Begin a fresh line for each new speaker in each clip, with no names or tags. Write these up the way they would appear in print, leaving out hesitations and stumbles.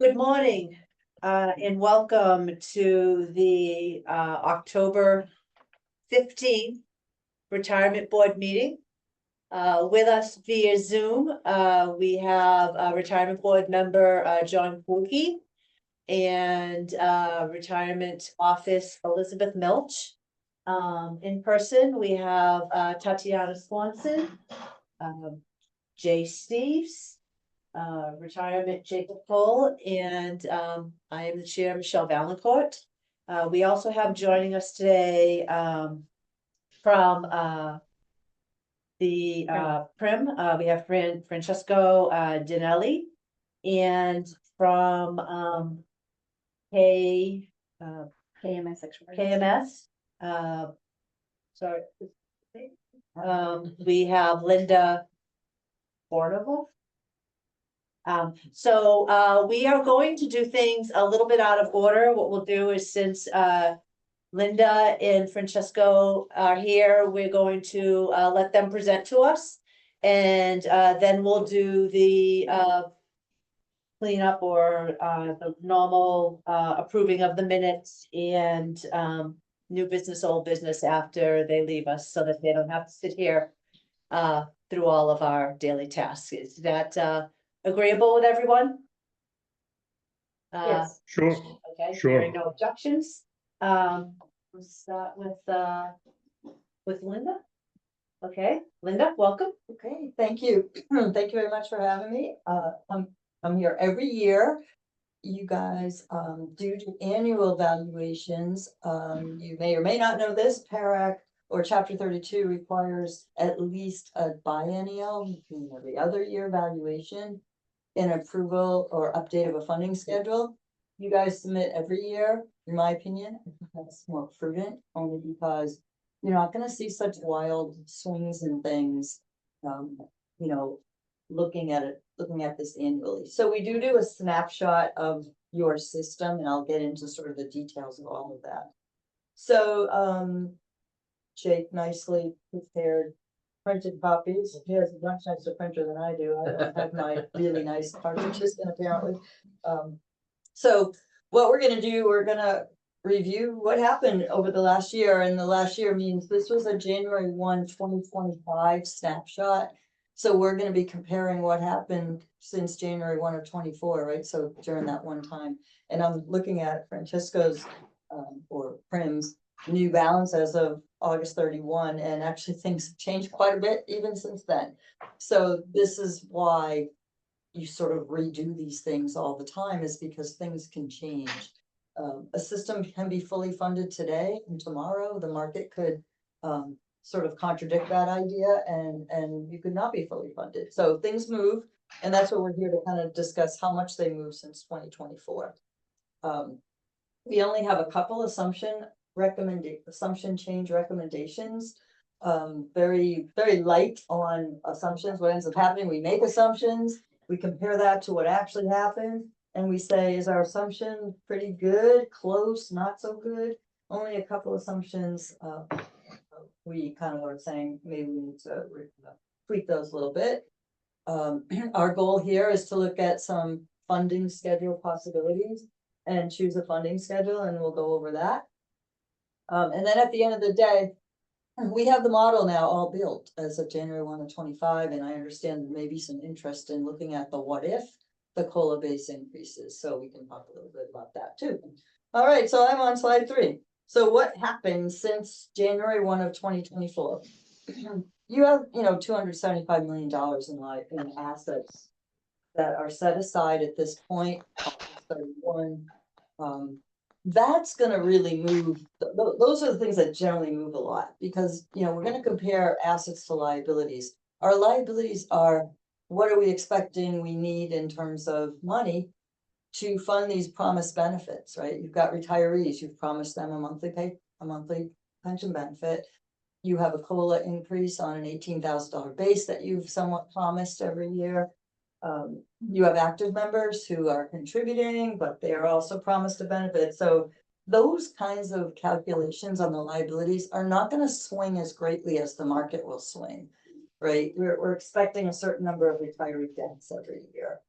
Good morning, and welcome to the October 15th Retirement Board meeting. With us via Zoom, we have Retirement Board member John Pookie and Retirement Office Elizabeth Milch. In person, we have Tatiana Swanson, Jay Steves, Retirement Jacob Cole, and I am the chair, Michelle Valancourt. We also have joining us today from the Prim, we have Francesco Dinelli, and from KMS, sorry, we have Linda Bornable. So we are going to do things a little bit out of order. What we'll do is, since Linda and Francesco are here, we're going to let them present to us. And then we'll do the cleanup or the normal approving of the minutes and new business, old business after they leave us, so that they don't have to sit here through all of our daily tasks. Is that agreeable with everyone?
Yes.
Sure.
Okay,
Sure.
hearing no objections. We'll start with Linda. Okay, Linda, welcome.
Okay, thank you. Thank you very much for having me. I'm here every year. You guys do annual valuations. You may or may not know this, PARAC or Chapter 32 requires at least a biennial, meaning every other year valuation, and approval or update of a funding schedule. You guys submit every year, in my opinion. I think that's more prudent, only because you're not gonna see such wild swings and things. You know, looking at this annually. So we do a snapshot of your system, and I'll get into sort of the details of all of that. So Jake nicely prepared printed copies. He has a much nicer printer than I do. I don't have my really nice cartridges, apparently. So what we're gonna do, we're gonna review what happened over the last year, and the last year means this was a January 1, 2025 snapshot. So we're gonna be comparing what happened since January 1 of 24, right? So during that one time, and I'm looking at Francesco's or Prim's new balance as of August 31, and actually things have changed quite a bit even since then. So this is why you sort of redo these things all the time, is because things can change. A system can be fully funded today, and tomorrow the market could sort of contradict that idea, and you could not be fully funded. So things move, and that's what we're here to kind of discuss, how much they move since 2024. We only have a couple assumption change recommendations. Very light on assumptions. What ends up happening, we make assumptions, we compare that to what actually happened, and we say, is our assumption pretty good, close, not so good? Only a couple assumptions. We kind of are saying maybe we need to tweak those a little bit. Our goal here is to look at some funding schedule possibilities and choose a funding schedule, and we'll go over that. And then at the end of the day, we have the model now all built as of January 1 of 25, and I understand there may be some interest in looking at the what if the COLA base increases, so we can talk a little bit about that too. All right, so I'm on slide 3. So what happened since January 1 of 2024? You have, $275 million in assets that are set aside at this point. 31. That's going to really move. Those are the things that generally move a lot, because we're going to compare assets to liabilities. Our liabilities are, what are we expecting we need in terms of money to fund these promised benefits, right? You've got retirees, you've promised them a monthly pension benefit. You have a COLA increase on an $18,000 base that you've somewhat promised every year. You have active members who are contributing, but they are also promised a benefit. So those kinds of calculations on the liabilities are not going to swing as greatly as the market will swing. right? We're expecting a certain number of retiree deaths every year.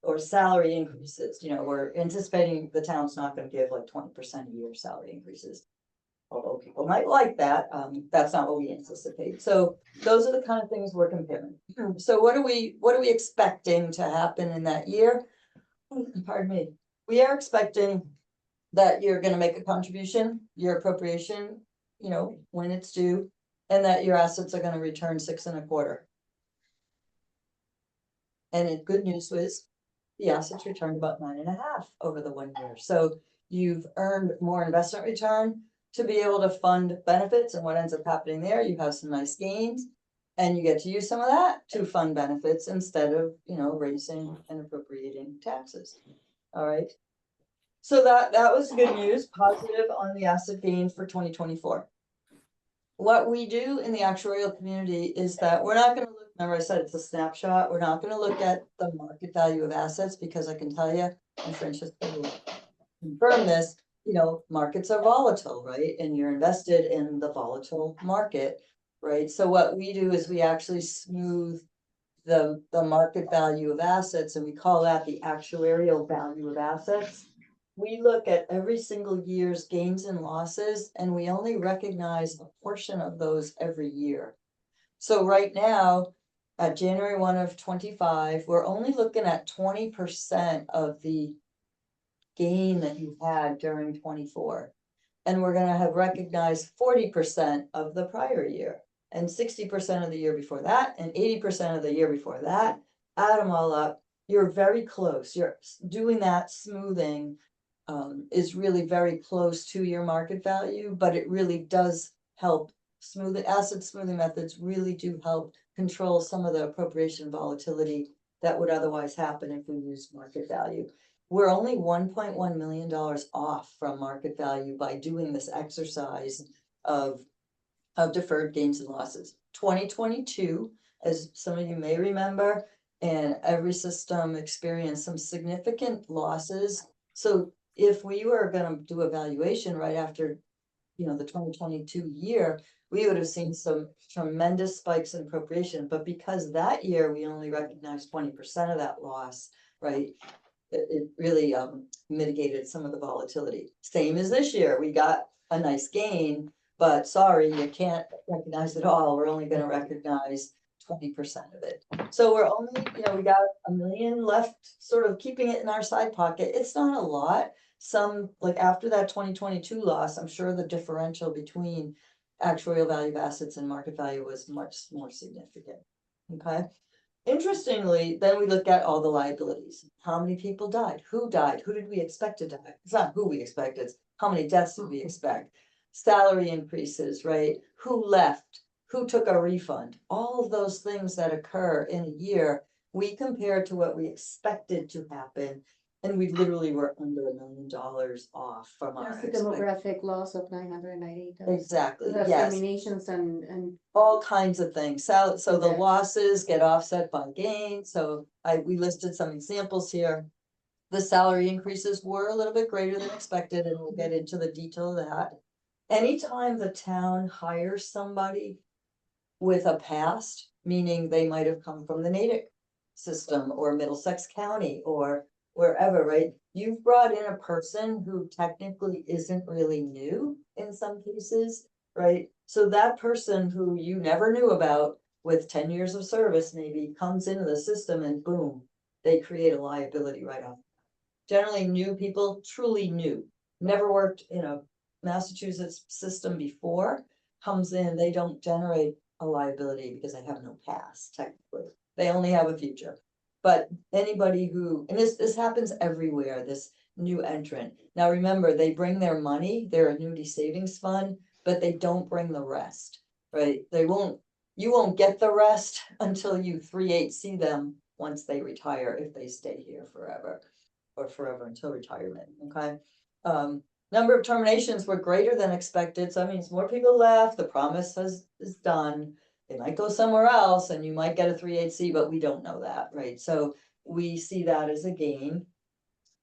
Or salary increases, you know, we're anticipating the town's not gonna give like 20% a year salary increases. Although people might like that, that's not what we anticipate. So those are the kind of things we're comparing. So what are we expecting to happen in that year? Pardon me. We are expecting that you're gonna make a contribution, your appropriation, you know, when it's due, and that your assets are gonna return 6.25. And the good news was, the assets returned about 9.5 over the 1 year. So you've earned more investment return to be able to fund benefits, and what ends up happening there, you have some nice gains. And you get to use some of that to fund benefits instead of, you know, raising and appropriating taxes. All right. So that was good news, positive on the asset gain for 2024. What we do in the actuarial community is that we're not gonna look, remember I said it's a snapshot, we're not gonna look at the market value of assets, because I can tell you, and Francesca will confirm this, you know, markets are volatile, right? And you're invested in the volatile market, right? So what we do is we actually smooth the market value of assets, and we call that the actuarial value of assets. We look at every single year's gains and losses, and we only recognize a portion of those every year. So right now, at January 1 of 25, we're only looking at 20% of the gain that you've had during 24. And we're gonna have recognized 40% of the prior year, and 60% of the year before that, and 80% of the year before that. Add them all up, you're very close. You're doing that smoothing is really very close to your market value, but it really does help asset smoothing methods really do help control some of the appropriation volatility that would otherwise happen if we use market value. We're only $1.1 million off from market value by doing this exercise of deferred gains and losses. 2022, as some of you may remember, and every system experienced some significant losses. So if we were gonna do a valuation right after, you know, the 2022 year, we would have seen some tremendous spikes in appropriation, but because that year we only recognized 20% of that loss, right? It really mitigated some of the volatility. Same as this year, we got a nice gain, but sorry, you can't recognize it all. We're only gonna recognize 20% of it. So we're only, you know, we got $1 million left, sort of keeping it in our side pocket. It's not a lot. Some, like after that 2022 loss, I'm sure the differential between actuarial value of assets and market value was much more significant. Okay. Interestingly, then we look at all the liabilities. How many people died? Who died? Who did we expect to die? It's not who we expected, it's how many deaths did we expect? Salary increases, right? Who left? Who took a refund? All of those things that occur in a year, we compare to what we expected to happen. And we literally were under $1 million off from our
That's the
expectations.
demographic loss of 998.
Exactly,
That's
yes,
terminations and
all kinds of things. So the
Okay.
losses get offset by gains. So we listed some examples here. The salary increases were a little bit greater than expected, and we'll get into the detail of that. Anytime the town hires somebody with a past, meaning they might have come from the Natick system or Middlesex County or wherever, right? You've brought in a person who technically isn't really new in some cases, right? So that person who you never knew about with 10 years of service maybe comes into the system and boom, they create a liability right off. Generally new people, truly new, never worked in a Massachusetts system before, comes in, they don't generate a liability because they have no past technically. They only have a future. But anybody who, and this happens everywhere, this new entrant. Now remember, they bring their money, their annuity savings fund, but they don't bring the rest, right? You won't get the rest until you 3/8C them once they retire, if they stay here forever. Or forever until retirement, okay? Number of terminations were greater than expected, so that means more people left, the promise is done. They might go somewhere else and you might get a 3/8C, but we don't know that, right? So we see that as a gain.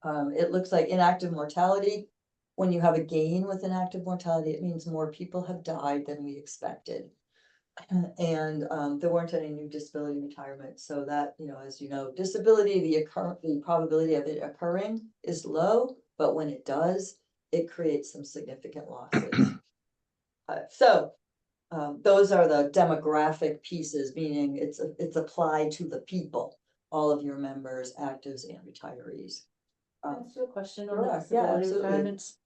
It looks like inactive mortality. When you have a gain with inactive mortality, it means more people have died than we expected. And there weren't any new disability retirements, so that, as you know, disability, the probability of it occurring is low, but when it does, it creates some significant losses. Those are the demographic pieces, meaning it's applied to the people, all of your members, actives and retirees.
Can I ask you a question on
sure,
the
yeah,
disability
absolutely.
retirements?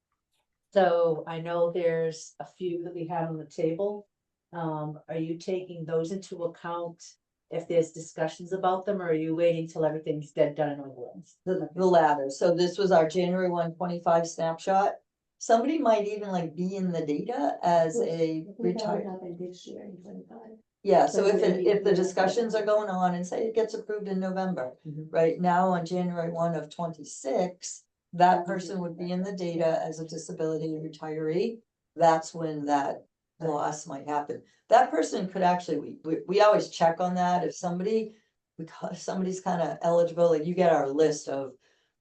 So I know there's a few that we had on the table. Are you taking those into account if there's discussions about them, or are you waiting till everything's dead, done and over with?
The latter, so this was our January 125 snapshot. Somebody might even like be in the data as a retired.
Nothing this year in 25.
Yeah, so
So
if
maybe
if the
it's
discussions are going on and say it gets approved in November,
Mhm.
right now on January 1 of 26. That
would be
person would be
the
in the data as a disability retiree. That's when that loss might happen. That person could actually, we always check on that if somebody. Because somebody's kind of eligible, like you get our list of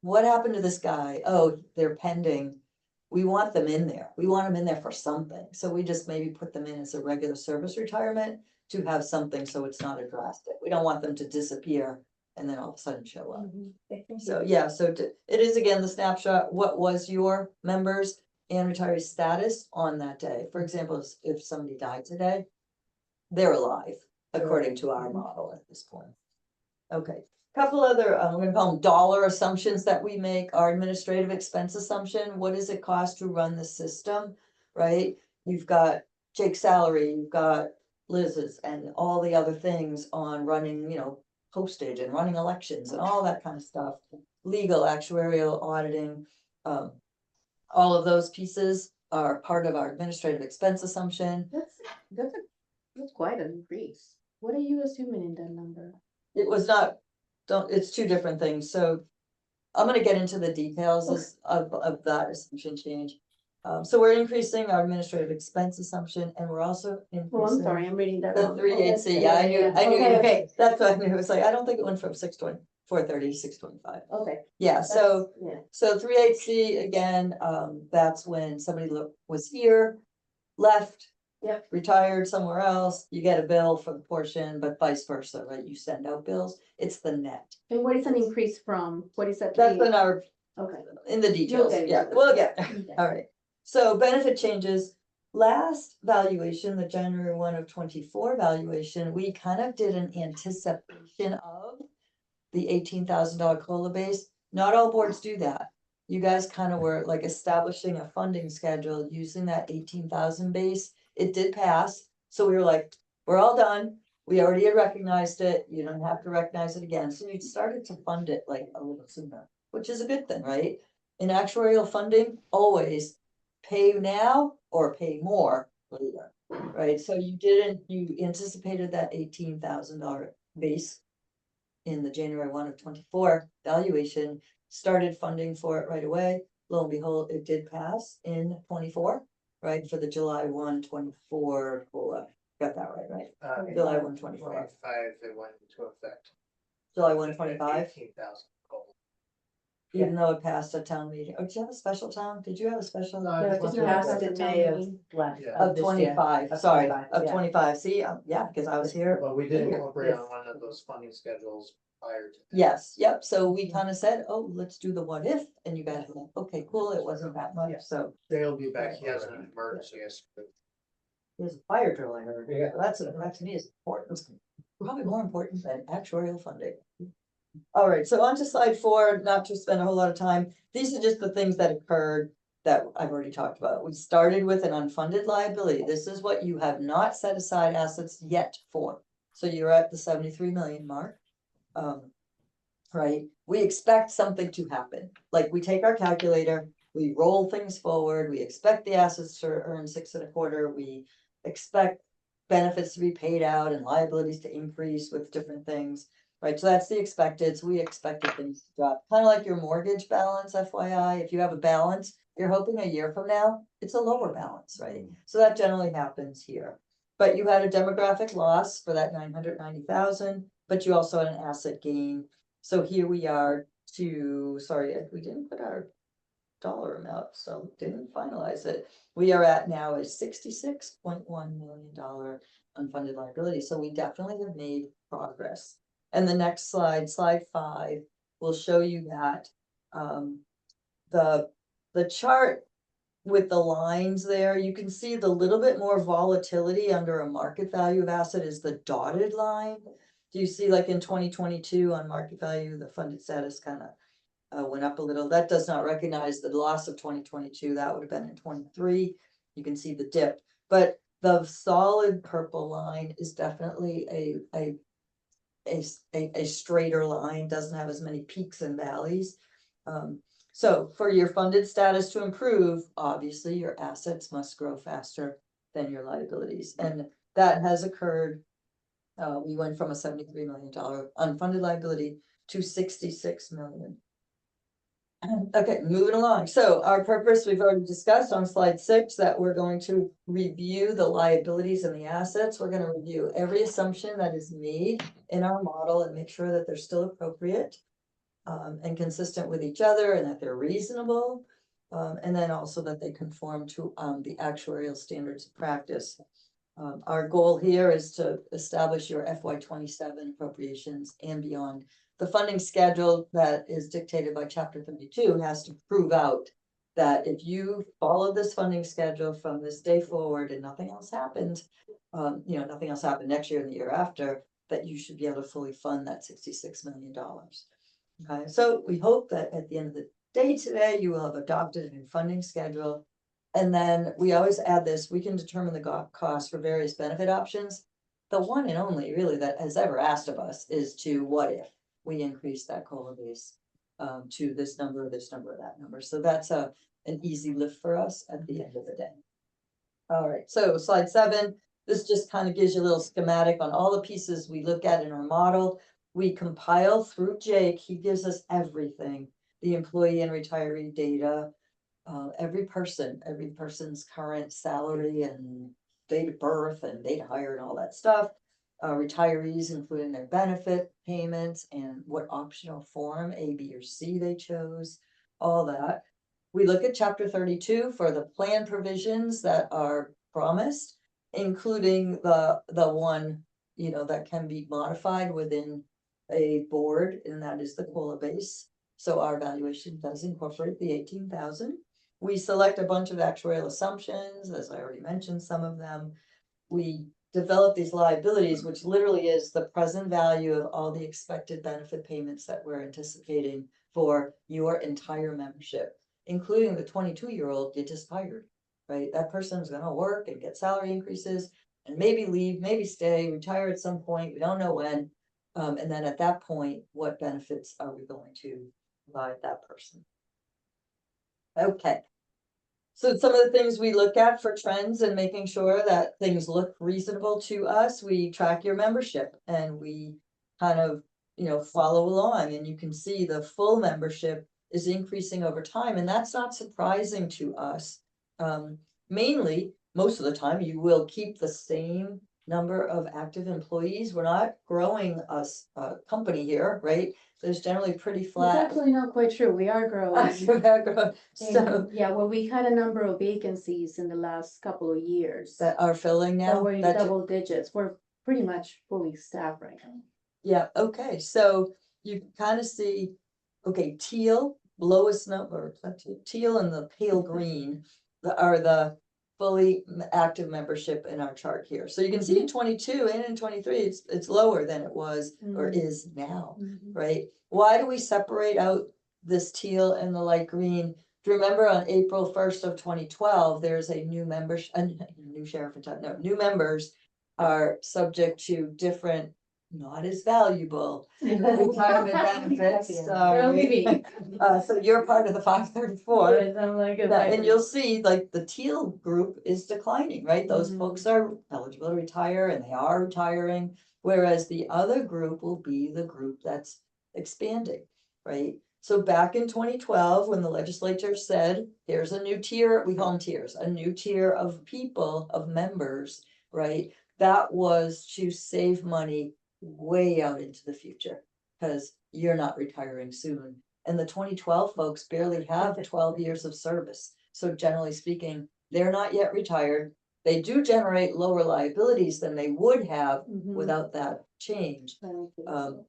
what happened to this guy, oh, they're pending. We want them in there, we want them in there for something, so we just maybe put them in as a regular service retirement. To have something, so it's not a drastic, we don't want them to disappear and then all of a sudden show up. So, yeah, so it is again the snapshot, what was your members and retiree status on that day? For example, if somebody died today, they're alive, according to our model at this point. Okay, couple other, I'm gonna call them dollar assumptions that we make, our administrative expense assumption, what does it cost to run the system, right? You've got Jake's salary, you've got Liz's and all the other things on running, postage and running elections and all that kind of stuff. Legal, actuarial, auditing, all of those pieces are part of our administrative expense assumption.
That's quite an increase. What are you assuming in that number?
It was not, it's two different things, so. I'm gonna get into the details of that assumption change. So we're increasing our administrative expense assumption and we're also
Oh, I'm
increasing.
sorry, I'm reading that
The
wrong.
3.8C, yeah, I knew,
Okay, okay,
that's what I knew, it was like, I don't think it went from 430 to 625.
okay.
Yeah, so,
Yeah.
so 3.8C again, that's when somebody was here, left.
Yep.
Retired somewhere else, you get a bill for the portion, but vice versa, right? You send out bills, it's the net.
And what is an increase from? What is that?
That's in our,
Okay.
in the details,
get it.
yeah, we'll get there.
Okay.
All right, so benefit changes. Last valuation, the January 1 of 24 valuation, we kind of did an anticipation of the $18,000 COLA base. Not all boards do that. You guys kind of were like establishing a funding schedule using that 18,000 base. It did pass, so we were like, we're all done. We already had recognized it. You don't have to recognize it again. So we started to fund it like a little sooner, which is a good thing, right? In actuarial funding, always pay now or pay more later, right? So you anticipated that $18,000 base in the January 1 of 24 valuation, started funding for it right away. Lo and behold, it did pass in 24, right? For the July 1, 24 COLA. Got that right? July 1, 24.
25, it went into effect.
July 1, 25,
18,000.
even though it passed a town meeting. Oh, did you have a special town? Did you have a special?
No,
Yeah,
just
just
went
now
through
Passed
it.
in May of last.
Yeah.
Of
this year.
25,
Of
sorry,
25,
of
yeah.
25. See, yeah, because I was here.
But we did
Yeah.
incorporate on one of those funding schedules prior to. that.
Yes, yep, so we kind of said, oh, let's do the what if, and you guys were like, okay, cool, it wasn't that much, so.
They'll be back, he has an emergency, yes.
There's a fire drill I heard.
Yeah.
That's, that to me is important, probably more important than actuarial funding. All right, so on to slide 4, not to spend a whole lot of time. These are just the things that occurred that I've already talked about. We started with an unfunded liability. This is what you have not set aside assets yet for. So you're at the 73 million mark. Right, we expect something to happen, like we take our calculator, we roll things forward, we expect the assets to earn 6.25, we expect benefits to be paid out and liabilities to increase with different things, right? So that's the expected, so we expected things to drop, kind of like your mortgage balance, FYI, if you have a balance, you're hoping a year from now, it's a lower balance, right? So that generally happens here. But you had a demographic loss for that 990,000, but you also had an asset gain. So here we are sorry, we didn't put our dollar amount, so didn't finalize it. We are at now a $66.1 million unfunded liability, so we definitely have made progress. And the next slide, slide 5, will show you that. The chart with the lines there, you can see the little bit more volatility under a market value of asset is the dotted line. Do you see, like in 2022 on market value, the funded status kind of went up a little? That does not recognize the loss of 2022. That would have been in 23. You can see the dip, but the solid purple line is definitely a straighter line, doesn't have as many peaks and valleys. So for your funded status to improve, obviously your assets must grow faster than your liabilities, and that has occurred. We went from a $73 million unfunded liability to 66 million. Okay, moving along. So our purpose, we've already discussed on slide 6, that we're going to review the liabilities and the assets. We're going to review every assumption that is made in our model and make sure that they're still appropriate and consistent with each other, and that they're reasonable. And then also that they conform to the actuarial standards of practice. Our goal here is to establish your FY27 appropriations and beyond. The funding schedule that is dictated by Chapter 32 has to prove out that if you follow this funding schedule from this day forward and nothing else happened, nothing else happened next year and the year after, that you should be able to fully fund that $66 million. Okay, so we hope that at the end of the day today, you will have adopted a new funding schedule. And then we always add this, we can determine the cost for various benefit options. The one and only really that has ever asked of us is to what if we increase that COLA base to this number, or that number. So that's an easy lift for us at the end of the day. All right, so slide 7, this just kind of gives you a little schematic on all the pieces we look at in our model. We compile through Jake, he gives us everything, the employee and retiree data, every person's current salary and date of birth and date of hire and all that stuff. Retirees, including their benefit payments and what optional form, A, B, or C they chose, all that. We look at Chapter 32 for the plan provisions that are promised, including the one, that can be modified within a board, and that is the COLA base. So our evaluation does incorporate the 18,000. We select a bunch of actuarial assumptions, as I already mentioned, some of them. We develop these liabilities, which literally is the present value of all the expected benefit payments that we're anticipating for your entire membership, including the 22-year-old you just hired, right? That person's going to work and get salary increases and maybe leave, maybe stay, retire at some point. We don't know when. And then at that point, what benefits are we going to provide that person? Okay. So some of the things we look at for trends and making sure that things look reasonable to us, we track your membership and we kind of, follow along, and you can see the full membership is increasing over time. And that's not surprising to us. Mainly, most of the time, you will keep the same number of active employees. We're not growing a company here, right? There's generally pretty
It's
flat.
actually not quite true. We are growing.
So
And, yeah, well, we had a number of vacancies in the last couple of years.
that are filling now.
That were in
that you-
double digits. We're pretty much fully staffed right now.
Yeah, okay, so you can kind of see, okay, teal, lowest number, teal and the pale green are the fully active membership in our chart here. So you can see in 22 and in 23, it's lower than it was or is now, right? Why do we separate out this teal and the light green? Do you remember on April 1st of 2012, there's a new membership, new members are subject to different, not as valuable retirement benefits. Sorry. So you're part of the 534.
Yes, I'm like a
Yeah, and you'll see like the teal group is declining, right? Those folks are eligible to retire and they are retiring, whereas the other group will be the group that's expanding, right? So back in 2012, when the legislature said, here's a new tier, we call them tiers, a new tier of people, of members, right? That was to save money way out into the future because you're not retiring soon. And the 2012 folks barely have 12 years of service. So generally speaking, they're not yet retired. they do generate lower liabilities than they would have
Mhm.
without that change.
I don't think
Um,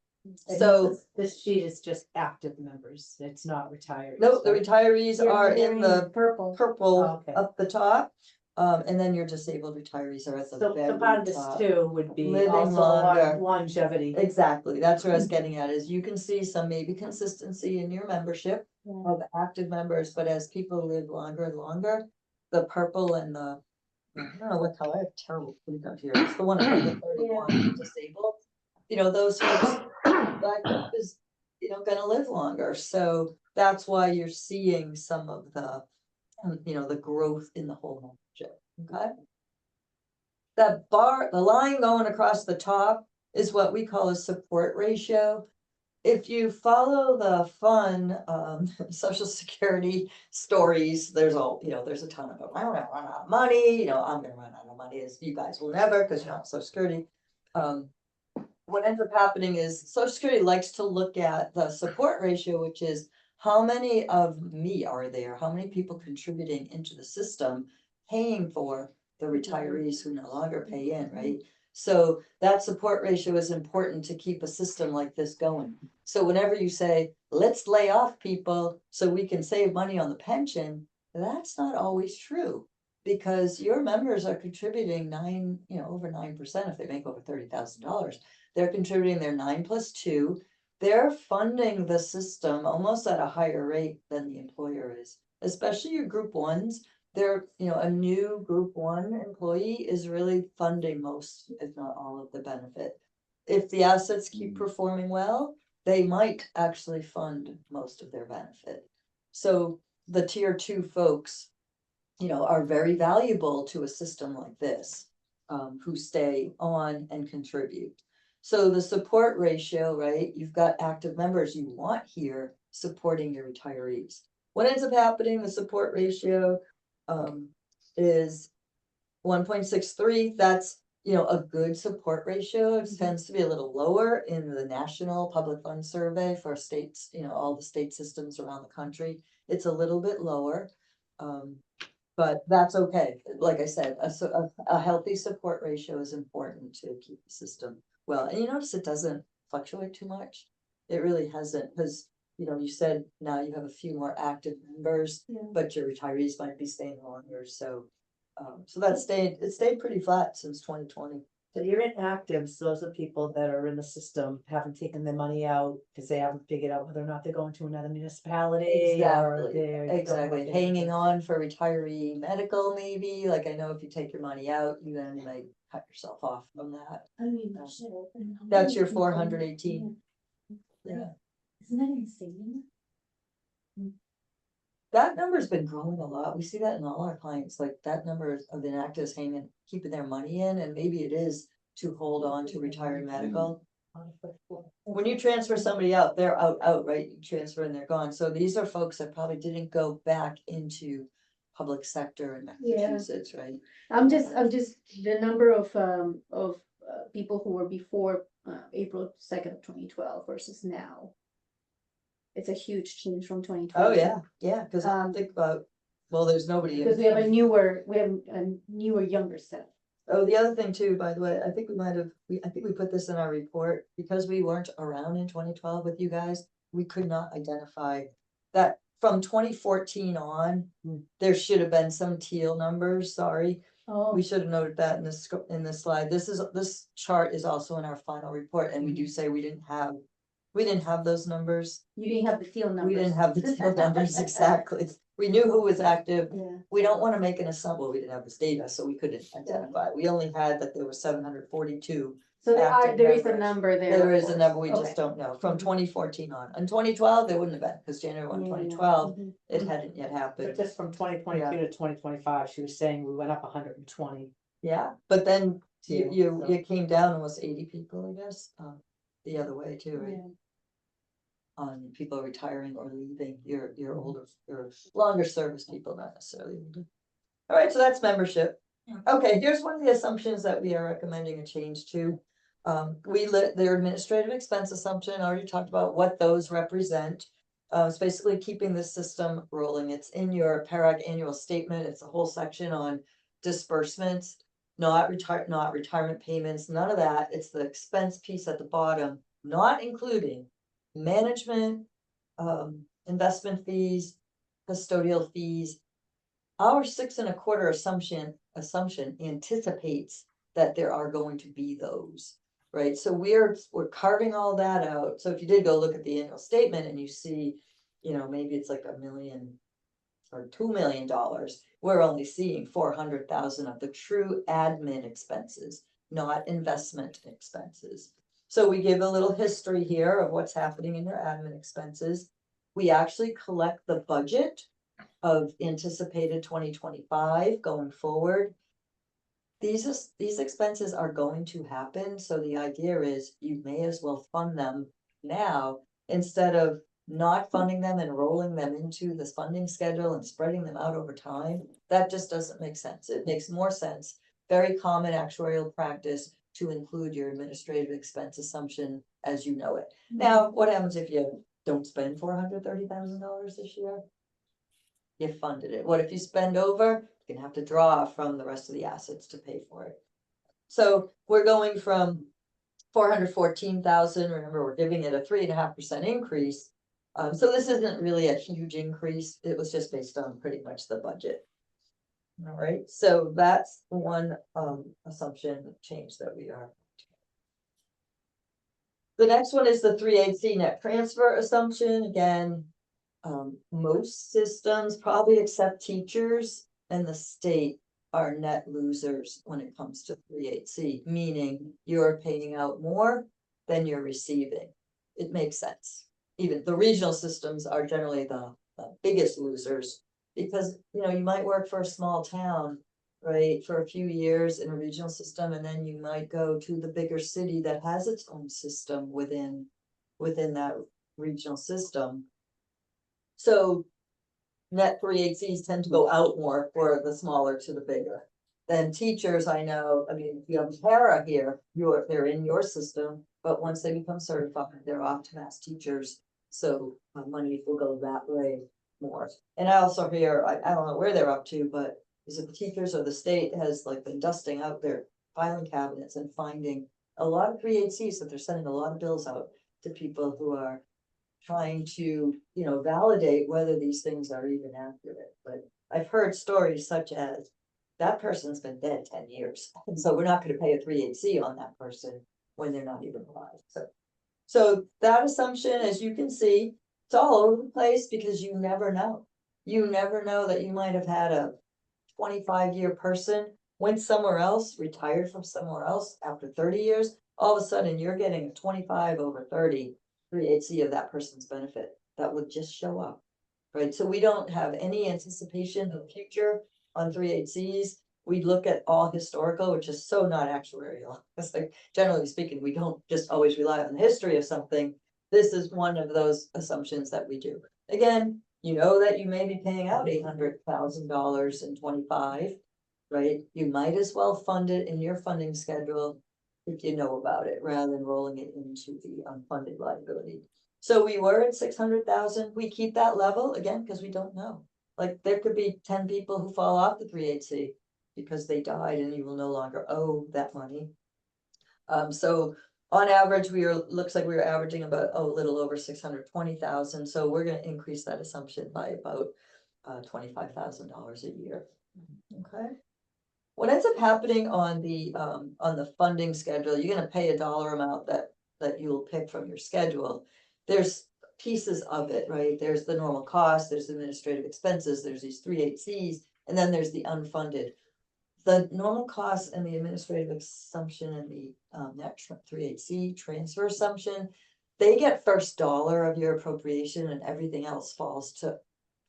And
So,
this sheet is just active members, it's not retirees.
no, the
right?
retirees
Yeah,
are
they're
in the
purple.
purple
Oh, okay.
up the top. And then your disabled retirees are at the
So
very
part of this
top.
too would be
Living
also
longer.
longevity
Exactly, that's what I was getting at, is you can see some maybe consistency in your membership
Yeah.
of active members, but as people live longer and longer, the purple and the, I don't know what color, I have terrible food out here, it's the one above the 31 disabled. You know, those folks, that group is, you know, gonna live longer, so that's why you're seeing some of the, you know, the growth in the whole membership, okay? The bar, the line going across the top is what we call a support ratio. If you follow the fun, social security stories, there's all, you know, there's a ton of them. I'm gonna run out of money, you know, I'm gonna run out of money, as you guys will never, because you're on social security. What ends up happening is social security likes to look at the support ratio, which is how many of me are there? How many people contributing into the system, paying for the retirees who no longer pay in, right? So that support ratio is important to keep a system like this going. So whenever you say, let's lay off people so we can save money on the pension, that's not always true. Because your members are contributing over 9% if they make over $30,000. They're contributing their 9 + 2. They're funding the system almost at a higher rate than the employer is, especially your group ones. They're, you know, a new group one employee is really funding most, if not all of the benefit. If the assets keep performing well, they might actually fund most of their benefit. So the tier 2 folks, you know, are very valuable to a system like this, who stay on and contribute. So the support ratio, right, you've got active members you want here supporting your retirees. What ends up happening, the support ratio, is 1.63, that's, you know, a good support ratio. It tends to be a little lower in the National Public Fund Survey for states, you know, all the state systems around the country. It's a little bit lower. But that's okay. Like I said, a healthy support ratio is important to keep the system well. And you notice it doesn't fluctuate too much. It really hasn't, because, you know, you said now you have a few more active members,
Yeah.
but your retirees might be staying longer, so. So it stayed pretty flat since 2020.
So your inactives, those are people that are in the system, haven't taken their money out because they haven't figured out whether or not they're going to another municipality. Or they're
Exactly,
going
hanging on for retiree medical maybe, like I know if you take your money out, you then like cut yourself off from that.
I mean,
That's your 418. Yeah,
Isn't that insane?
that number's been growing a lot. We see that in all our clients, like that number of inactives hanging, keeping their money in, and maybe it is to hold on to retired medical. When you transfer somebody out, they're out, right? You transfer and they're gone. So these are folks that probably didn't go back into public sector in Massachusetts, right?
I'm just, the number of people who were before, April 2nd, 2012 versus now. It's a huge change from 2020.
Oh, yeah, because I think about, well, there's nobody.
Because we have a newer, younger set.
Oh, the other thing too, by the way, I think I think we put this in our report, because we weren't around in 2012 with you guys, we could not identify that from 2014 on, there should have been some teal numbers, sorry.
Oh,
We should have noted that in this slide. This chart is also in our final report, and we do say we didn't have those numbers.
you didn't have the teal numbers.
We didn't have the teal numbers exactly. We knew who was active.
Yeah.
We don't want to make an assumption, well, we didn't have this data, so we couldn't identify. We only had that there were 742.
So
active
there is a
members.
number there.
There
of
is a
course.
number, we
Okay.
just don't know, from 2014 on. In 2012, there wouldn't have been, because January 1,
Yeah, yeah.
2012,
Mhm.
it hadn't yet
But
happened.
just from 2022 to 2025, she was saying we went up 120.
Yeah, but then
Teal,
you
so.
came down almost 80 people, I guess, the other way too, right?
Yeah.
On people retiring or leaving, your older, your longer service people, not necessarily older. All right, so that's membership. Okay, here's one of the assumptions that we are recommending a change to. Their administrative expense assumption, I already talked about what those represent. It's basically keeping the system rolling. It's in your PARAG annual statement. It's a whole section on disbursements, not retirement payments, none of that. It's the expense piece at the bottom, not including management, investment fees, custodial fees. Our 6.25% assumption anticipates that there are going to be those, right? So we're carving all that out. So if you did go look at the annual statement and you see, maybe it's like $1 million or $2 million, we're only seeing 400,000 of the true admin expenses, not investment expenses. So we give a little history here of what's happening in your admin expenses. We actually collect the budget of anticipated 2025 going forward. These expenses are going to happen, so the idea is you may as well fund them now instead of not funding them and rolling them into this funding schedule and spreading them out over time. That just doesn't make sense. It makes more sense, very common actuarial practice, to include your administrative expense assumption as you know it. Now, what happens if you don't spend $430,000 this year? You funded it. What if you spend over? You're gonna have to draw from the rest of the assets to pay for it. So we're going from 414,000, remember, we're giving it a 3.5% increase. So this isn't really a huge increase. It was just based on pretty much the budget. All right, so that's one assumption change that we are. The next one is the 3/8 net transfer assumption. Again, most systems, probably except teachers and the state, are net losers when it comes to 3/8, meaning you're paying out more than you're receiving. It makes sense. Even the regional systems are generally the biggest losers, because you might work for a small town, right, for a few years in a regional system, and then you might go to the bigger city that has its own system within that regional system. So net 3/8 tend to go out more for the smaller to the bigger. Then teachers, I know, if you have para here, they're in your system, but once they become certified, they're off to mass teachers. So money will go that way more. And I also hear, I don't know where they're up to, but is it the teachers or the state has been dusting out their filing cabinets and finding a lot of 3/8, that they're sending a lot of bills out to people who are trying to, validate whether these things are even accurate. But I've heard stories such as that person's been dead 10 years. And so we're not going to pay a 3/8 on that person when they're not even alive. So that assumption, as you can see, it's all over the place because you never know. You never know that you might have had a 25-year person, went somewhere else, retired from somewhere else after 30 years. All of a sudden, you're getting a 25/30 3/8 of that person's benefit that would just show up, right? So we don't have any anticipation of the future on 3/8. We look at all historical, which is so not actuarial. It's generally speaking, we don't just always rely on the history of something. This is one of those assumptions that we do. Again, that you may be paying out $800,000 in 25, right? You might as well fund it in your funding schedule if you know about it, rather than rolling it into the unfunded liability. So we were at 600,000. We keep that level again because we don't know. There could be 10 people who fall off the 3/8 because they died, and you will no longer owe that money. So on average, looks like we were averaging about a little over 620,000. So we're going to increase that assumption by about $25,000 a year. Okay. What ends up happening on the funding schedule, you're going to pay a dollar amount that you'll pick from your schedule. There's pieces of it, right? There's the normal cost, there's administrative expenses, there's these 3/8, and then there's the unfunded. The normal costs and the administrative assumption and the net 3/8 transfer assumption, they get first dollar of your appropriation, and everything else falls to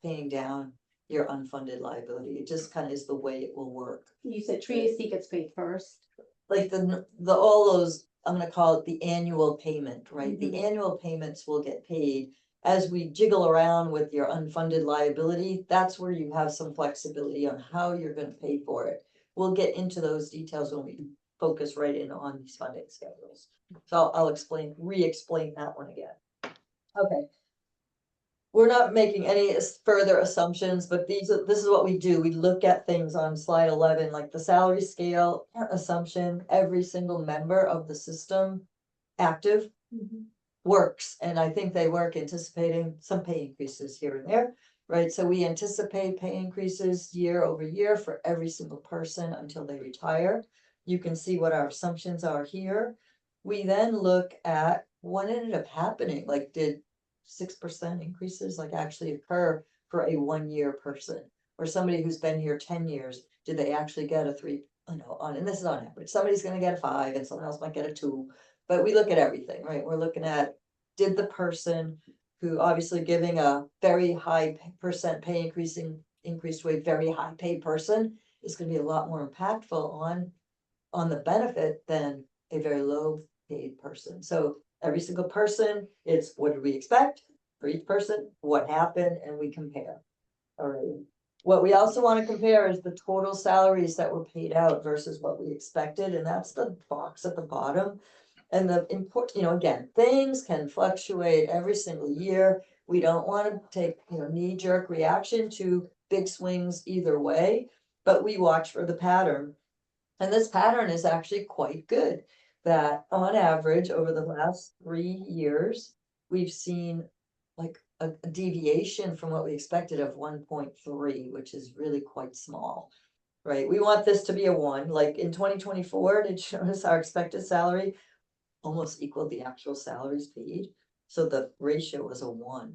paying down your unfunded liability. It just kind of is the way it will work.
You said 3/8 gets paid first.
All those, I'm gonna call it the annual payment, right? The annual payments will get paid as we jiggle around with your unfunded liability. That's where you have some flexibility on how you're gonna pay for it. We'll get into those details when we focus right in on these funding schedules. So I'll re-explain that one again. Okay. we're not making any further assumptions, but this is what we do. We look at things on slide 11, like the salary scale assumption, every single member of the system active works, and I think they work anticipating some pay increases here and there, right? So we anticipate pay increases year over year for every single person until they retire. You can see what our assumptions are here. We then look at what ended up happening, like did 6% increases like actually occur for a 1 year person? Or somebody who's been here 10 years, did they actually get a 3, and this is on average, somebody's gonna get a 5 and someone else might get a 2. But we look at everything, right? We're looking at, did the person who obviously giving a very high percent pay increase to a very high paid person is gonna be a lot more impactful on the benefit than a very low paid person. So every single person, it's what did we expect for each person, what happened, and we compare. All right. What we also want to compare is the total salaries that were paid out versus what we expected, and that's the box at the bottom. And the important, again, things can fluctuate every single year. We don't want to take, knee-jerk reaction to big swings either way, but we watch for the pattern. And this pattern is actually quite good, that on average, over the last 3 years, we've seen like a deviation from what we expected of 1.3, which is really quite small. Right? We want this to be a 1, like in 2024, did you notice our expected salary almost equaled the actual salaries paid? So the ratio was a 1,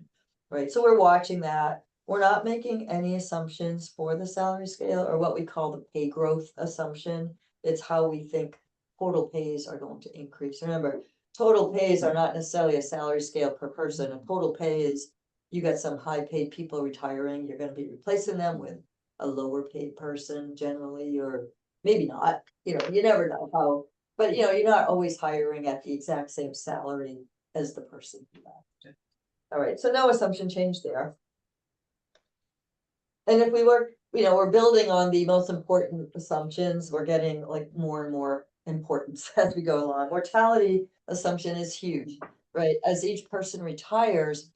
right? So we're watching that. We're not making any assumptions for the salary scale or what we call the pay growth assumption. It's how we think total pays are going to increase. Remember, total pays are not necessarily a salary scale per person. A total pay is, you got some high paid people retiring, you're gonna be replacing them with a lower paid person generally, or maybe not, you never know how. But you're not always hiring at the exact same salary as the person who left. All right, so no assumption change there. And if we work, we're building on the most important assumptions, we're getting like more and more importance as we go along. Mortality assumption is huge, right? As each person retires,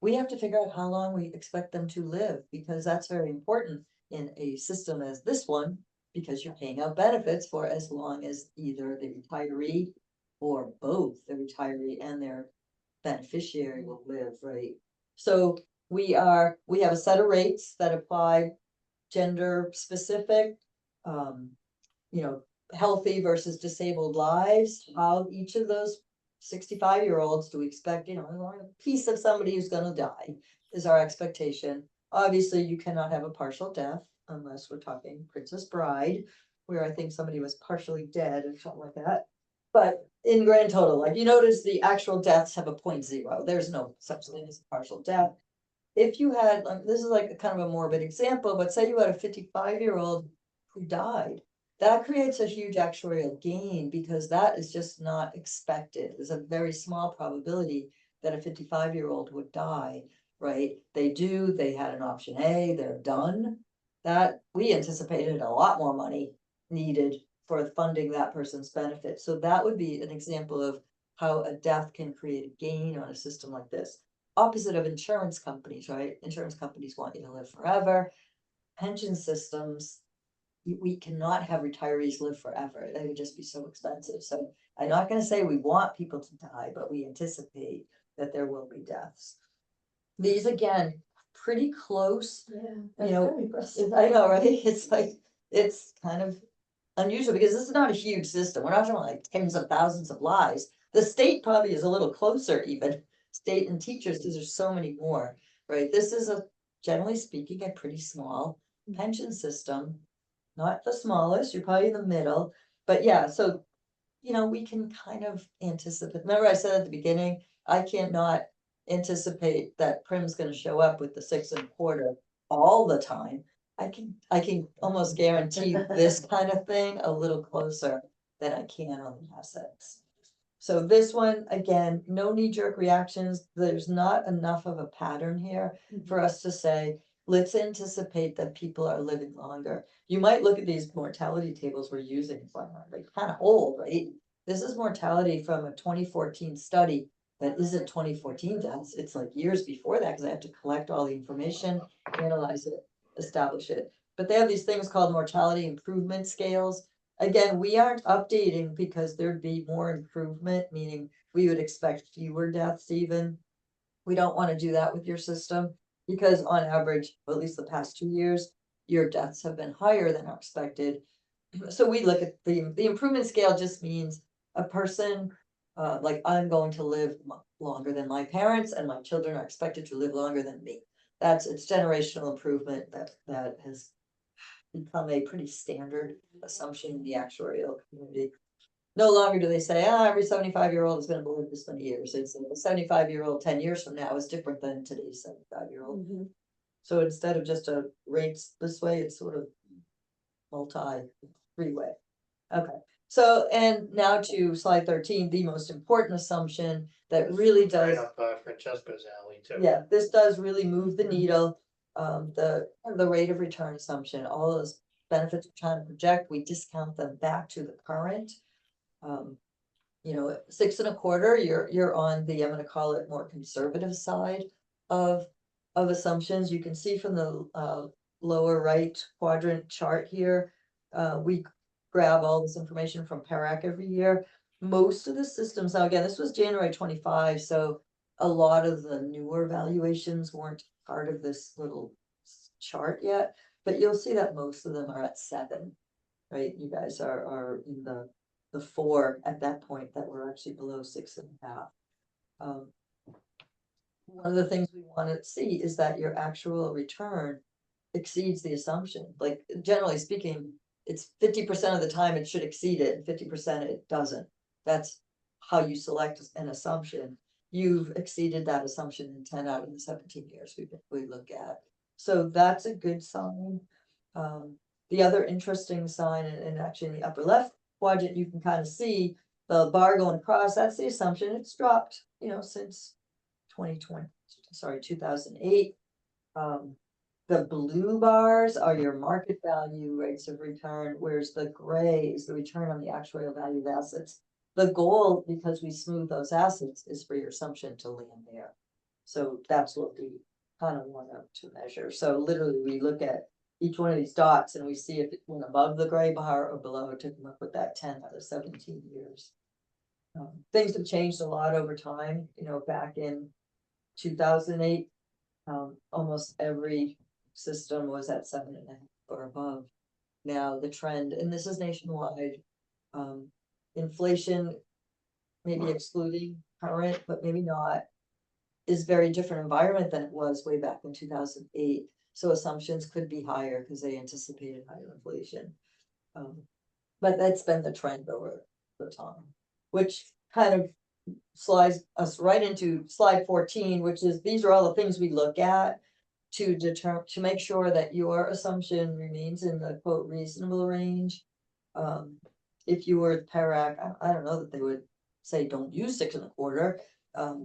we have to figure out how long we expect them to live, because that's very important in a system as this one, because you're paying out benefits for as long as either the retiree or both the retiree and their beneficiary will live, right? So we have a set of rates that apply gender specific, healthy versus disabled lives, how each of those 65-year-olds do we expect, a piece of somebody who's gonna die is our expectation. Obviously, you cannot have a partial death unless we're talking Princess Bride, where I think somebody was partially dead or something like that. But in grand total, like you notice the actual deaths have a 0.0. There's no such thing as a partial death. If you had, this is like a kind of a morbid example, but say you had a 55-year-old who died, that creates a huge actuarial gain because that is just not expected. There's a very small probability that a 55-year-old would die, right? They had an option A, they're done. That we anticipated a lot more money needed for funding that person's benefit. So that would be an example of how a death can create a gain on a system like this. Opposite of insurance companies, right? Insurance companies want you to live forever. Pension systems, we cannot have retirees live forever. They would just be so expensive. So I'm not going to say we want people to die, but we anticipate that there will be deaths. These again, pretty close.
Yeah.
I know, right? It's like, it's kind of unusual because this is not a huge system. We're not talking like tens of thousands of lives. The state probably is a little closer even. State and teachers, because there's so many more, right? This is generally speaking, a pretty small pension system. Not the smallest, you're probably in the middle, but yeah, so, we can kind of anticipate. Remember I said at the beginning, I can't not anticipate that Prim's gonna show up with the 6 1/4 all the time. I can almost guarantee this kind of thing a little closer than I can on the assets. So this one, again, no knee-jerk reactions. There's not enough of a pattern here for us to say, let's anticipate that people are living longer. You might look at these mortality tables we're using, like kind of old, right? This is mortality from a 2014 study that isn't 2014 deaths, it's like years before that, because I have to collect all the information, analyze it, establish it. But they have these things called mortality improvement scales. Again, we aren't updating because there'd be more improvement, meaning we would expect fewer deaths even. We don't want to do that with your system, because on average, at least the past 2 years, your deaths have been higher than expected. So we look at the improvement scale just means a person, like I'm going to live longer than my parents, and my children are expected to live longer than me. It's generational improvement that has become a pretty standard assumption in the actuarial community. No longer do they say, every 75-year-old is gonna live this many years. It's a 75-year-old 10 years from now is different than today's 75-year-old. So instead of just a rates this way, it's sort of three-way. Okay, so and now to slide 13, the most important assumption that really
Right
does,
up Francesco's alley too.
yeah, this does really move the needle. The rate of return assumption, all those benefits we're trying to project, we discount them back to the current. You know, 6.25, you're on the, I'm gonna call it more conservative side of assumptions. You can see from the lower right quadrant chart here. We grab all this information from PERAC every year. Most of the systems, now again, this was January 25, so a lot of the newer valuations weren't part of this little chart yet, but you'll see that most of them are at 7, right? You guys are in the 4 at that point that were actually below 6.5. One of the things we want to see is that your actual return exceeds the assumption. Like generally speaking, it's 50% of the time it should exceed it, and 50% it doesn't. That's how you select an assumption. You've exceeded that assumption in 10 out of the 17 years we look at. So that's a good sign. The other interesting sign, and actually in the upper left quadrant, you can kind of see the bar going across. That's the assumption. It's dropped, since 2008. The blue bars are your market value rates of return, whereas the gray is the return on the actuarial value of assets. The goal, because we smooth those assets, is for your assumption to land there. So that's what we kind of want to measure. So literally we look at each one of these dots and we see if it went above the gray bar or below to come up with that 10 out of 17 years. Things have changed a lot over time. Back in 2008, almost every system was at 7.5 or above. Now the trend, and this is nationwide, inflation, maybe excluding current, but maybe not, is very different environment than it was way back in 2008. So assumptions could be higher because they anticipated higher inflation. But that's been the trend over the time, which kind of slides us right into slide 14, which is these are all the things we look at to make sure that your assumption remains in the quote reasonable range. If you were PERAC, I don't know that they would say don't use 6.25.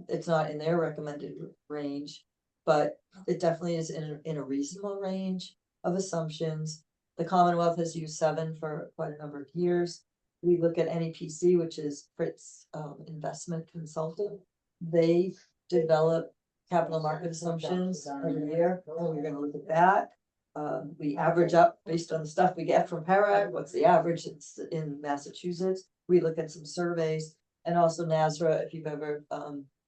It's not in their recommended range, but it definitely is in a reasonable range of assumptions. The Commonwealth has used 7 for quite a number of years. We look at NEPC, which is Fritz Investment Consultant. They develop capital market assumptions every year, and we're going to look at that. We average up based on the stuff we get from PERAC. What's the average in Massachusetts? We look at some surveys, and also NASRA. If you've ever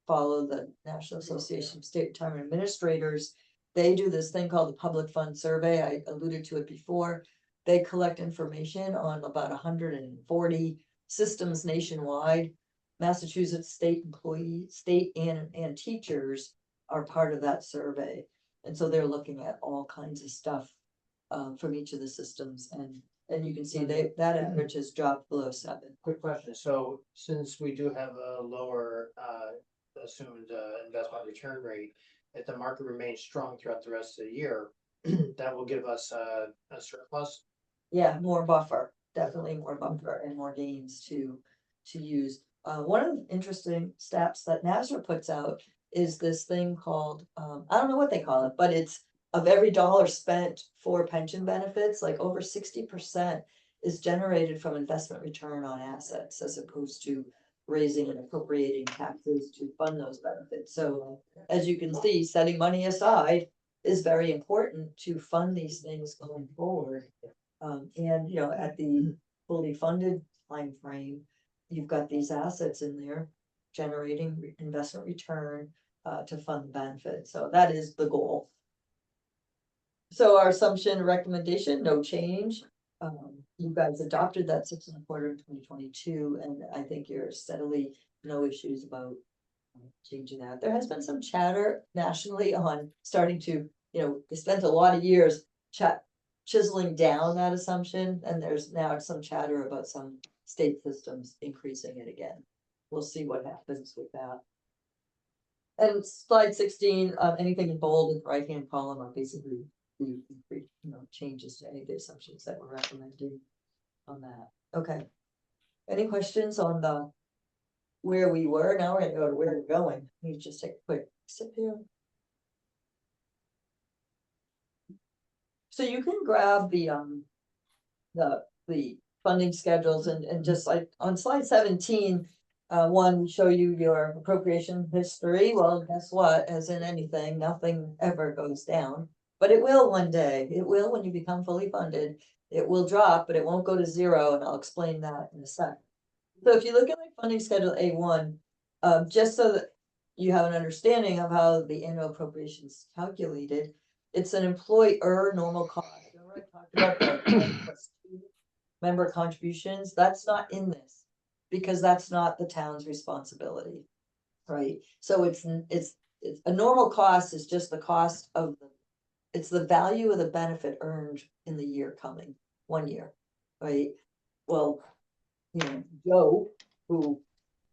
followed the National Association of State Retirement Administrators, they do this thing called the Public Fund Survey. I alluded to it before. They collect information on about 140 systems nationwide. Massachusetts state employees, state and teachers are part of that survey. And so they're looking at all kinds of stuff from each of the systems. And you can see that average has dropped below 7.
Quick question. So since we do have a lower assumed investment return rate, if the market remains strong throughout the rest of the year, that will give us a surplus.
Yeah, more buffer, definitely more buffer and more gains to use. One of the interesting stats that NASRA puts out is this thing called, I don't know what they call it, but it's of every dollar spent for pension benefits, like over 60% is generated from investment return on assets as opposed to raising and appropriating taxes to fund those benefits. So as you can see, setting money aside is very important to fund these things going forward. And you know, at the fully funded time frame, you've got these assets in there generating investment return to fund the benefit. So that is the goal. So our assumption recommendation, no change. You guys adopted that 6.25 in 2022, and I think you're steadily, no issues about changing that. There has been some chatter nationally on starting to, you know, they spent a lot of years chiseling down that assumption, and there's now some chatter about some state systems increasing it again. We'll see what happens with that. And slide 16, anything in bold in the right-hand column are basically the increase, you know, changes to any of the assumptions that we're recommending on that. Okay. Any questions on the where we were? Now we're gonna go to where we're going. Let me just take a quick sip here. So you can grab the funding schedules and just like on slide 17, one, show you your appropriation history. Well, guess what? As in anything, nothing ever goes down. But it will one day. It will when you become fully funded. It will drop, but it won't go to zero, and I'll explain that in a sec. So if you look at my funding schedule A1, just so that you have an understanding of how the annual appropriation is calculated, it's an employer normal cost. Remember I talked about the 10+2 member contributions? That's not in this because that's not the town's responsibility, right? So it's a normal cost is just the cost of the. It's the value of the benefit earned in the year coming, 1 year, right? Well, you know, Joe, who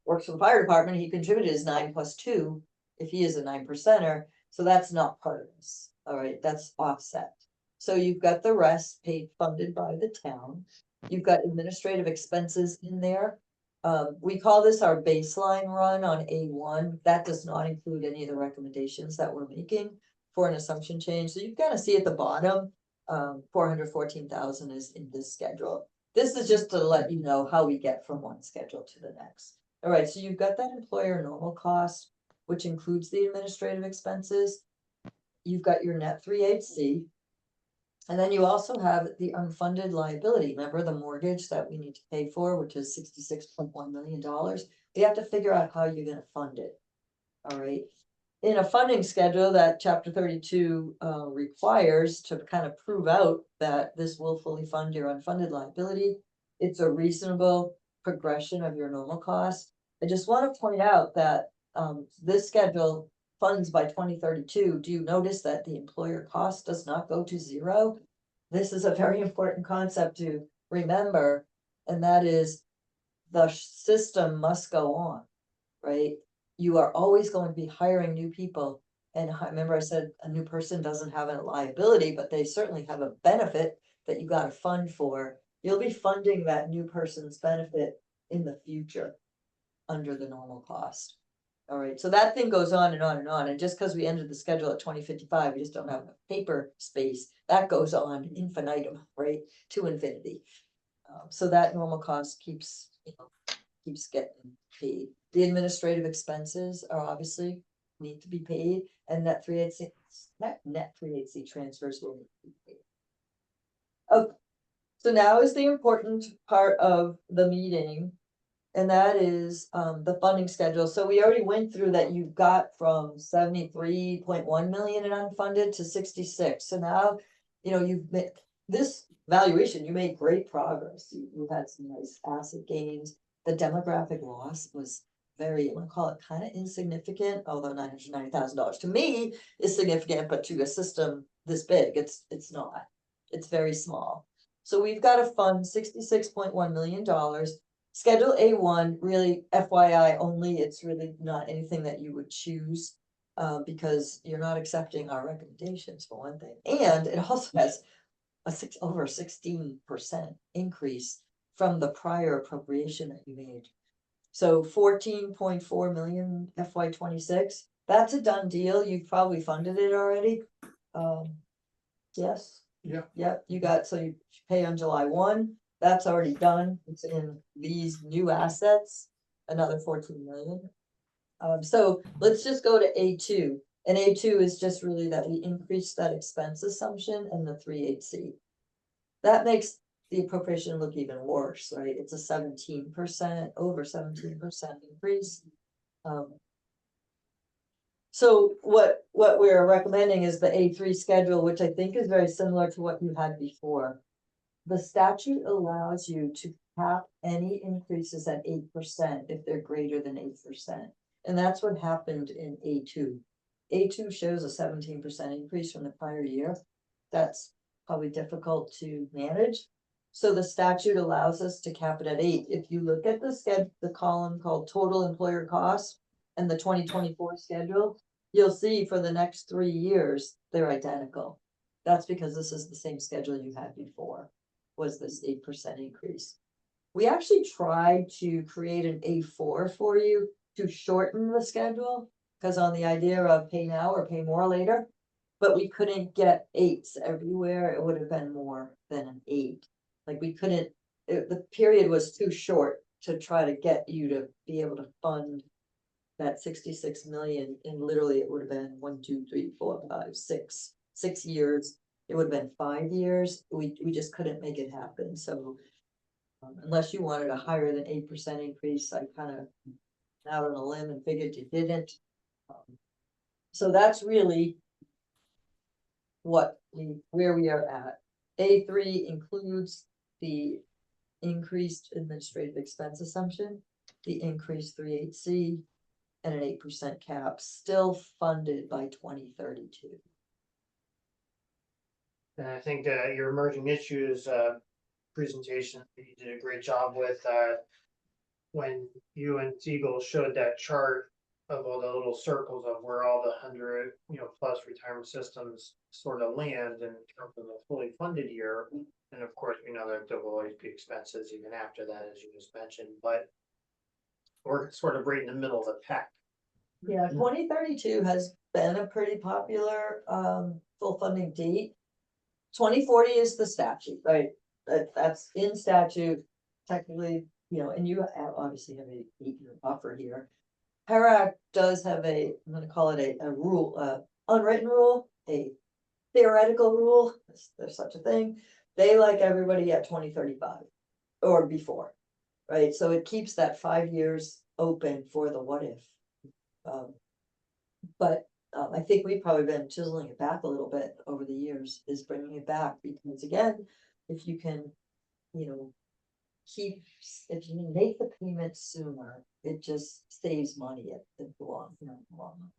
works for the fire department, he contributed his 9+2 if he is a 9%er, so that's not part of this, all right, that's offset. So you've got the rest paid, funded by the town, you've got administrative expenses in there. We call this our baseline run on A1, that does not include any of the recommendations that we're making for an assumption change, so you kind of see at the bottom, 414,000 is in this schedule. This is just to let you know how we get from one schedule to the next. All right, so you've got that employer normal cost, which includes the administrative expenses. You've got your net 3/8C. And then you also have the unfunded liability. Remember the mortgage that we need to pay for, which is $66.1 million. We have to figure out how you're gonna fund it. All right. In a funding schedule that chapter 32 requires to kind of prove out that this will fully fund your unfunded liability. It's a reasonable progression of your normal cost. I just want to point out that this schedule funds by 2032. Do you notice that the employer cost does not go to zero? This is a very important concept to remember, and that is the system must go on, right? You are always going to be hiring new people. And I remember I said a new person doesn't have a liability, but they certainly have a benefit that you got to fund for. You'll be funding that new person's benefit in the future under the normal cost. All right, so that thing goes on and on and on. And just because we ended the schedule at 2055, we just don't have enough paper space. That goes on infinitum, right? To infinity. So that normal cost keeps, you know, keeps getting paid. The administrative expenses are obviously need to be paid, and that net 3/8C transfers will be paid. Okay, so now is the important part of the meeting, and that is the funding schedule. So we already went through that. You got from 73.1 million in unfunded to 66. So now, you know, you've made this valuation, you made great progress. You've had some nice asset gains. The demographic loss was very, I want to call it kind of insignificant, although $990,000 to me is significant, but to a system this big, it's not. It's very small. So we've got to fund $66.1 million. Schedule A1, really FYI only, it's really not anything that you would choose because you're not accepting our recommendations for one thing. And it also has over 16% increase from the prior appropriation that you made. So 14.4 million FY26, that's a done deal. You've probably funded it already. Yes.
Yeah.
Yep, you got, so you pay on July 1, that's already done. It's in these new assets. another 14 million. So let's just go to A2, and A2 is just really that we increase that expense assumption in the 3/8C. That makes the appropriation look even worse, right? It's a 17%, over 17% increase. So what we're recommending is the A3 schedule, which I think is very similar to what you had before. The statute allows you to cap any increases at 8% if they're greater than 8%. And that's what happened in A2. A2 shows a 17% increase from the prior year. That's probably difficult to manage. So the statute allows us to cap it at 8. If you look at the column called total employer costs and the 2024 schedule, you'll see for the next 3 years, they're identical. That's because this is the same schedule you had before, was this 8% increase. We actually tried to create an A4 for you to shorten the schedule, because on the idea of pay now or pay more later, but we couldn't get 8s everywhere. It would have been more than an 8. Like we couldn't, the period was too short to try to get you to be able to fund that 66 million, and literally it would have been 1, 2, 3, 4, 5, 6 years. It would have been 5 years. We just couldn't make it happen. So unless you wanted a higher than 8% increase, I kind of out on a limb and figured you didn't. So that's really where we are at. A3 includes the increased administrative expense assumption, the increased 3/8C, and an 8% cap, still funded by 2032.
And I think your emerging issues presentation, you did a great job with when you and Siegel showed that chart of all the little circles of where all the 100, plus retirement systems sort of land in terms of a fully funded year. And of course, we know that there will always be expenses even after that, as you just mentioned, but we're sort of right in the middle of the pack.
Yeah, 2032 has been a pretty popular full funding date. 2040 is the statute, right? That's in statute, technically, and you obviously have a 8-year buffer here. HERAC does have I'm gonna call it a rule, unwritten rule, a theoretical rule, if there's such a thing. They like everybody at 2035 or before, right? So it keeps that 5 years open for the what if. But I think we've probably been chiseling it back a little bit over the years, is bringing it back, because again, if you can, if you make the payment sooner, it just saves money at the long run.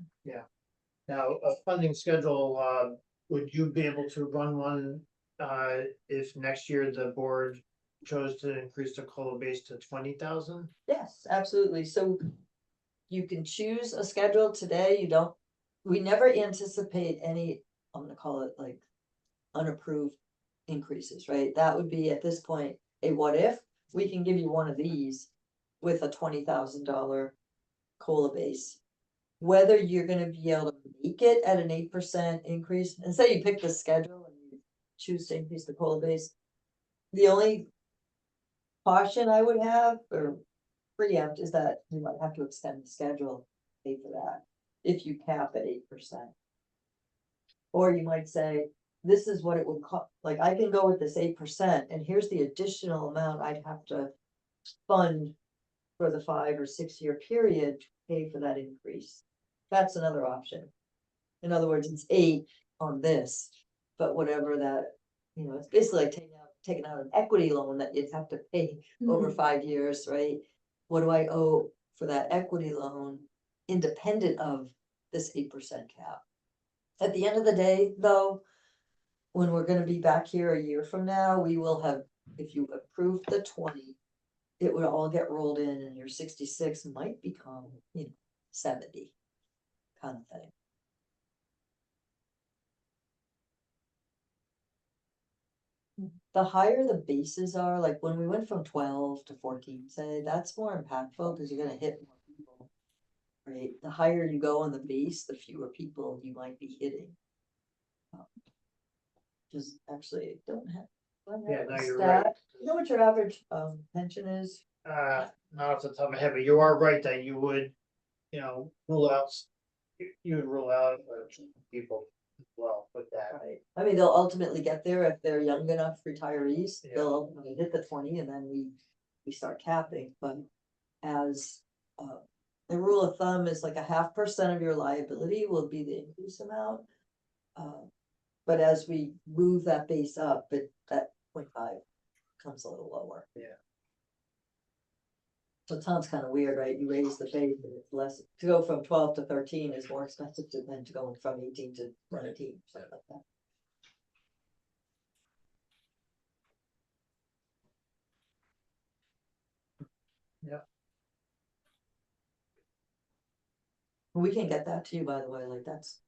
Now, a funding schedule, would you be able to run one if next year the board chose to increase the COLA base to 20,000?
Yes, absolutely. So you can choose a schedule today. We never anticipate any, I'm gonna call it like unapproved increases, right? That would be at this point a what if. We can give you one of these with a $20,000 COLA base. Whether you're gonna be able to make it at an 8% increase, and say you pick the schedule and you choose to increase the COLA base. The only caution I would have, or preempt, is that you might have to extend the schedule, pay for that, if you cap at 8%. Or you might say, this is what it would cost, like I can go with this 8%, and here's the additional amount I'd have to fund for the 5 or 6 year period to pay for that increase. That's another option. In other words, it's 8 on this, but whatever that, it's basically like taking out an equity loan that you'd have to pay over 5 years, right? What do I owe for that equity loan, independent of this 8% cap? At the end of the day, though, when we're gonna be back here a year from now, we will have, if you approve the 20, it would all get rolled in, and your 66 might become, 70 kind of thing. The higher the bases are, like when we went from 12 to 14, say, that's more impactful because you're gonna hit more people. Right, the higher you go on the base, the fewer people you might be hitting. Just actually don't have.
Yeah, no,
a
you're
stat.
right.
You know what your average pension is
not off the top of my head, but you are right that you would, rule out, you would rule out people as well with that.
Right, I mean, they'll ultimately get there if they're young enough retirees,
Yeah.
they'll ultimately hit the 20 and then we start capping, but as. The rule of thumb is like 0.5% of your liability will be the increase amount. But as we move that base up, that 0.5 comes a little lower.
Yeah.
So it sounds kind of weird, right? You raise the base, and it's less, to go from 12 to 13 is more expensive than to going from 18 to 19, something like that. We can get that to you, by the way, like that's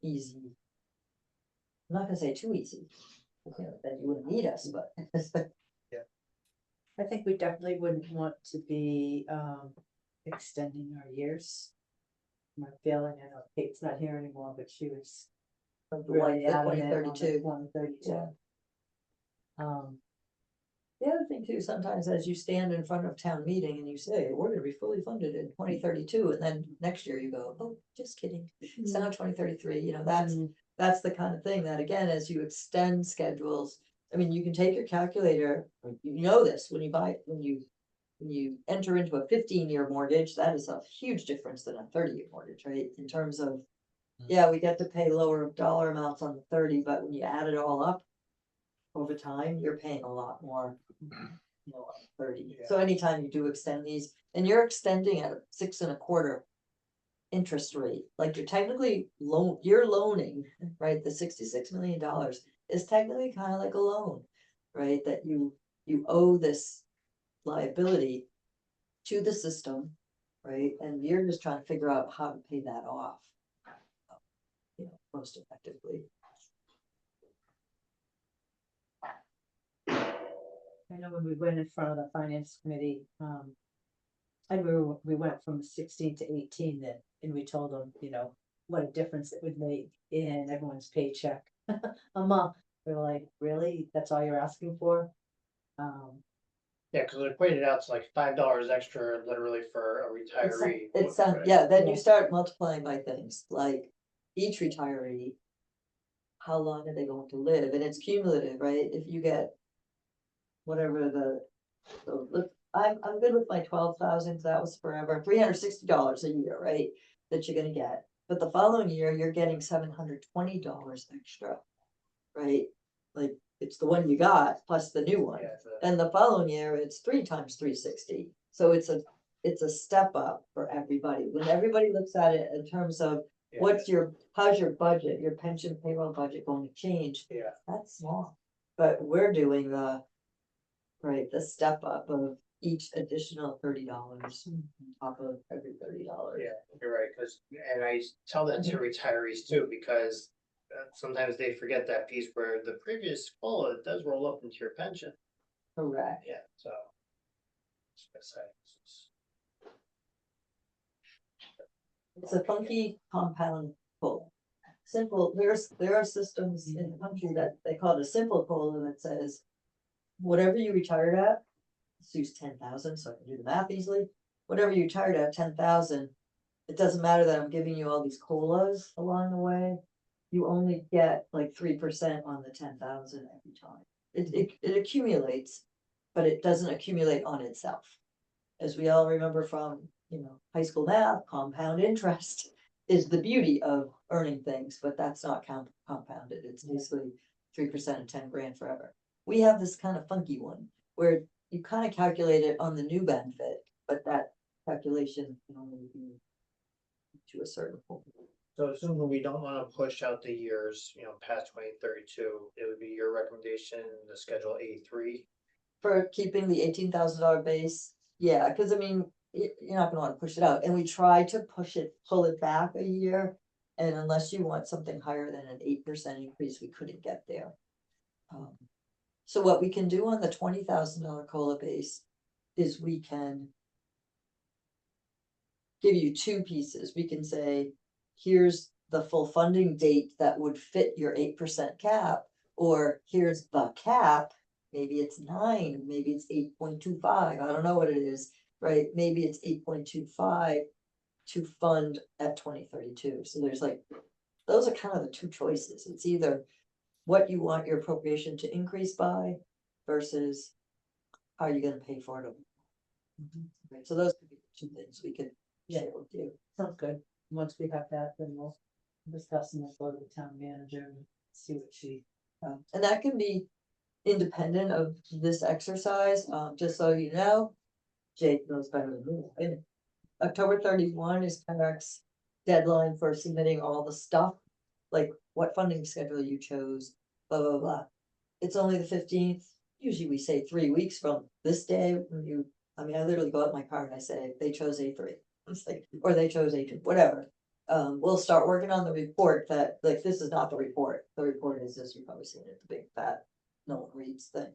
easy. I'm not gonna say too easy, then you wouldn't need us, but.
I think we definitely wouldn't want to be extending our years. My feeling, I know Kate's not here anymore, but she was
Like
really
the
adamant on the
2032.
2032.
Yeah.
Um,
The other thing too, sometimes as you stand in front of town meeting and you say, we're gonna be fully funded in 2032, and then next year you go, oh, just kidding. It's now 2033, that's the kind of thing that, again, as you extend schedules. I mean, you can take your calculator, you know this, when you enter into a 15-year mortgage, that is a huge difference than a 30-year mortgage, right? In terms of, yeah, we get to pay lower dollar amounts on the 30, but when you add it all up. Over time, you're paying a lot more, on 30.
Yeah.
So anytime you do extend these, and you're extending at a 6.25 interest rate, like you're technically you're loaning, right? The $66 million is technically kind of like a loan, right? That you owe this liability to the system, right? And you're just trying to figure out how to pay that off, most effectively.
I know when we went in front of the finance committee, and we went from 16 to 18 then, and we told them, what a difference it would make in everyone's paycheck a month. They were like, really? That's all you're asking for?
Yeah, cause it equated out to like $5 extra literally for a retiree.
Yeah, then
Yeah.
you start multiplying by things, like each retiree. How long are they going to live? And it's cumulative, right? If you get. Whatever I'm good with my 12,000, that was forever, $360 a year, right? That you're gonna get, but the following year, you're getting $720 extra. Right? Like, it's the one you got plus the new one.
Yeah,
And the following year, it's 3 times 360, so it's a step up for everybody, when everybody looks at it in terms of. How's your budget, your pension payroll budget going to change?
Yeah.
That's small, but we're doing the step up of each additional $30 on top of every $30.
Yeah, you're right, and I tell that to retirees too, because sometimes they forget that piece where the previous COLA does roll up into your pension.
Correct.
Yeah, so. Just gonna say,
It's a funky compound COLA. Simple, there are systems in the country that they call it a simple COLA that says. Whatever you retired at, let's use 10,000, so I can do the math easily. Whatever you retired at, 10,000, it doesn't matter that I'm giving you all these COLAs along the way. You only get like 3% on the 10,000 every time. It accumulates, but it doesn't accumulate on itself. As we all remember from, high school math, compound interest is the beauty of earning things, but that's not compounded. It's basically 3% of 10 grand forever. We have this kind of funky one where you kind of calculate it on the new benefit, but that calculation can only be to a certain point.
So assuming we don't wanna push out the years, past 2032, it would be your recommendation to schedule A3.
For keeping the $18,000 base, yeah, because I mean, you're not gonna want to push it out, and we try to pull it back a year. And unless you want something higher than an 8% increase, we couldn't get there. So what we can do on the $20,000 COLA base is we can. Give you two pieces, we can say, here's the full funding date that would fit your 8% cap, or here's the cap. maybe it's 9, maybe it's 8.25, I don't know what it is, right? Maybe it's 8.25 to fund at 2032. So there's like, those are kind of the two choices. It's either what you want your appropriation to increase by versus how you're gonna pay for it. Right, so those could be two things we could
Yeah.
share with you.
Sounds good. Once we have that, then we'll discuss and we'll go to the town manager and see what she.
And that can be independent of this exercise, just so you know. Jake knows better than me. And October 31 is PennRec's deadline for submitting all the stuff. Like what funding schedule you chose, blah, blah, blah. It's only the 15th. Usually we say 3 weeks from this day when you, I mean, I literally go out in my car and I say, they chose A3. It's like, or they chose A2, whatever. We'll start working on the report that, like, this is not the report. The report is this, you've probably seen it, the big fat, no one reads thing.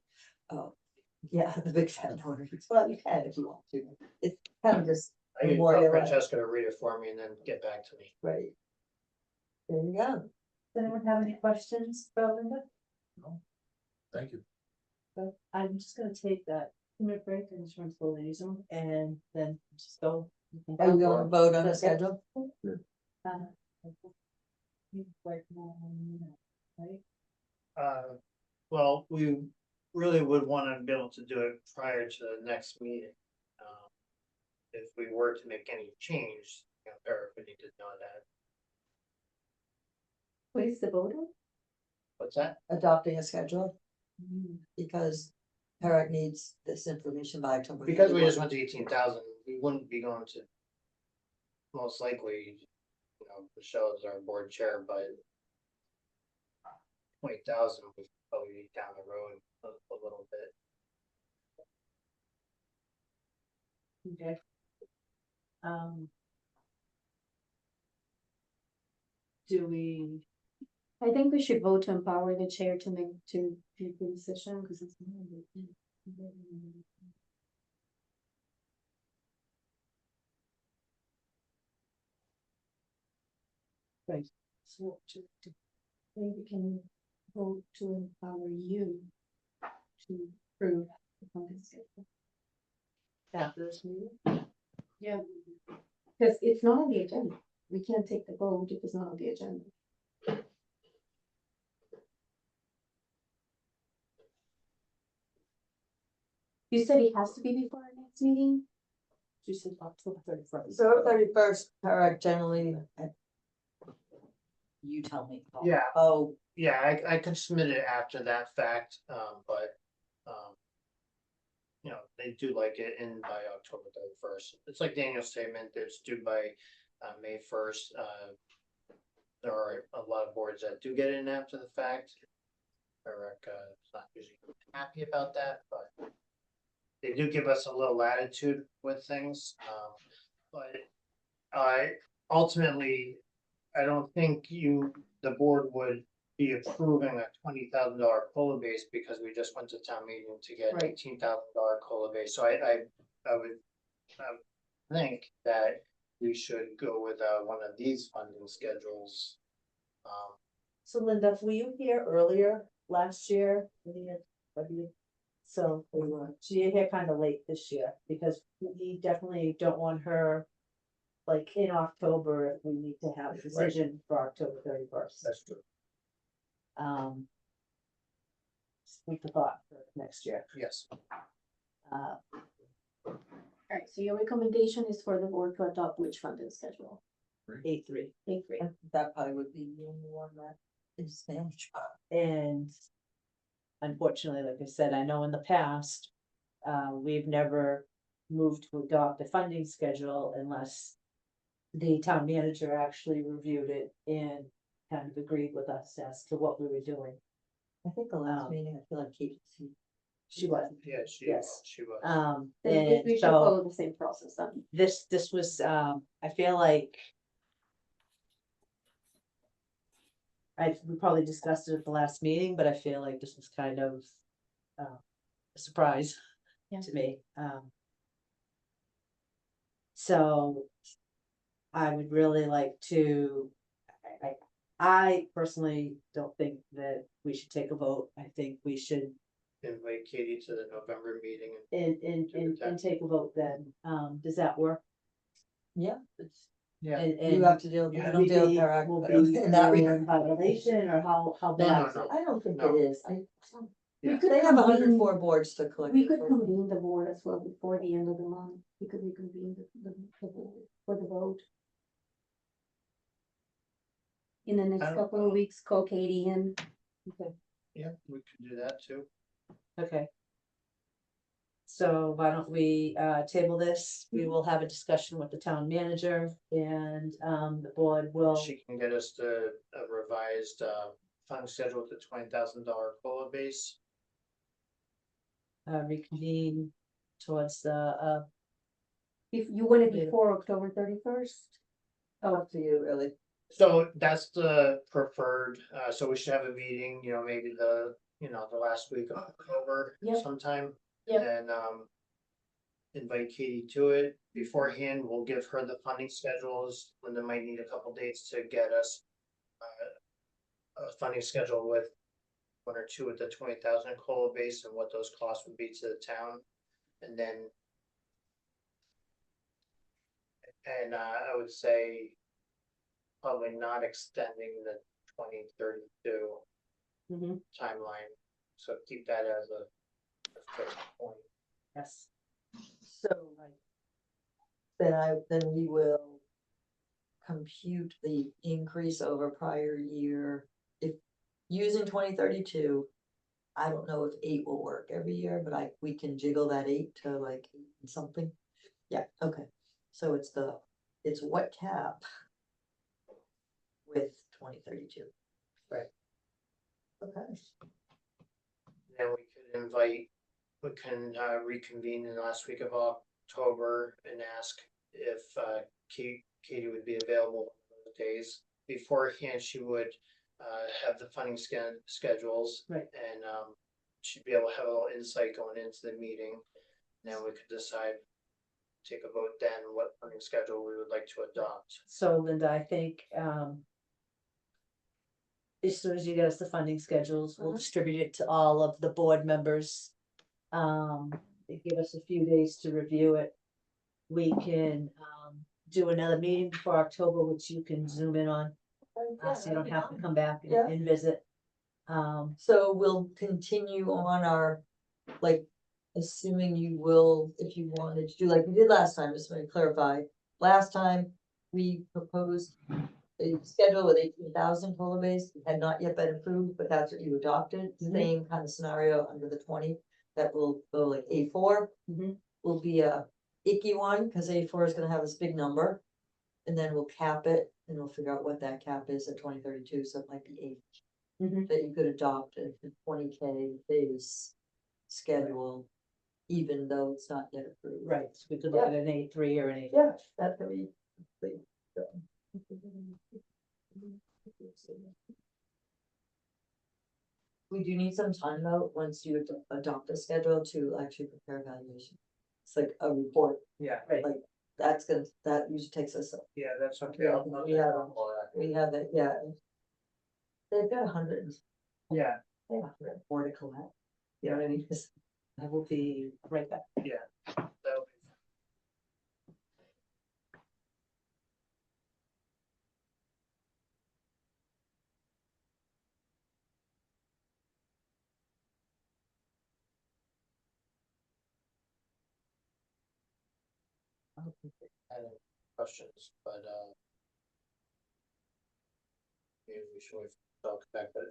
Yeah, the big fat no one reads. Well, you can if you want to. It's kind of just
I can tell
memorialize,
Francesca to read it for me and then get back to me.
right? There you go.
Does anyone have any questions for Linda?
Thank you.
So I'm just gonna take that 2-minute break and just run to the liaison and then just go.
Are you going to vote on the
Okay.
schedule?
Right?
Well, we really would wanna be able to do it prior to the next meeting. If we were to make any change, Eric would need to know that.
What is the vote on?
What's that?
Adopting a schedule, because PennRec needs this information by October.
Because we
31.
just went to 18,000, we wouldn't be going to. Most likely, Michelle is our board chair, but. 20,000 would probably be down the road a little bit.
Okay. Do we,
I think we should vote to empower the chair to make, to do the decision, because it's.
so,
Maybe we can vote to empower you to approve the funding schedule.
after this meeting?
Yeah. Because it's not on the agenda. We can't take the vote if it's not on the agenda. You said it has to be before our next meeting?
She said October 31st.
So 31st, PennRec generally, you tell me. Paul.
Yeah.
Oh,
Yeah, I could submit it after that fact, but, they do like it in by October 31st. It's like Daniel's statement, it's due by, May 1st. There are a lot of boards that do get it in after the fact. Eric, is not usually happy about that, but they do give us a little latitude with things, but ultimately, I don't think the board would be approving a $20,000 COLA base because we just went to town meeting to get
Right.
$18,000 COLA base. So I would think that we should go with one of these funding schedules.
So Linda, were you here earlier last year? So she hit kind of late this year because we definitely don't want her. Like in October, we need to have a decision for October 31st.
That's true.
Food for thought for next year.
Yes.
Alright, so your recommendation is for the board to adopt which funding schedule?
A3.
Think three.
that probably would be the only one that is managed.
And unfortunately, like I said, I know in the past, we've never moved to adopt a funding schedule unless the town manager actually reviewed it and kind of agreed with us as to what we were doing.
I think the last meeting, I feel like Kate,
She was.
Yeah,
Yes.
she was.
Then
And
we should
so
follow the same process then.
this was, I feel like we probably discussed it at the last meeting, but I feel like this was kind of a surprise
Yeah.
to me. So I would really like to, I personally don't think that we should take a vote. I think we should
invite Katie to the November meeting.
and take a vote then, does that work?
Yeah,
Yeah.
And
you have to deal,
Yeah.
I don't deal with her
will be
in that
in
regard.
violation, or how
No,
bad
no,
is
no.
it?
I don't think
No.
it is,
Yeah.
could
they have
convene-
104 boards to collect.
We could
from.
convene the board as well before the end of the month. We could reconvene the board for the vote. In the
I
next
don't
couple
know.
of weeks, call Katie in.
Yeah, we could do that too.
Okay. So why don't we table this? We will have a discussion with the town manager, and the board will,
She can get us a revised funding schedule with the $20,000 COLA base.
reconvene towards the
If you want it
Yeah.
before October 31st.
Up to you, really.
So that's the preferred, so we should have a meeting, maybe the last week of October
Yep.
sometime.
Yep.
And invite Katie to it. Beforehand, we'll give her the funding schedules. Linda might need a couple dates to get us a funding schedule with one or two at the 20,000 COLA base and what those costs would be to the town. And then I would say probably not extending the 2032
Mhm.
timeline. So keep that as a fixed point.
yes.
So, then we will compute the increase over prior year. If using 2032, I don't know if 8 will work every year, but we can jiggle that 8 to like 8 and something. Yeah, okay, so it's what cap with 2032.
Right.
Okay.
Then we can reconvene in the last week of October and ask if Katie would be available on those days. Beforehand, she would have the funding schedules.
Right.
And she'd be able to have a little insight going into the meeting. And then we could decide, take a vote then, what funding schedule we would like to adopt.
So Linda, I think, as soon as you get us the funding schedules, we'll
Mhm.
distribute it to all of the board members. They give us a few days to review it. We can, do another meeting before October, which you can zoom in on, so you don't have to come back
Yeah.
and visit.
So we'll continue on our, like, assuming you will, if you wanted to do like we did last time, just want to clarify. Last time, we proposed a schedule with 18,000 total base, it had not yet been approved, but that's what you adopted.
Mhm.
Same kind of scenario under the 20, that will go like A4.
Mhm.
Will be a icky one, because A4 is gonna have this big number. And then we'll cap it, and we'll figure out what that cap is at 2032, so it might be 8.
Mhm.
That you could adopt a 20K base schedule, even though it's not yet approved.
Right, so we could look at an A3 or an A.
Yeah, that could be. We do need some time though, once you adopt a schedule to actually prepare evaluation. It's like a report,
Yeah.
Right.
like that usually takes us,
Yeah, that's okay.
Yeah, we have it, yeah. They've got 100,
Yeah,
they have 104 to collect. You know what I mean?
I will be right back.
that'll be. Any questions, but maybe we should wait for talk back, but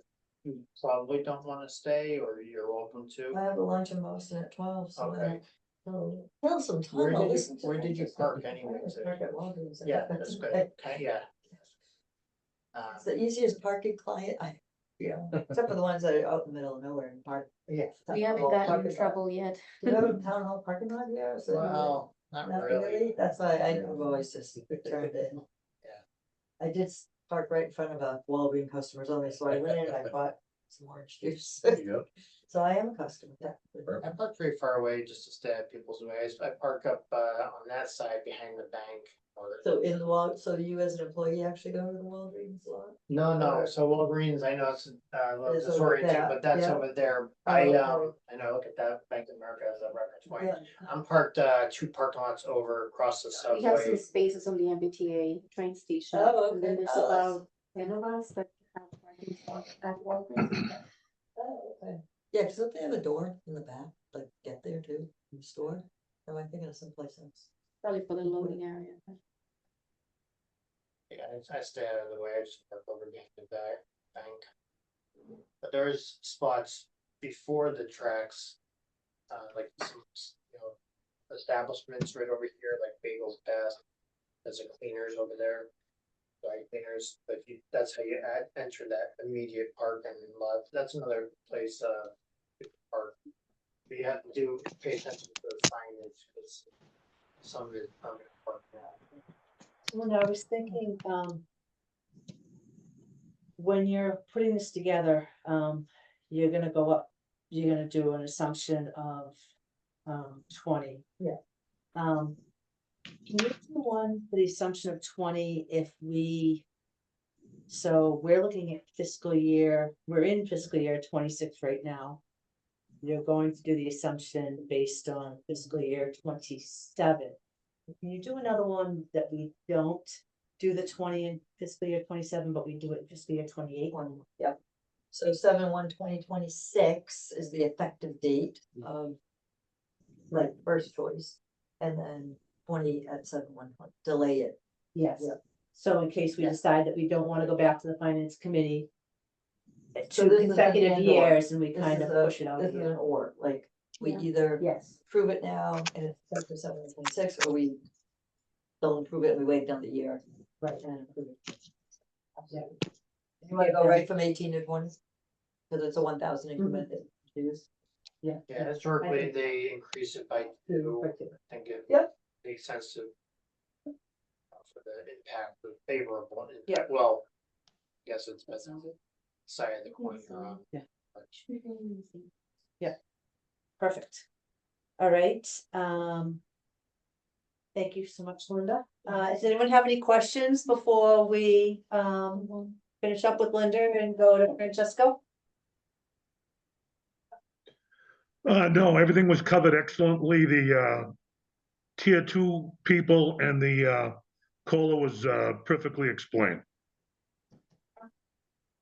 you probably don't wanna stay, or you're welcome to.
I have a lunch in Boston at 12, so.
Okay.
Tell some time.
Where
I'll
did you-
listen to
where
them.
did you park anyway,
I
so-
park at Walgreens.
Yeah, that's good, okay, yeah.
It's the easiest parking client yeah, except for the ones that are out in the middle of nowhere and park.
Yeah.
We haven't gotten in trouble yet.
Do you have a town hall parking lot here? Is it-
Well, not really.
That's why I've always just turned in.
Yeah.
I did park right in front of a Walgreens customers only, so I went in and I bought some orange juice.
There you go.
So I am a customer, yeah.
I park pretty far away just to stay at people's ways. I park up on that side behind the bank.
So in the so you as an employee actually go to the Walgreens lot?
No,
Or-
so Walgreens, I know it's a little
It's over
disorienting,
there,
but that's
yeah.
over there.
Oh,
I
okay.
I know, look at that, Bank of America as a reference point.
Yeah.
I'm parked, 2 parking lots over across the
We have some
subway.
spaces on the MBTA train station.
Oh,
And then
okay.
there's
Oh, that's-
about 10 of us that have parking spots at Walgreens.
Oh, okay. Yeah, cause don't they have a door in the back, like get there too, in the store? Am I thinking of someplace else?
Probably for the loading area.
Yeah, I stay out of the way, I just park over behind the bank. But there is spots before the tracks, like some, establishments right over here, like Bagels Fast. There's a cleaners over there. Dry cleaners, but that's how you enter that immediate parking lot. That's another place, you can park. But you have to pay attention to the signage, because some is permanent parking.
Well, I was thinking, when you're putting this together, you're gonna go up, you're gonna do an assumption of, 20.
Yeah.
Can you do one for the assumption of 20 if we, so we're looking at fiscal year, we're in fiscal year 26 right now. You're going to do the assumption based on fiscal year 27. Can you do another one that we don't do the 20 in fiscal year 27, but we do it in fiscal year 28?
Yep. So 7/1/2026 is the effective date of. Like first choice, and then 20 at 7/1/20, delay it.
Yes.
Yep.
So in case we
Yeah.
decide that we don't wanna go back to the finance committee.
So
Two
this is an
consecutive
and/or.
years and we
This
kind
is
of
a-
push it out
This is
here.
an or, like, we
Yeah.
either
Yes,
approve it now and it's effective 7/26, or we. Don't approve it, and we wait down the year
right.
and approve it.
Yeah.
You wanna go right from 18 to 20? Cause it's a 1,000 increment that you choose.
Yeah.
Yeah, historically, they increase it by 2.
Right.
I think it
Yep.
makes sense to. For the impact, the favorable impact,
Yeah.
well, I guess it's best on the side of the coin.
Yeah.
but-
Perfect. All right, thank you so much, Linda. Does anyone have any questions before we, finish up with Linda and go to Francesco?
No, everything was covered excellently. The tier 2 people and the COLA was perfectly explained.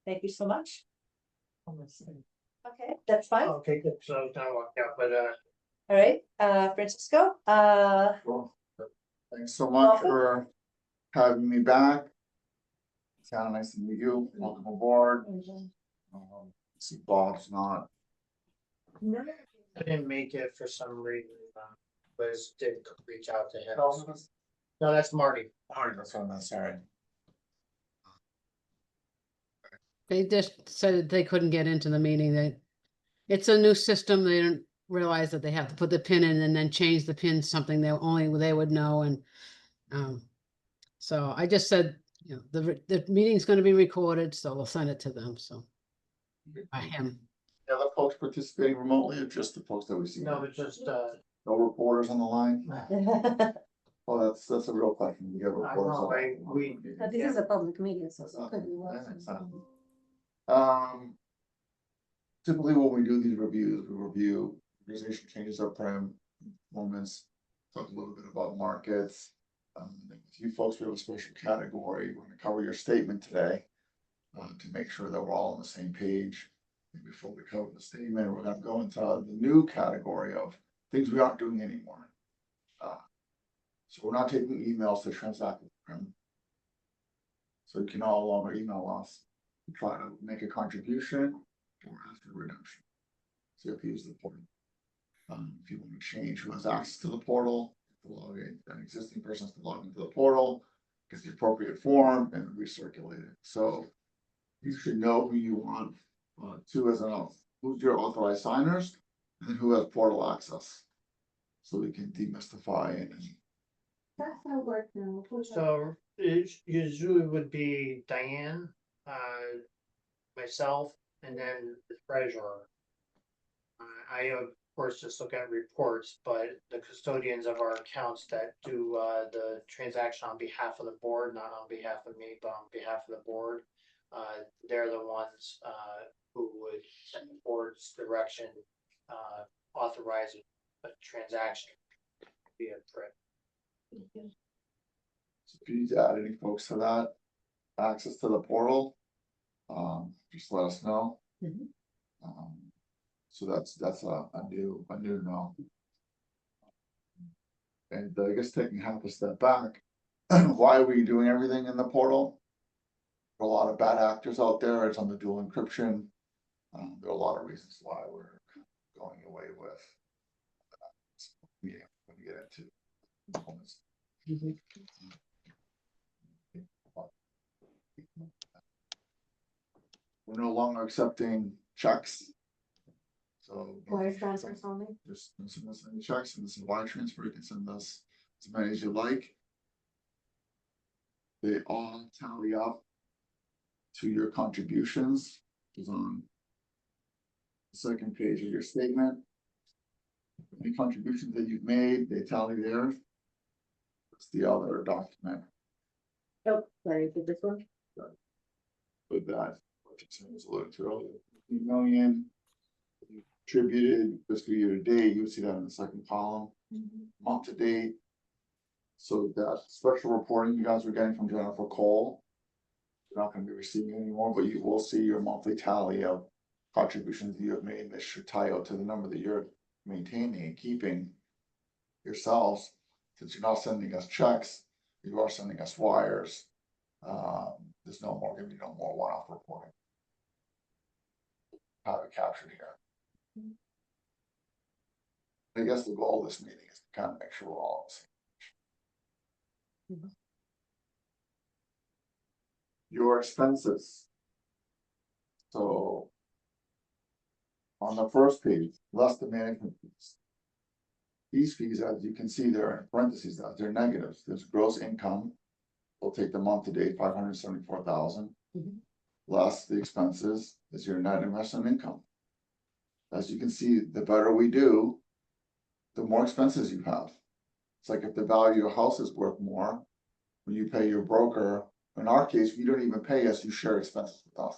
Thank you so much.
Almost.
Okay, that's fine. All
Okay, good, so I was gonna walk out, but,
right, Francisco,
Cool. Thanks so much
Welcome.
for having me back. Sound nice to meet you. Welcome aboard. See Bob's not.
I didn't make it for some reason, Liz did reach out to him.
Oh,
No, that's Marty.
that's what I'm sorry.
They just said they couldn't get into the meeting, it's a new system, they didn't realize that they have to put the pin in and then change the pin, something they only they would know, and so I just said, the meeting's gonna be recorded, so we'll send it to them, so. By him.
The other folks participating remotely or just the folks that we see?
No, it's just,
No reporters on the line? Oh, that's a real question. You get
I
reporters.
know,
on-
right? We-
But this is a public meeting, so it
That's
could be
not-
worse.
that makes sense. Typically when we do these reviews, we review organization changes of performance, talk a little bit about markets. With you folks, we have a special category. We're gonna cover your statement today. To make sure that we're all on the same page. And before we cover the statement, we're gonna go into the new category of things we aren't doing anymore. So we're not taking emails to transact with them. So you can no longer email us, try to make a contribution or ask for redemption. So you have to use the portal. If you want to change who has access to the portal, to log in, an existing person has to log into the portal, get the appropriate form and recirculate it. So you should know who you want to as who's your authorized signers and who has portal access. So we can demystify it.
That's how it works now.
So it usually would be Diane, myself, and then the treasurer. I course, just look at reports, but the custodians of our accounts that do, the transaction on behalf of the board, not on behalf of me, but on behalf of the board. They're the ones, who would, send the board's direction, authorize a transaction via print.
So if you need to add any folks to that, access to the portal, just let us know.
Mhm.
So that's a new no. And I guess taking half a step back, why are we doing everything in the portal? There are a lot of bad actors out there, it's on the dual encryption. There are a lot of reasons why we're going away with. Yeah, when you get into components. We're no longer accepting checks. So.
Wire transfers only?
Just send us any checks, and this is wire transfer, you can send us as many as you like. They all tally up to your contributions, which is on the second page of your statement. Any contributions that you've made, they tally there. It's the other document
Oh, sorry, did this one?
with that, which I was alluding to earlier, 15 million. You Contributed fiscal year to date, you would see that in the second column, month to date. So that special reporting you guys were getting from Jennifer Cole, you're not gonna be receiving anymore, but you will see your monthly tally of contributions you have made. This should tie out to the number that you're maintaining and keeping yourselves. Since you're not sending us checks, you are sending us wires. There's no more, gonna be no more one-off reporting. Have it captured here. I guess the goal of this meeting is to kind of make sure we're all on the same page. Your expenses. So. On the first page, less the management fees. These fees, as you can see, they're in parentheses, they're negatives. There's gross income. We'll take the month to date, 574,000. Less the expenses is your net investment income. As you can see, the better we do, the more expenses you have. It's like if the value of your house is worth more, when you pay your broker, in our case, you don't even pay us, you share expenses with us.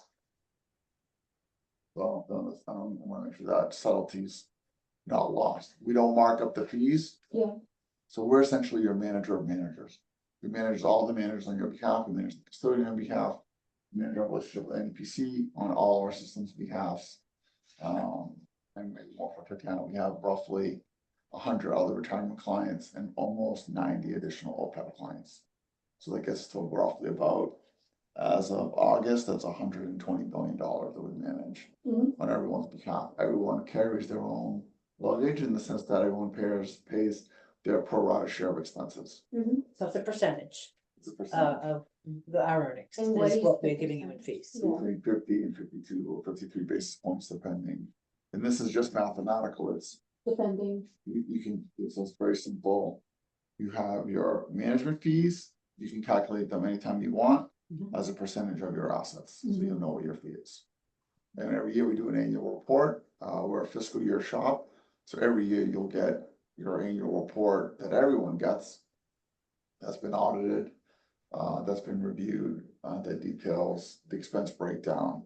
So, I wanna make sure that subtlety's not lost. We don't mark up the fees.
Yeah.
So we're essentially your manager of managers. We manage all the managers on your behalf, we manage the custodian on behalf, we manage our relationship with NPC on all our systems behalfs. And maybe more for Tatiana, we have roughly 100 other retirement clients and almost 90 additional OPEB clients. So that gets to roughly about, as of August, that's $120 billion that we manage on everyone's behalf. Everyone carries their own luggage in the sense that everyone pays their pro rata share of expenses.
So it's a percentage
It's a percentage.
of our earnings,
And what
is
is
what
the
we're giving you in
percentage?
fees.
Yeah.
Between 50 and 52 or 53 basis points depending. And this is just mathematical, it's,
Depending.
you can, it's very simple. You have your management fees, you can calculate them anytime you want as a percentage of your assets, so you'll know what your fee is. And every year we do an annual report, we're a fiscal year shop, so every year you'll get your annual report that everyone gets. That's been audited, that's been reviewed, that details the expense breakdown.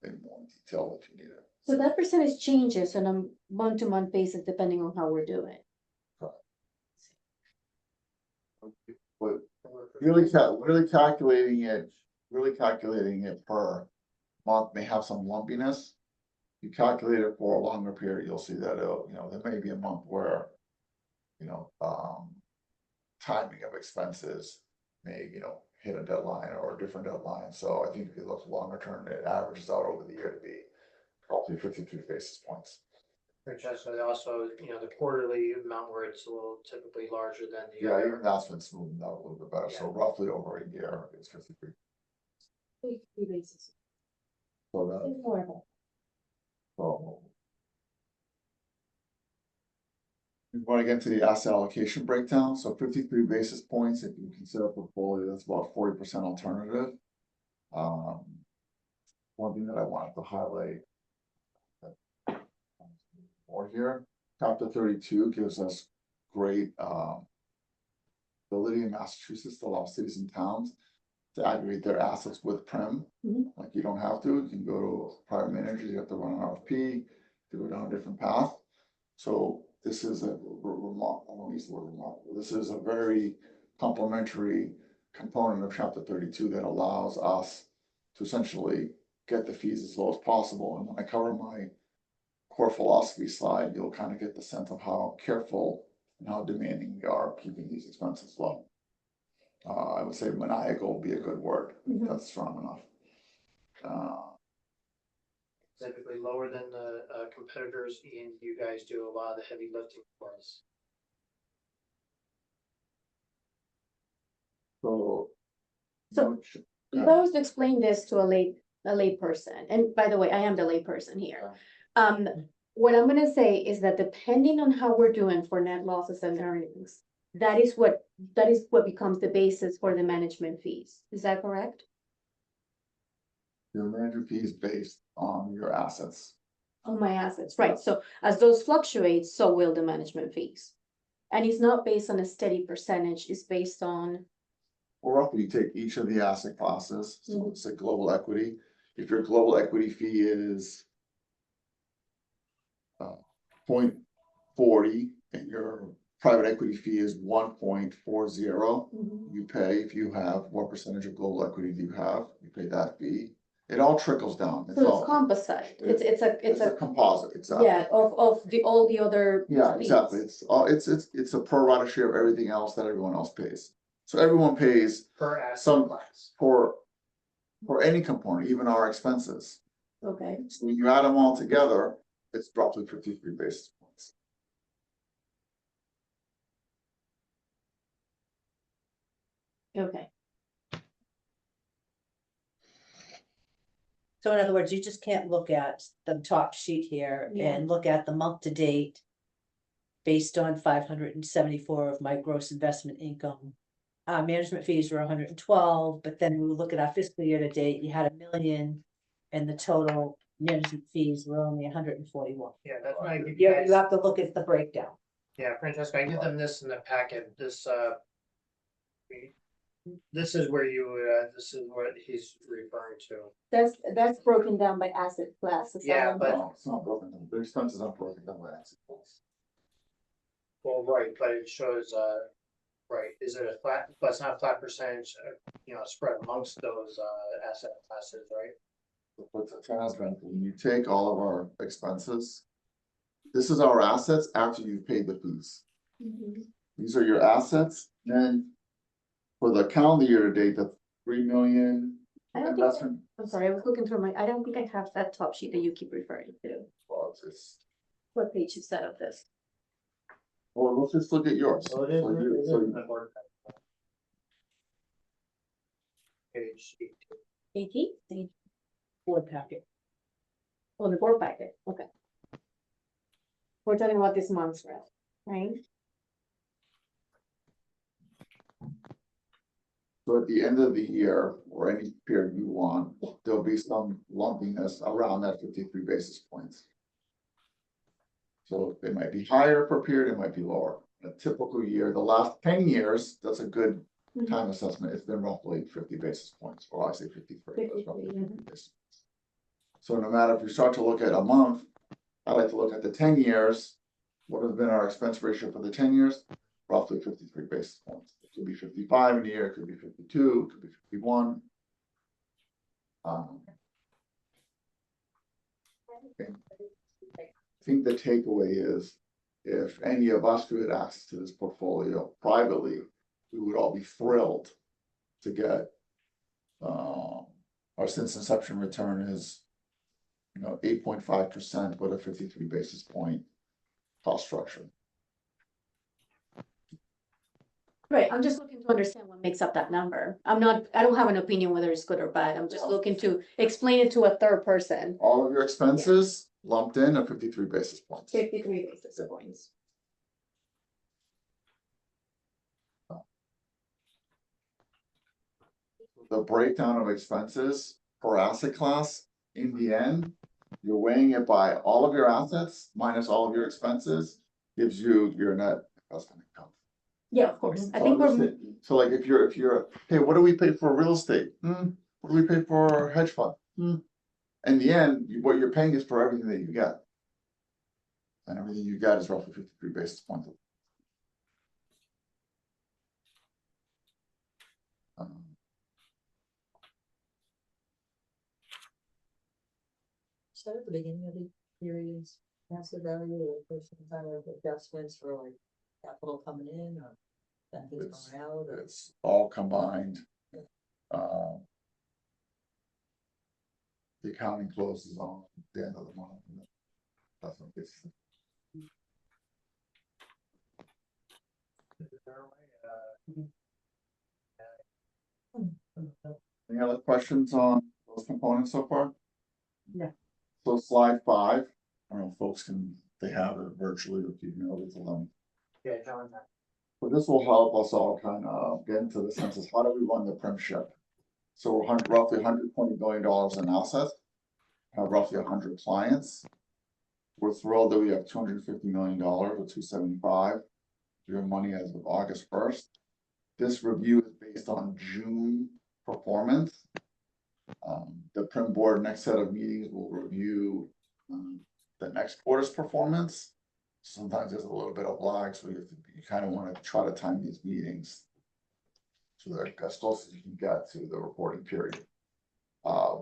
In more detail if you need it.
So that percentage changes on a month-to-month basis depending on how we're doing.
But really calculating it per month may have some lumpiness. You calculate it for a longer period, you'll see that there may be a month where, timing of expenses may, hit a deadline or a different deadline. So I think if you look longer term, it averages out over the year to be probably 53 basis points.
Francesca, they also, the quarterly amount where it's a little typically larger than the
Yeah,
other.
even that's been smoothed out a little bit better. So roughly over a year, it's 53.
53 basis.
So that,
It's horrible.
so. We want to get to the asset allocation breakdown, so 53 basis points, if you consider a portfolio, that's about 40% alternative. One thing that I wanted to highlight. before here. Chapter 32 gives us great, ability in Massachusetts to allow cities and towns to aggregate their assets with PREM.
Mhm.
Like you don't have to, you can go to private managers, you have to run an RFP, to go down a different path. So this is a remarkable, I won't use the word remarkable, this is a very complementary component of chapter 32 that allows us to essentially get the fees as low as possible. And when I cover my core philosophy slide, you'll kind of get the sense of how careful and how demanding we are keeping these expenses low. I would say maniacal would be a good word, if that's strong enough.
Typically lower than the competitors, and you guys do a lot of the heavy lifting for us.
So.
So, If I was to explain this to a lay person, and by the way, I am the lay person here. What I'm gonna say is that depending on how we're doing for net losses and earnings, that is what becomes the basis for the management fees. Is that correct?
Your management fee is based on your assets.
On my assets, right? So as those fluctuate, so will the management fees. And it's not based on a steady percentage, it's based on,
Or roughly, you take each of the asset classes, so
Mhm.
let's say global equity, if your global equity fee is 0.40 and your private equity fee is 1.40, you pay, if you have, what percentage of global equity do you have, you pay that fee. It all trickles down.
so
all-
it's composite, it's
It's a
a,
composite, exactly.
yeah, of all the other.
Yeah,
fees.
exactly. It's all, it's a pro rata share of everything else that everyone else pays. So everyone pays
Per asset
some
class.
for any component, even our expenses.
Okay,
So when you add them all together, it's roughly 53 basis points.
okay,
So in other words, you just can't look at the top sheet here
Yeah.
and look at the month to date. Based on 574 of my gross investment income. Management fees were 112, but then we look at our fiscal year to date, you had 1 million. And the total management fees were only 141.
Yeah, that's why I give you
You
guys,
have to look at the breakdown.
yeah, Francesca, I give them this in the packet, this is where this is what he's referring to.
that's broken down by asset class. is that
Yeah,
one?
but-
No, it's not broken down. The expenses aren't broken down by asset class.
Well, right, but it shows, right, is it a flat, but it's not a flat percentage, spread amongst those, asset classes, right?
What's a transparent, when you take all of our expenses, this is our assets after you've paid the fees.
Mhm.
These are your assets, and for the calendar year to date, that's 3 million
I don't think,
investment.
I'm sorry, I was looking through I don't think I have that top sheet that you keep referring to.
Well, it's,
What page is that of this?
well, let's just look at yours.
So it is,
So you- so you-
Page 18.
18?
Board packet.
Oh, the board packet, okay. We're talking about this month's rent, right?
So at the end of the year, or any period you want, there'll be some lumpiness around that 53 basis points. So it might be higher per period, it might be lower. A typical year, the last 10 years, that's a good time assessment, it's been roughly 50 basis points, or I say 53. but it's roughly
53,
50 basis points. So no matter if you start to look at a month, I like to look at the 10 years. What has been our expense ratio for the 10 years? Roughly 53 basis points. It could be 55 in a year, it could be 52, it could be 51. I think the takeaway is, if any of us could had access to this portfolio privately, we would all be thrilled to get. Our since inception return is, 8.5% with a 53 basis point cost structure.
Right, I'm just looking to understand what makes up that number. I don't have an opinion whether it's good or bad. I'm just looking to explain it to a third person.
All of your expenses lumped in at 53 basis points.
53 basis points.
The breakdown of expenses per asset class, in the end, You're weighing it by all of your assets minus all of your expenses, gives you your net investment income.
Yeah, of course. I
So
think we're,
understand- So like if you're, hey, what do we pay for real estate? What do we pay for hedge fund? In the end, what you're paying is for everything that you get. And everything you get is roughly 53 basis points.
So at the beginning of the periods, asset value or person kind of adjustments for like capital coming in or benefits going out or.
It's all combined. The accounting closes on the end of the month. And that's what gets. Any other questions on those components so far?
No.
So slide 5, I don't know if folks they have it virtually, or if you know it alone.
Yeah, John.
But this will help us all kind of get into the sense of how do we run the Prim ship? So we're roughly $120 billion in assets, have roughly 100 clients. We're thrilled that we have $250 million or 275. We have money as of August 1st. This review is based on June performance. The Prim board next set of meetings will review the next quarter's performance. Sometimes there's a little bit of lag, so you kind of want to try to time these meetings so that as close as you can get to the reporting period.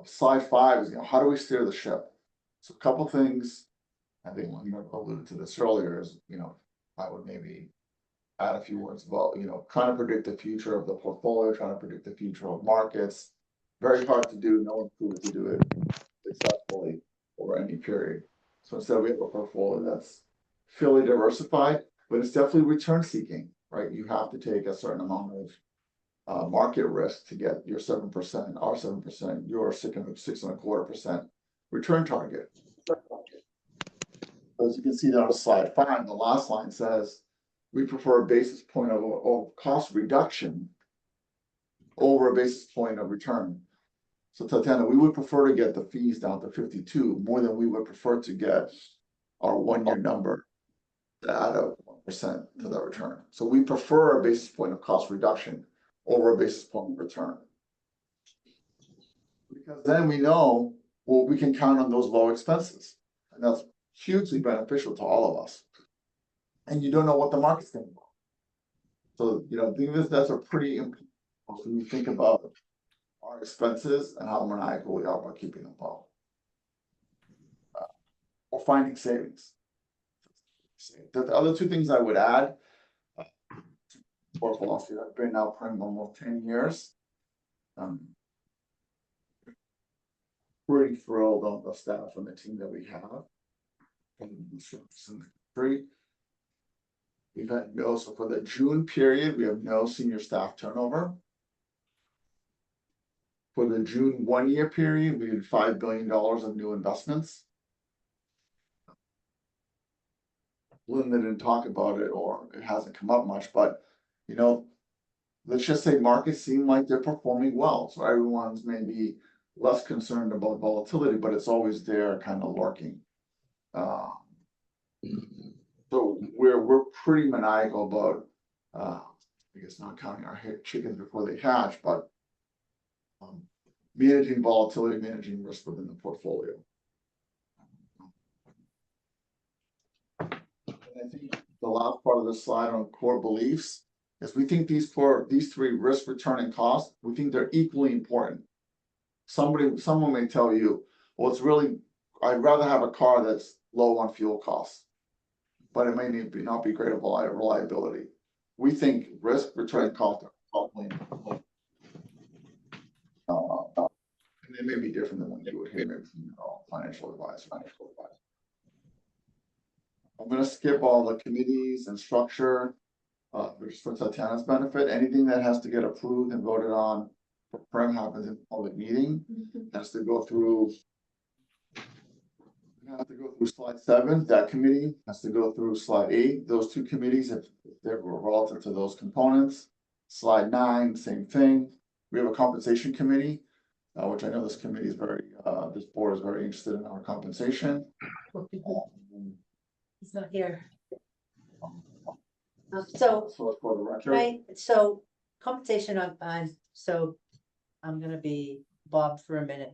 Slide 5 is, how do we steer the ship? So a couple things, I think Linda alluded to this earlier, is, I would maybe add a few words about, trying to predict the future of the portfolio, trying to predict the future of markets. Very hard to do, no one's proven to do it successfully over any period. So instead we have a portfolio that's fairly diversified, but it's definitely return seeking, right? You have to take a certain amount of market risk to get your 7%, our 7%, your 6.25% return target. As you can see down on slide 5, the last line says, we prefer a basis point of cost reduction over a basis point of return. So Tatiana, we would prefer to get the fees down to 52 more than we would prefer to get our 1-year number to add up 1% to the return. So we prefer a basis point of cost reduction over a basis point of return. Because then we know, well, we can count on those low expenses. And that's hugely beneficial to all of us. And you don't know what the market's going to do. So, that's a pretty important when you think about our expenses and how maniacal we are about keeping them low. Or finding savings. The other two things I would add, for philosophy, I've been now Prim almost 10 years. Pretty thrilled on the staff and the team that we have. We've had so for the June period, we have no senior staff turnover. For the June 1-year period, we had $5 billion of new investments. Linda didn't talk about it, or it hasn't come up much, but let's just say markets seem like they're performing well. So everyone's maybe less concerned about volatility, but it's always there kind of lurking. So we're pretty maniacal about, I guess not counting our chickens before they hatch, but managing volatility, managing risk within the portfolio. And I think the last part of the slide on core beliefs is we think these 3 risk, return, and cost, we think they're equally important. Someone may tell you, well, I'd rather have a car that's low on fuel costs, but it may not be great reliability. We think risk, return, cost are probably important. And they may be different than what you would hear maybe from financial advice. I'm going to skip all the committees and structure, which for Tatiana's benefit. Anything that has to get approved and voted on for Prim happens in public meeting. Has to go through. Have to go through slide 7. That committee has to go through slide 8. Those 2 committees, if they're relative to those components. Slide 9, same thing. We have a compensation committee. which I know this committee is very, this board is very interested in our compensation.
He's not here. So,
So for the record,
right, so compensation so I'm gonna be Bob for a minute.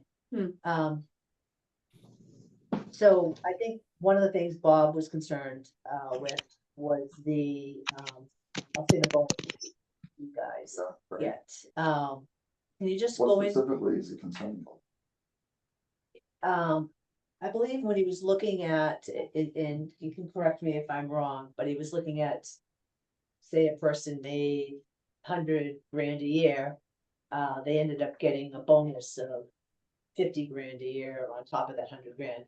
So I think one of the things Bob was concerned with was I'll say the bonus you guys
right.
get. Can you just
What
go in?
specifically is he concerned about?
I believe when he was looking at, and you can correct me if I'm wrong, but he was looking at, say a person made $100,000 a year, they ended up getting a bonus of 50 grand a year on top of that 100 grand.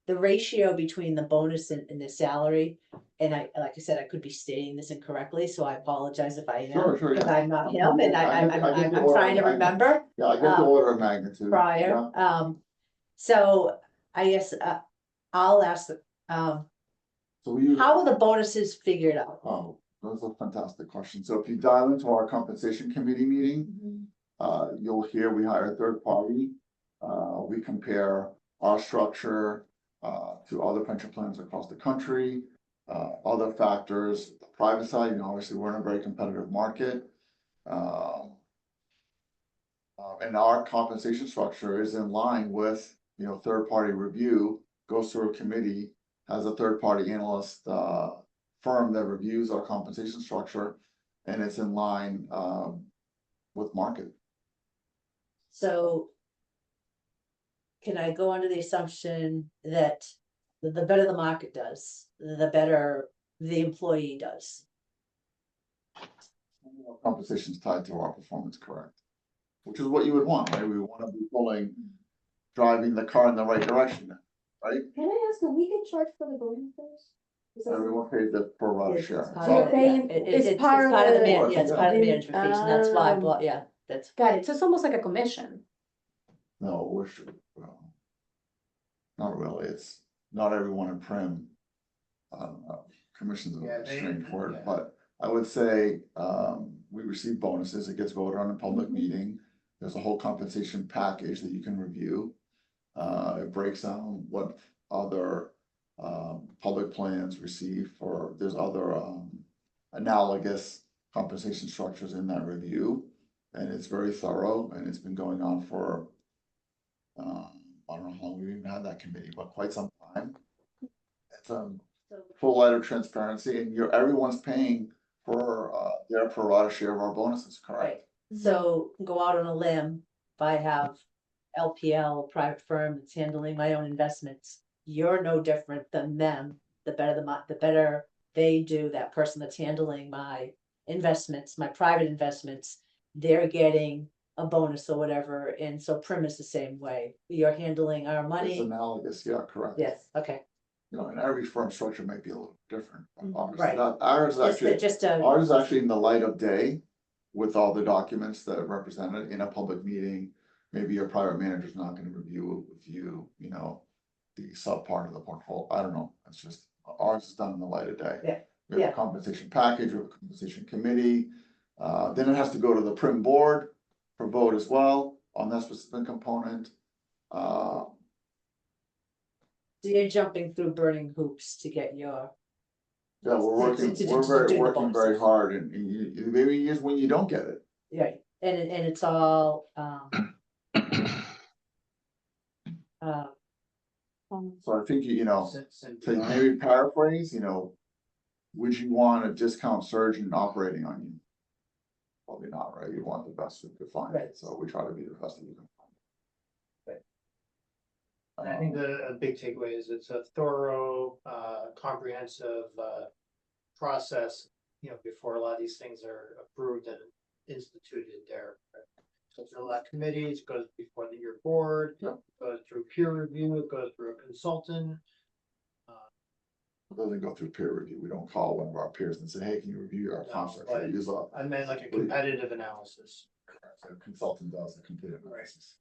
The ratio between the bonus and the salary, and like I said, I could be stating this incorrectly, so I apologize if I am.
Sure,
Because
yeah.
I'm not him, and
I get the
I'm
order
trying to
of magnitude.
remember
Yeah, I get the order of magnitude.
prior.
Yeah.
So I guess I'll ask,
So we.
how are the bonuses figured out?
Oh, that's a fantastic question. So if you dial into our compensation committee meeting, you'll hear we hire a third party. We compare our structure to other pension plans across the country, other factors, the private side, obviously we're in a very competitive market. And our compensation structure is in line with, third party review, goes through a committee, has a third party analyst firm that reviews our compensation structure, and it's in line with market.
So can I go under the assumption that the better the market does, the better the employee does?
Compensation is tied to our performance, correct? Which is what you would want, right? We want to be driving the car in the right direction, right?
Can I ask, do we get charged for the bonuses? Is that-
Everyone pays the pro rata
It's
share.
part
So you're
of it,
paying-
yeah.
it's part of
the
the-
yeah, it's part of the management fees, and that's why, well, yeah, that's.
Got it, so it's almost like a commission.
No, not really. It's not everyone in Prim. Commissions
Yeah,
are a
they-
strange word,
yeah.
but I would say, we receive bonuses. It gets voted on in public
Mhm.
meeting. There's a whole compensation package that you can review. It breaks down what other, public plans receive there's other, analogous compensation structures in that review. And it's very thorough, and it's been going on for, I don't know how long we've even had that committee, but quite some time. It's full light of transparency, and everyone's paying for their pro rata share of our bonuses, correct?
So go out on a limb, if I have LPL, private firm that's handling my own investments, you're no different than them. The better they do, that person that's handling my investments, my private investments, they're getting a bonus or whatever, and so Prim is the same way. You're handling our
It's
money.
analogous, yeah, correct.
Yes, okay.
And every firm structure might be a little different. but ours is
Right.
not- Ours is
Just
ours is actually in the light of day with all the documents that are represented in a public meeting. Maybe your private manager's not gonna review with you, the sub part of the portfolio. I don't know. It's just, ours is done in the light of day.
Yeah,
We have
yeah.
a compensation package, we have a compensation committee. Then it has to go to the Prim board for vote as well on that specific component.
So you're jumping through burning hoops to get your,
Yeah, we're
to do
working
the
very
bonuses.
hard, and maybe years when you don't get it.
right, and it's all,
So I think,
Since
to maybe paraphrase, would you want a discount surge in operating on you? Probably not, right? You want the best you could find,
Right.
so we try to be the best that you can find.
I think a big takeaway is it's a thorough, comprehensive, process, before a lot of these things are approved and instituted there. So it's a lot of committees, goes before your board,
Yep.
goes through peer review, it goes through a consultant.
It doesn't go through peer review. We don't call one of our peers and say, hey, can you review our
No,
contract?
but
Use a
I meant like a competitive analysis.
consultant does the complete analysis.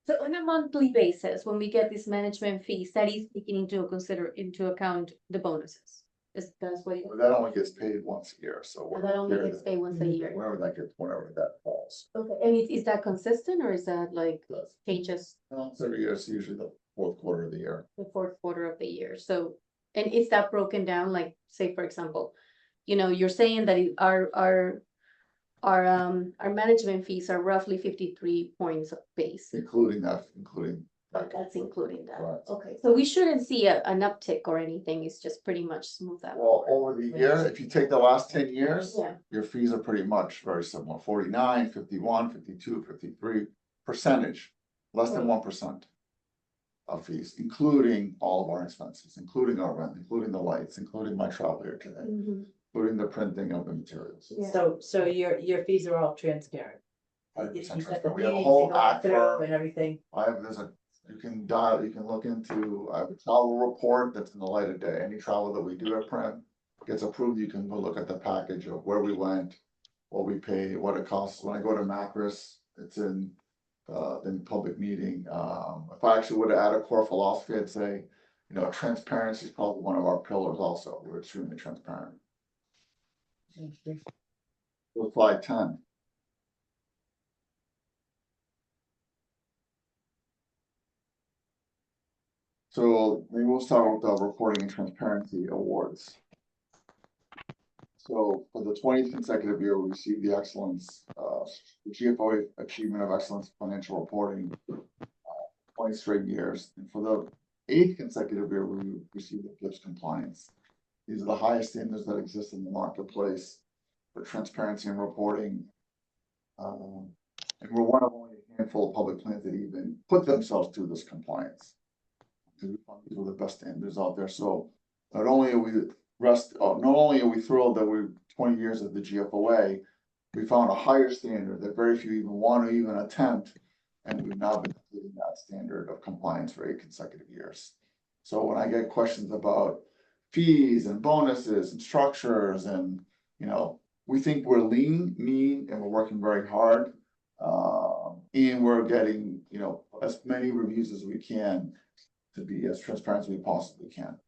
So on a monthly basis, when we get these management fees, that is taking into account the bonuses. Is that's what,
But that only gets paid once a year, so.
that only
whenever
gets paid once a year?
whenever that falls.
Okay, and is that consistent or is that like
Does.
changes
Well, it's every year, it's usually the fourth quarter of the year.
the fourth quarter of the year? So, and is that broken down, like, say, for example, you know, you're saying that our management fees are roughly 53 points of base.
Including.
That's including that.
Right.
Okay, so we shouldn't see an uptick or anything. It's just pretty much smooth out.
Well, over the year, if you take the last 10 years,
Yeah.
your fees are pretty much very similar, 49, 51, 52, 53 percentage, less than
Right.
1% of fees, including all of our expenses, including our rent, including the lights, including my travel here today,
Mhm.
including the printing of the materials.
Yeah.
So your fees are all transparent.
100%
You set the
transparent. We have a
meetings,
whole
you go
act
through
for,
and everything.
you can dial, you can look into, I have a travel report that's in the light of day, any travel that we do at Prem gets approved, you can go look at the package of where we went, what we pay, what it costs. When I go to Macris, it's in public meeting. If I actually were to add a core philosophy, I'd say, you know, transparency is probably one of our pillars also. We're extremely transparent. So slide 10. So maybe we'll start with the reporting and transparency awards. So for the 20th consecutive year, we received the excellence, the GFOA Achievement of Excellence Financial Reporting, 20 straight years. And for the 8th consecutive year, we received the GIPS compliance. These are the highest standards that exist in the marketplace for transparency and reporting. And we're one of only a handful of public plans that even put themselves through this compliance. Because we found these were the best standards out there. So not only are we thrilled that we're 20 years of the GFOA, we found a higher standard that very few even want to even attempt, and we've now been completing that standard of compliance for 8 consecutive years. So when I get questions about fees and bonuses and structures, and you know, we think we're lean, mean, and we're working very hard, and we're getting, you know, as many reviews as we can to be as transparent as we possibly can.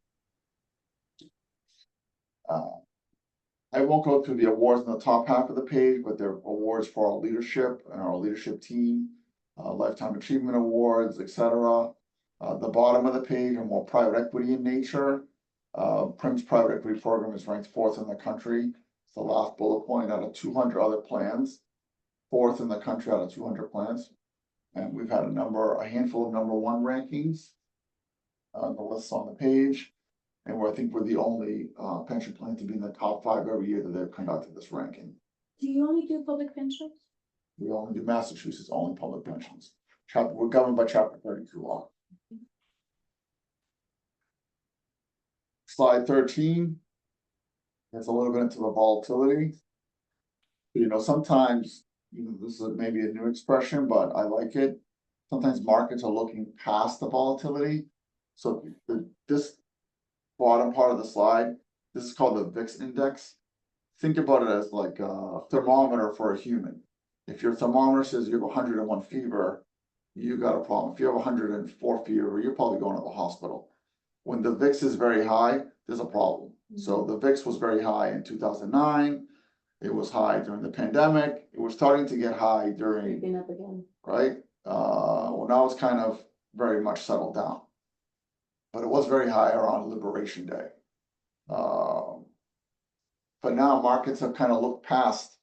I won't go through the awards in the top half of the page, but they're awards for our leadership and our leadership team, lifetime achievement awards, etc. The bottom of the page are more private equity in nature. Prim's private equity program is ranked 4th in the country. It's the last bullet point out of 200 other plans, 4th in the country out of 200 plans. And we've had a handful of #1 rankings on the list on the page. And I think we're the only pension plan to be in the top 5 every year that they've conducted this ranking.
Do you only do public pensions?
We only do Massachusetts only public pensions. We're governed by Chapter 32 law. Slide 13. Gets a little bit into the volatility. You know, sometimes, you know, this is maybe a new expression, but I like it. Sometimes markets are looking past the volatility. So this bottom part of the slide, this is called the VIX index. Think about it as like a thermometer for a human. If your thermometer says you have 101 fever, you got a problem. If you have 104 fever, you're probably going to the hospital. When the VIX is very high, there's a problem. So the VIX was very high in 2009. It was high during the pandemic. It was starting to get high during,
Creeping up again.
right? Well, now it's kind of very much settled down. But it was very high around Liberation Day. But now markets have kind of looked past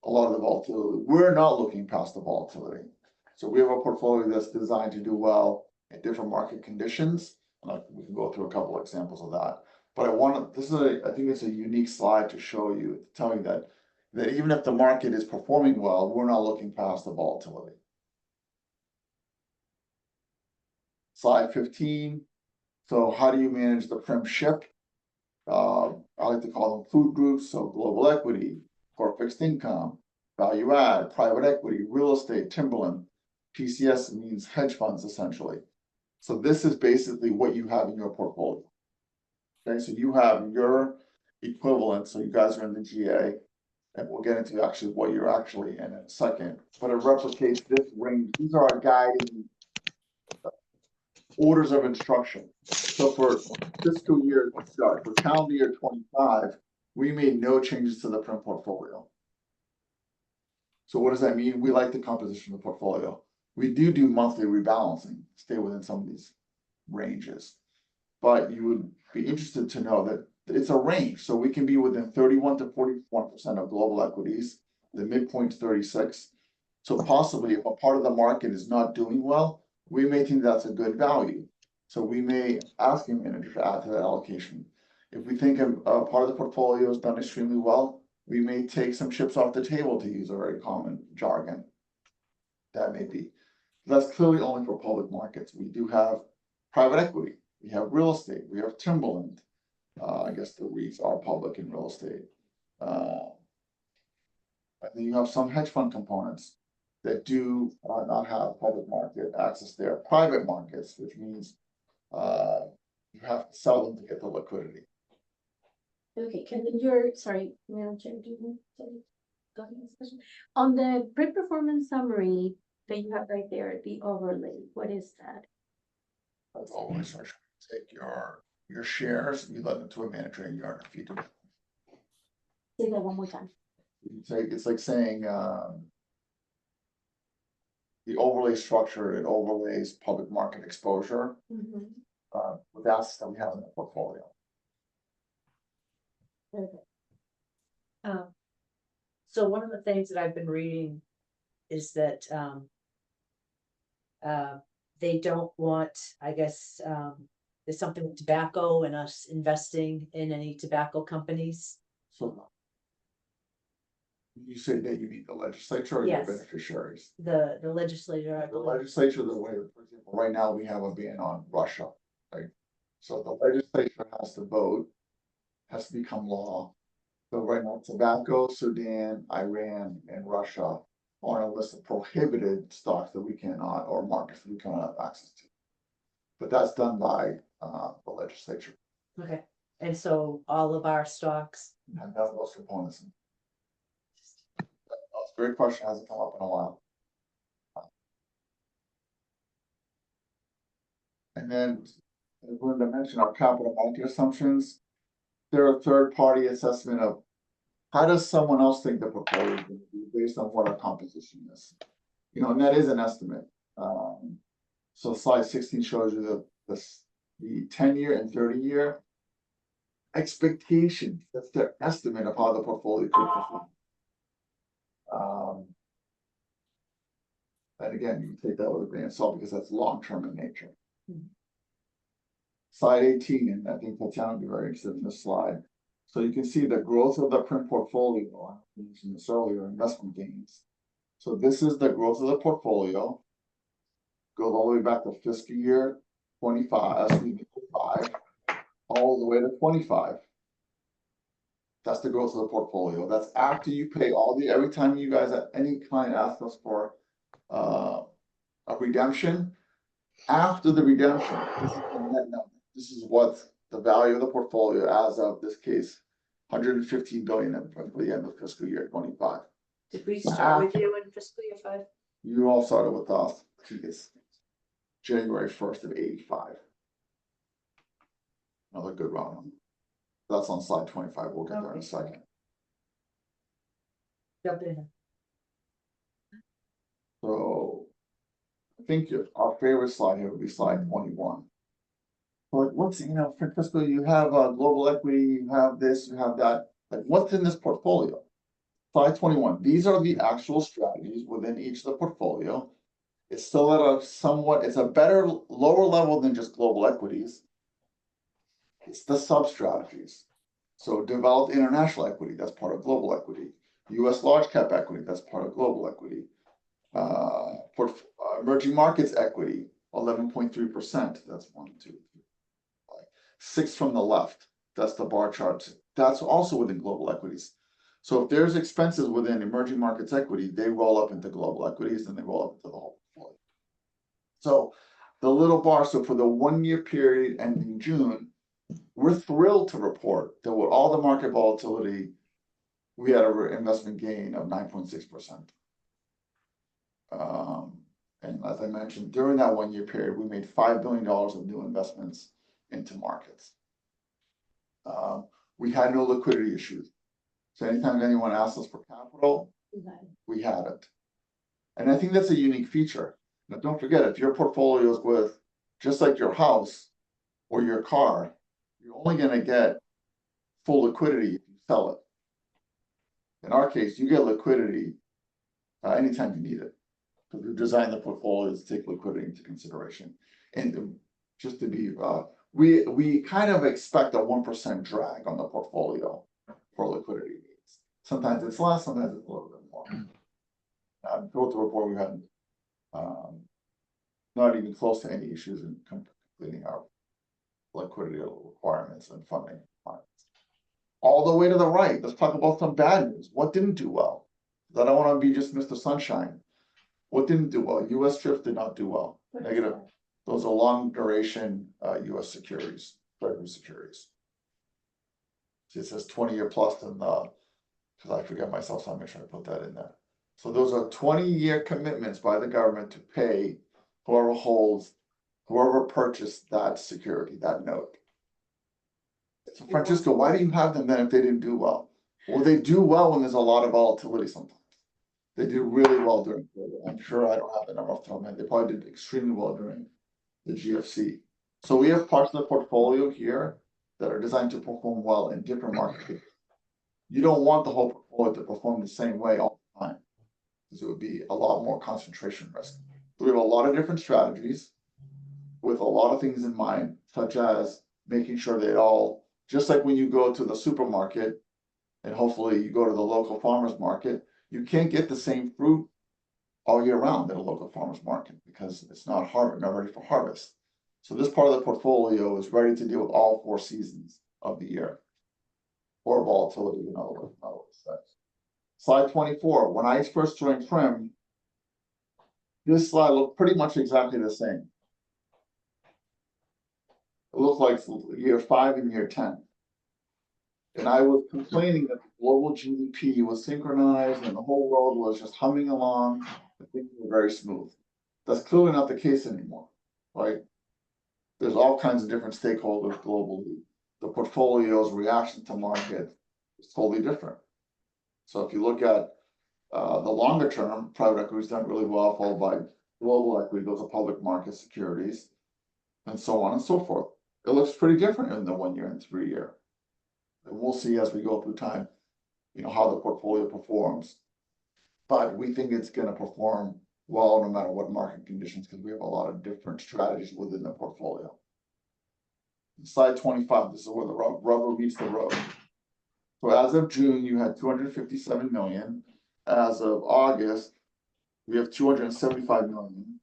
a lot of the volatility. We're not looking past the volatility. So we have a portfolio that's designed to do well in different market conditions. We can go through a couple of examples of that. But I think it's a unique slide to show you, to tell you that even if the market is performing well, we're not looking past the volatility. Slide 15. So how do you manage the Prim ship? I like to call them food groups. So global equity, core fixed income, value add, private equity, real estate, timberland. PCS means hedge funds essentially. So this is basically what you have in your portfolio. Okay, so you have your equivalent. So you guys are in the GA, and we'll get into actually what you're actually in a second. But it replicates this range. These are our guiding orders of instruction. So So for fiscal year, sorry, for calendar year 25, we made no changes to the print portfolio. So what does that mean? We like the composition of the portfolio. We do monthly rebalancing, stay within some of these ranges. But you would be interested to know that it's a range, so we can be within 31 to 41% of global equities, the midpoint 36. So possibly if a part of the market is not doing well, we may think that's a good value. So we may ask the manager to add to that allocation. If we think a part of the portfolio has done extremely well, we may take some chips off the table, to use a very common jargon. That may be. That's clearly only for public markets. We do have private equity, we have real estate, we have Timberland. I guess the REITs are public in real estate. And then you have some hedge fund components that do not have public market access. They're private markets, which means you have to sell them to get the liquidity.
Okay, sorry, Madam Chair, do you, sorry, go ahead, next question. On the print performance summary that you have right there, the overlay, what is that?
That's always our, take your shares, you let them to a manager and you earn a fee to it.
Say that one more time.
It's like saying the overlay structure, it overlays public market exposure with assets that we have in the portfolio.
Okay.
So one of the things that I've been reading is that they don't want, I guess, there's something with tobacco and us investing in any tobacco companies.
So you say that you mean the legislature or your
Yes.
beneficiaries?
The legislature, I
The
believe.
legislature, the way, for example, right now we have a ban on Russia, right? So the legislature has to vote, has to become law. So right now, tobacco, Sudan, Iran, and Russia are on a list of prohibited stocks that we cannot, or markets that we cannot have access to. But that's done by the legislature,
Okay, and so all of our stocks,
and that's those components. That's a great question, hasn't come up in a while. And then, as Linda mentioned, our capital market assumptions, they're a third-party assessment of how does someone else think the portfolio is going to be based on what our composition is. You know, and that is an estimate. So slide 16 shows you the 10-year and 30-year expectation. That's their estimate of how the portfolio could perform. And again, you can take that with a grain of salt because that's long-term in nature. Slide 18, and I think Tatiana will be very interested in this slide. So you can see the growth of the print portfolio. I mentioned this earlier, investment gains. So this is the growth of the portfolio. Goes all the way back to fiscal year 25, all the way to 25. That's the growth of the portfolio. That's after you pay every time you guys, any client asks us for a redemption, after the redemption, this is the net number. This is what the value of the portfolio as of this case, 115 billion at the end of fiscal year 25.
did we start with you in fiscal year 5?
You all started with us, I think it's January 1st of 85. Another good round. That's on slide 25. We'll get there in a second.
Jump in.
So I think our favorite slide here would be slide 21. But what's, for fiscal, you have global equity, you have this, you have that. Like what's in this portfolio? Slide 21. These are the actual strategies within each of the portfolio. It's still at it's a better, lower level than just global equities. It's the sub-strategies. So developed international equity, that's part of global equity. US large cap equity, that's part of global equity. Emerging markets equity, 11.3%. That's 1, 2, 3, 5. 6 from the left, that's the bar chart. That's also within global equities. So if there's expenses within emerging markets equity, they roll up into global equities and they roll up into the whole portfolio. So the little bar, so for the 1 year period ending June, we're thrilled to report that with all the market volatility, we had an investment gain of 9.6%. And as I mentioned, during that 1 year period, we made $5 billion of new investments into markets. We had no liquidity issues. So anytime anyone asked us for capital, we had it. And I think that's a unique feature. Now, don't forget, if your portfolio is with, just like your house or your car, you're only gonna get full liquidity if you sell it. In our case, you get liquidity anytime you need it. Because we've designed the portfolios to take liquidity into consideration. And just to be, we kind of expect a 1% drag on the portfolio for liquidity needs. Sometimes it's less, sometimes it's a little bit more. Built a report, we had not even close to any issues in completing our liquidity requirements and funding requirements. All the way to the right, let's talk about some bad news. What didn't do well? I don't want to be just Mr. Sunshine. What didn't do well? US Trips did not do well. Negative. Those are long duration US securities, treasury securities. It says 20-year plus and because I forget myself, so I'll make sure I put that in there. So those are 20-year commitments by the government to pay whoever purchased that security, that note. So Francisco, why do you have them then if they didn't do well? Well, they do well when there's a lot of volatility sometimes. They do really well during COVID. I'm sure I don't have the number off the top of my head. They probably did extremely well during the GFC. So we have parts of the portfolio here that are designed to perform well in different markets. You don't want the whole portfolio to perform the same way all the time, because it would be a lot more concentration risk. So we have a lot of different strategies with a lot of things in mind, such as making sure that all, just like when you go to the supermarket and hopefully you go to the local farmer's market, you can't get the same fruit all year round at a local farmer's market because it's not ready for harvest. So this part of the portfolio is ready to deal with all 4 seasons of the year, or volatility, in other words. Slide 24, when I first joined Trim, this slide looked pretty much exactly the same. It looked like year 5 and year 10. And I was complaining that the global GDP was synchronized and the whole world was just humming along and things were very smooth. That's clearly not the case anymore, right? There's all kinds of different stakeholders globally. The portfolio's reaction to market is totally different. So if you look at the longer term, private equity's done really well, followed by global equity, those are public market securities, and so on and so forth. It looks pretty different in the 1 year and 3 year. And we'll see as we go through time, how the portfolio performs. But we think it's going to perform well no matter what market conditions, because we have a lot of different strategies within the portfolio. Slide 25, this is where the rubber meets the road. So as of June, you had 257 million. As of August, we have 275 million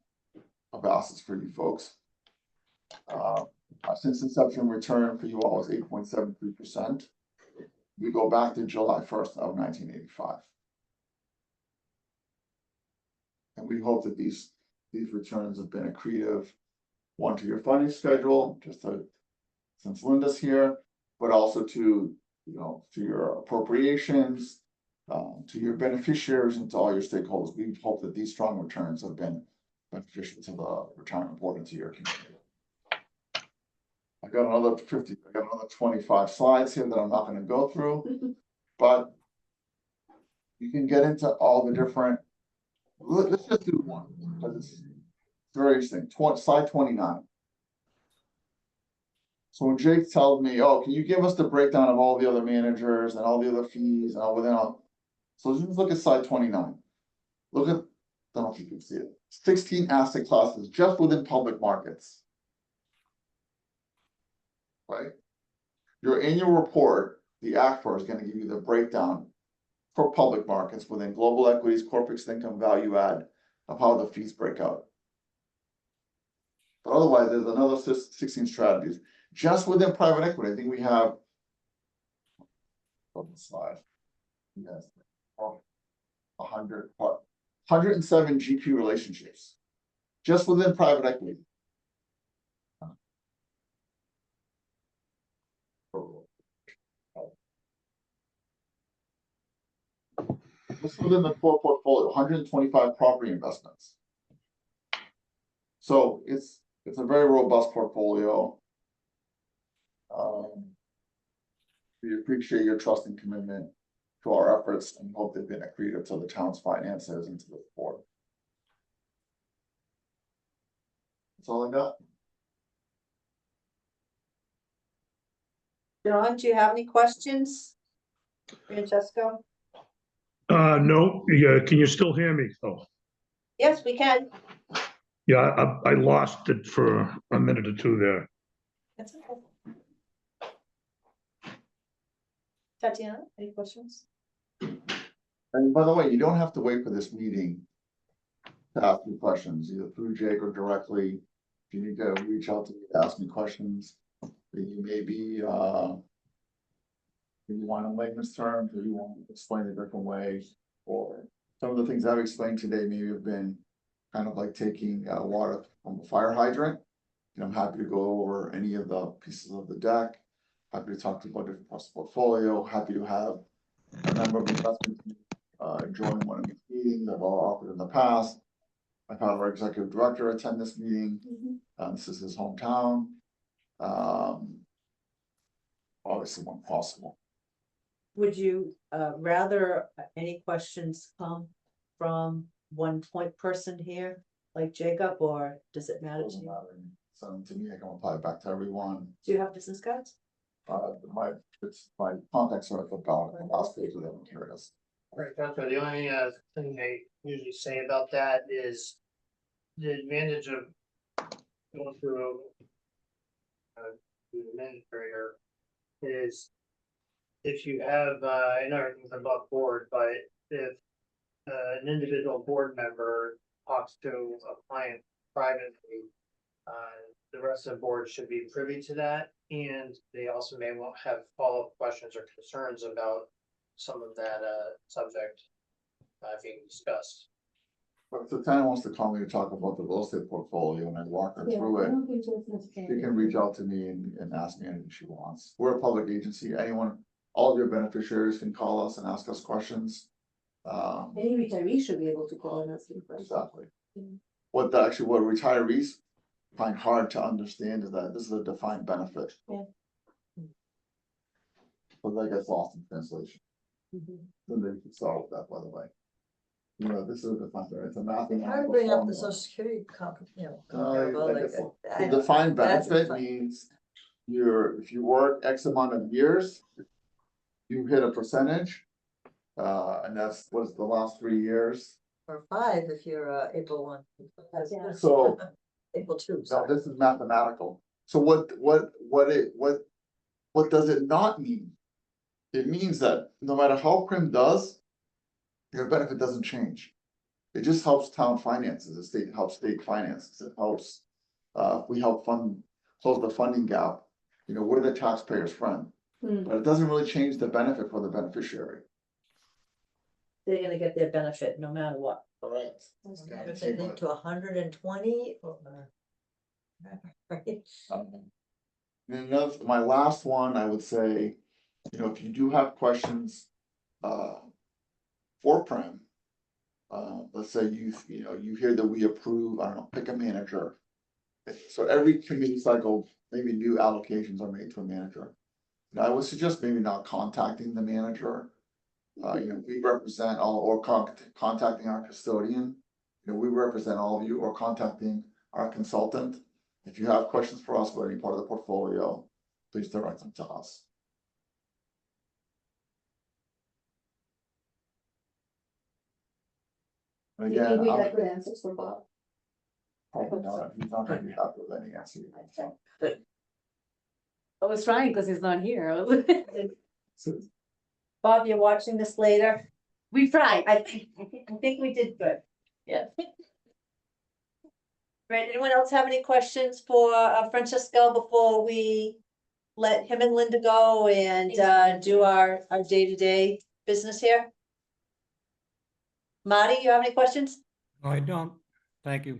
of assets for you folks. Since inception, return for you all is 8.73%. We go back to July 1st of 1985. And we hope that these returns have been accretive, one, to your funding schedule, since Linda's here, but also to your appropriations, to your beneficiaries, and to all your stakeholders. We hope that these strong returns have been beneficial to the retirement board and to your community. I got another 25 slides here that I'm not going to go through, but you can get into all the different. Let's just do one because it's very interesting. Slide 29. So when Jake tells me, "Oh, can you give us the breakdown of all the other managers and all the other fees and all within all?" So just look at slide 29. Look at, I don't know if you can see it. 16 asset classes just within public markets. Right? Your annual report, the ACFR, is going to give you the breakdown for public markets within global equities, corporate fixed income, value add, of how the fees break out. But otherwise, there's another 16 strategies. Just within private equity, I think we have, on the slide, yes, 107 GP relationships, just within private equity. Just within the core portfolio, 125 property investments. So it's a very robust portfolio. We appreciate your trust and commitment to our efforts and hope they've been accretive to the town's finances and to the board. That's all I got.
John, do you have any questions? Francesco?
No, yeah, can you still hear me? Oh,
Yes, we can.
yeah, I lost it for a minute or two there.
That's okay. Tatiana, any questions?
And by the way, you don't have to wait for this meeting to ask me questions, either through Jake or directly. If you need to reach out to me, to ask me questions, that you maybe, if you want in layman's terms, or you want to explain a different way, or some of the things I've explained today maybe have been kind of like taking water from a fire hydrant. And I'm happy to go over any of the pieces of the deck. Happy to talk to you about different parts of the portfolio. Happy to have a member of the investment team join one of these meetings I've all offered in the past. I've had our executive director attend this meeting. This is his hometown. Obviously, when possible.
Would you rather any questions come from one point person here, like Jacob, or does it matter to
Doesn't
you?
matter. Send them to me. I can reply back to everyone.
Do you have business cards?
My contacts are at the bottom, the last page of the materials.
Right, that's right. The only thing I usually say about that is the advantage of going through the administrator is if you have, I know everything's above board, but if an individual board member talks to a client privately, the rest of the board should be privy to that, and they also may want have follow-up questions or concerns about some of that subject being discussed.
But if the tenant wants to call me to talk about the real estate portfolio and I walk her through it, she can reach out to me and ask me anything she wants. We're a public agency. Anyone, all of your beneficiaries can call us and ask us questions.
Any retiree should be able to call and ask you questions.
Exactly. What retirees find hard to understand is that this is a defined benefit.
Yeah.
But that gets lost in translation. Then they can solve that, by the way. You know, this is a defined benefit. It's a
How to
mathematical
bring up the
formula.
social security comparable,
like
like,
The defined
that's
benefit
fine.
means if you work X amount of years, you hit a percentage. And that's what's the last 3 years.
Or 5 if you're April 1.
Yeah.
So
April 2,
no,
sorry.
this is mathematical. So what does it not mean? It means that no matter how Prim does, your benefit doesn't change. It just helps town finances, the state helps state finances, it helps, we help close the funding gap. You know, we're the taxpayer's friend, but it doesn't really change the benefit for the beneficiary.
They're gonna get their benefit no matter what.
Correct.
If they live to 120 or. Right.
And my last one, I would say, you know, if you do have questions, for Prem. Let's say you hear that we approve, I don't know, pick a manager. So every committee cycle, maybe new allocations are made to a manager. Now, I would suggest maybe not contacting the manager. We represent or contacting our custodian. We represent all of you, or contacting our consultant. If you have questions for us about any part of the portfolio, please direct them to us. And
You
again,
think we
I'm
got good answers from Bob?
probably not, he's not gonna be happy with any answer.
I was trying because he's not here.
Bob, you're watching this later.
We tried.
I think we did good.
Yeah.
Right, anyone else have any questions for Francesco before we let him and Linda go and do our day-to-day business here? Marty, you have any questions?
No, I don't. Thank you.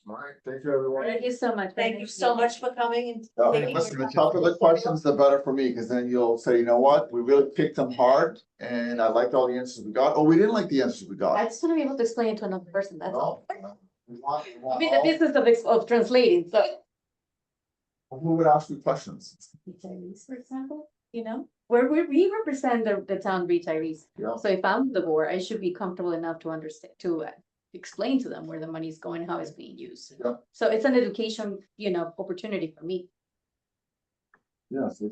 All right, thank you, everyone.
Thank you so much.
Thank you so much for coming and
Yeah,
taking
listen,
your
the tougher the questions, the better for me, because then you'll say, you know what, we really picked them hard, and I liked all the answers we got, or we didn't like the answers we
I
got.
just want to be able to explain it to another person, that's all.
No, we want
I mean, the
all-
business of translating, so.
Who would ask you questions?
Retirees, for example, you know, where we represent the town retirees.
Yeah.
So if I'm the board, I should be comfortable enough to understand, to explain to them where the money's going, how it's being used.
Yeah.
So it's an education, opportunity for me.
Yes,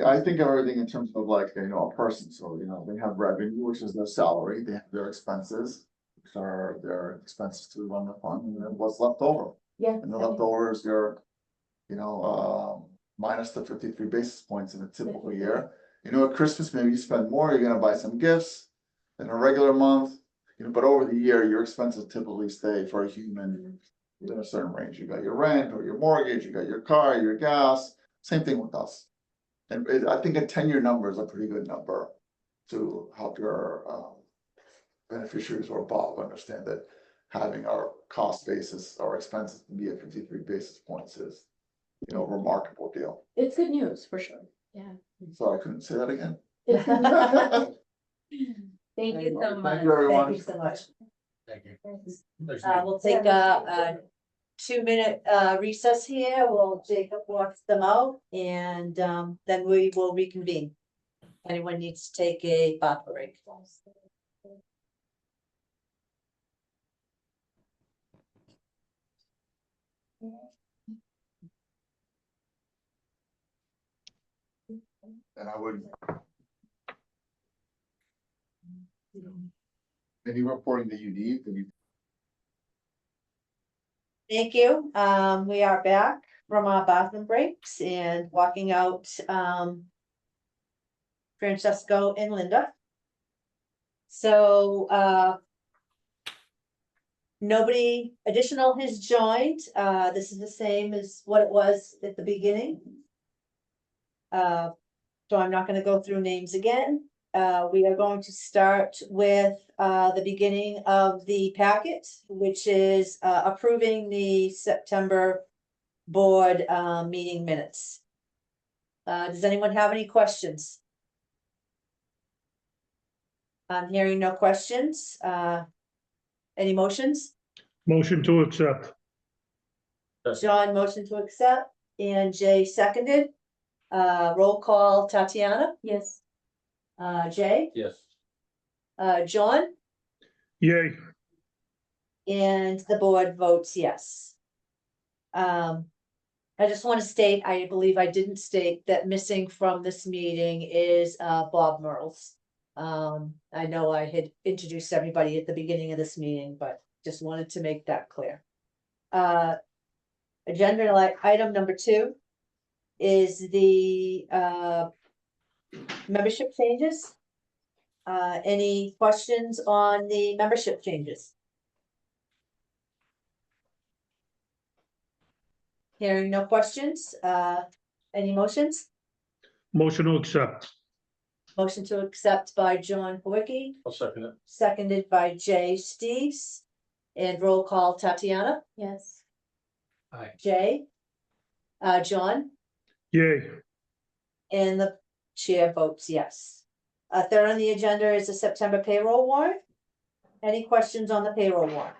I think of everything in terms of like, a person, so, they have revenue, which is their salary, they have their expenses, which are their expenses to run the fund, and then what's left over.
Yeah.
And the leftover is your, minus the 53 basis points in a typical year. At Christmas, maybe you spend more, you're gonna buy some gifts than a regular month. But over the year, your expenses typically stay for a human within a certain range. You got your rent or your mortgage, you got your car, your gas, same thing with us. And I think a 10-year number is a pretty good number to help your beneficiaries or Bob understand that having our cost basis, our expenses to be at 53 basis points is, a remarkable deal.
It's good news, for sure. Yeah.
So I couldn't say that again.
It's good news.
Thank you so much.
Thank you, everyone.
Thank you so much.
Thank you.
We'll take a 2-minute recess here. Jacob walks them out and then we will reconvene. Anyone needs to take a bath break.
And I would. Any reporting that you need,
Thank you. We are back from our bathroom breaks and walking out Francesco and Linda. So nobody additional has joined. This is the same as what it was at the beginning. So I'm not gonna go through names again. We are going to start with the beginning of the packet, which is approving the September board meeting minutes. Does anyone have any questions? I'm hearing no questions. Any motions?
Motion to accept.
John, motion to accept, and Jay seconded. Roll call, Tatiana,
Yes.
Jay,
Yes.
John,
Yay.
and the board votes yes. I just want to state, I believe I didn't state that missing from this meeting is Bob Merles. I know I had introduced everybody at the beginning of this meeting, but just wanted to make that clear. Agenda item number 2 is the membership changes. Any questions on the membership changes? Hearing no questions, any motions?
Motion to accept.
Motion to accept by John Hawicki,
I'll second it.
seconded by Jay Steves. And roll call, Tatiana,
Yes.
Aye.
Jay, John,
Yay.
and the chair votes yes. Third on the agenda is the September payroll warrant. Any questions on the payroll warrant?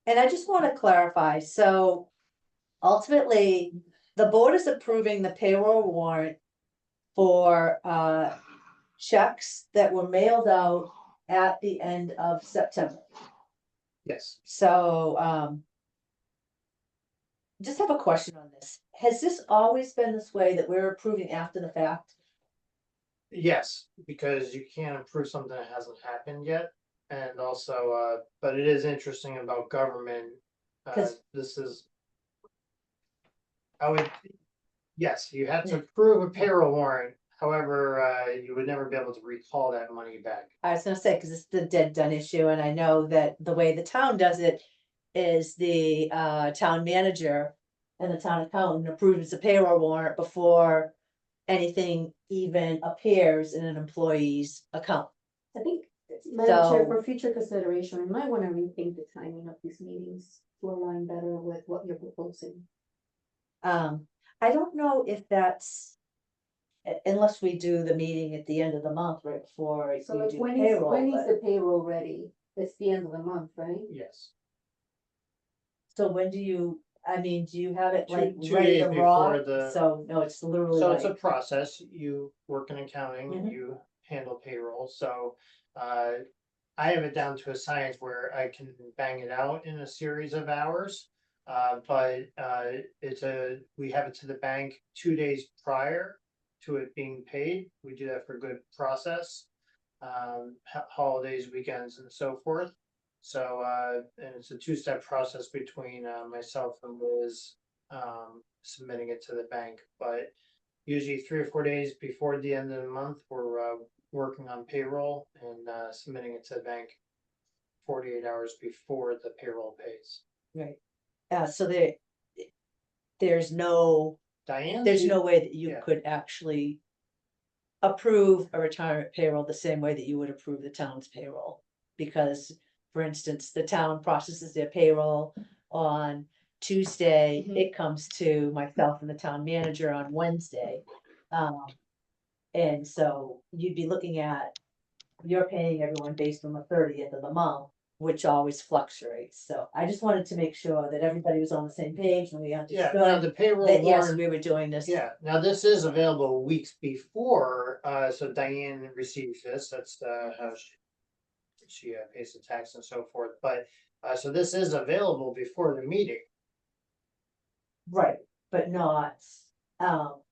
And I just want to clarify, so ultimately, the board is approving the payroll warrant for checks that were mailed out at the end of September.
Yes.
So just have a question on this. Has this always been this way that we're approving after the fact?
Yes, because you can't approve something that hasn't happened yet. And also, but it is interesting about government.
'Cause-
This is. Yes, you have to approve a payroll warrant. However, you would never be able to recall that money back.
I was gonna say, because it's the dead done issue, and I know that the way the town does it is the town manager and the town accountant approves the payroll warrant before anything even appears in an employee's account.
I think, Madam Chair,
So-
for future consideration, we might want to rethink the timing of these meetings to align better with what you're proposing.
I don't know if that's. Unless we do the meeting at the end of the month, right before
So
we
like
do
when
payroll.
is
but-
the payroll ready? It's the end of the month, right?
Yes.
So when do you I mean, do you have it
Two-
like
2
ready
days
to
before
rock?
the-
So, no, it's literally
So it's a
like,
process, you work in accounting and
Mhm.
you handle payroll, so, I have it down to a science where I can bang it out in a series of hours. We have it to the bank 2 days prior to it being paid, we do that for good process. Holidays, weekends and so forth. So, and it's a two-step process between, myself and Liz, submitting it to the bank, but usually 3 or 4 days before the end of the month, we're working on payroll and submitting it to the bank 48 hours before the payroll pays.
right, so there's no,
Diane?
there's no way that you
Yeah.
could actually approve a retirement payroll the same way that you would approve the town's payroll. Because, for instance, the town processes their payroll on Tuesday,
Mhm.
it comes to myself and the town manager on Wednesday. And so you'd be looking at, you're paying everyone based on the 30th of the month, which always fluctuates. So I just wanted to make sure that everybody was on the same page and we
Yeah, now
understood
the payroll
that, yes,
warrant,
we were doing this.
yeah, now this is available weeks before, so Diane receives this, that's how she pays the tax and so forth, but, so this is available before the meeting.
Right, but not,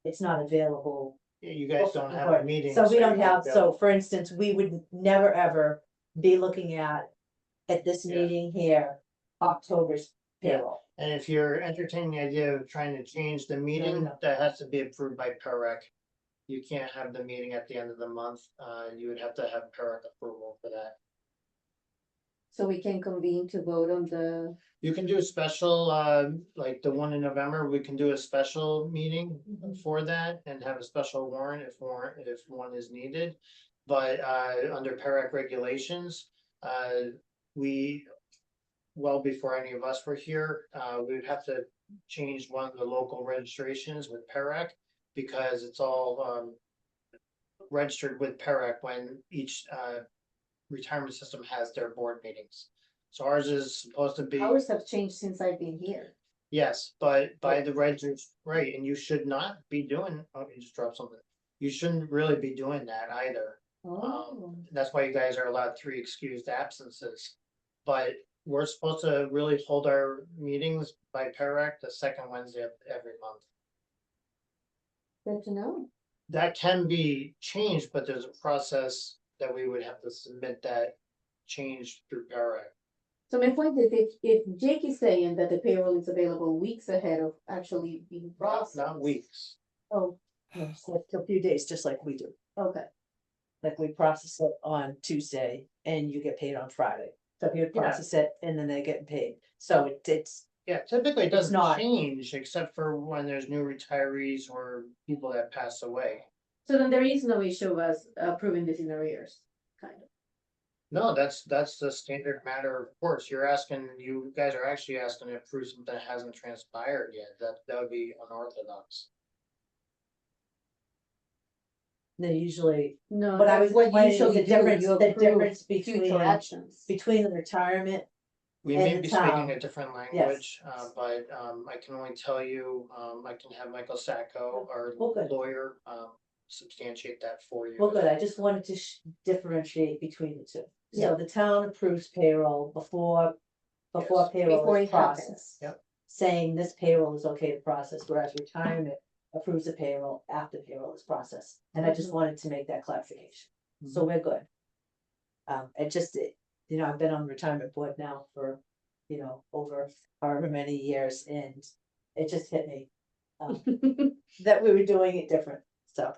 it's not available.
You guys don't have a
Right,
meeting.
So we
you
don't
won't
have,
be
so
able-
for instance, we would never, ever be looking at this
Yeah.
meeting here, October's
Yeah.
payroll.
And if you're entertaining the idea of trying to change the meeting,
no.
that has to be approved by PEREC. You can't have the meeting at the end of the month, you would have to have PEREC approval for that.
So we can convene to vote on the,
You can do a special, like the one in November, we can do a special meeting for that and have a special warrant if one is needed. But, under PEREC regulations, we, well before any of us were here, we would have to change one of the local registrations with PEREC because it's all, registered with PEREC when each, retirement system has their board meetings. So ours is supposed to be.
hours have changed since I've been here.
Yes, but by the registers, right, and you should not be doing, oh, you just dropped something. You shouldn't really be doing that either.
Oh,
That's why you guys are allowed 3 excused absences. But we're supposed to really hold our meetings by PEREC the second Wednesday of every month.
good to know.
That can be changed, but there's a process that we would have to submit that change through PEREC.
So my point is, if Jake is saying that the payroll is available weeks ahead of actually being processed.
Not weeks.
Oh,
Yes, like a few days, just like we do.
okay.
Like we process it on Tuesday and you get paid on Friday. So you
Yeah.
process it and then they get paid. So it's,
Yeah, typically it doesn't
not-
change except for when there's new retirees or people that pass away.
So then there is no issue of us approving this in arrears, kind of.
No, that's the standard matter of course. You guys are actually asking to approve something that hasn't transpired yet. That would be unorthodox.
they usually,
No,
what I was,
that's what
explaining
usually
is the
you
difference
approve
between,
future actions.
between the retirement.
We
And
may
the
be
town.
speaking a different language, but I can only tell you, I can have Michael Sacco, our
Well, good.
lawyer, substantiate that for you.
Well, good, I just wanted to differentiate between the two.
Yeah.
So the town approves payroll before
Yes.
payroll
Before
is
it happens.
processed.
Yep.
Saying this payroll is okay to process, whereas retirement approves the payroll after payroll is processed. And I just wanted to make that clarification. So we're good. I've been on the retirement board now for, over however many years and it just hit me. That we were doing it different, so.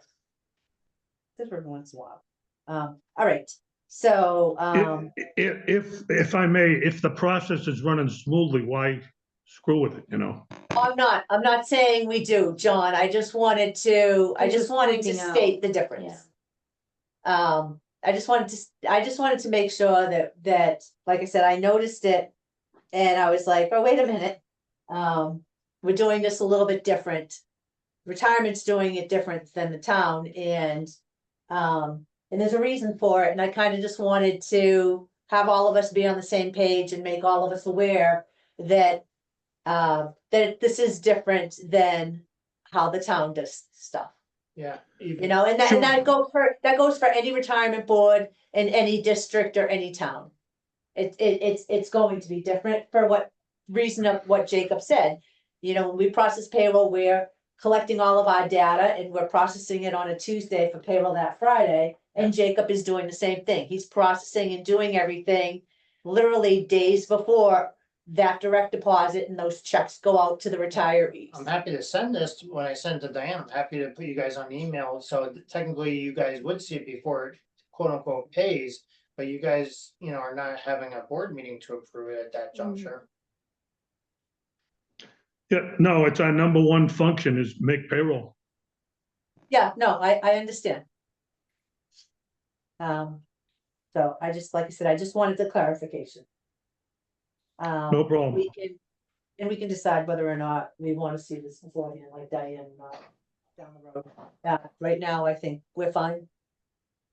Different once in a while. All right, so,
If I may, if the process is running smoothly, why screw with it, you know?
I'm not saying we do, John, I just wanted to
Just pointing out.
state the difference. I just wanted to make sure that, like I said, I noticed it. And I was like, oh, wait a minute, we're doing this a little bit different. Retirement's doing it different than the town and there's a reason for it, and I kind of just wanted to have all of us be on the same page and make all of us aware that that this is different than how the town does stuff.
Yeah.
You know, and that,
Sure.
that goes for any retirement board in any district or any town. It's going to be different for what reason of what Jacob said. You know, when we process payroll, we're collecting all of our data and we're processing it on a Tuesday for payroll that Friday. And Jacob is doing the same thing. He's processing and doing everything literally days before that direct deposit and those checks go out to the retirees.
I'm happy to send this, when I send it to Diane, I'm happy to put you guys on email, so technically you guys would see it before it quote unquote pays. But you guys, you know, are not having a board meeting to approve it at that juncture.
Yeah, no, it's our number one function is make payroll.
Yeah, no, I understand. So I just, like I said, I just wanted the clarification.
No problem.
We can decide whether or not we want to see this beforehand, like Diane, down the road. Right now, I think we're fine.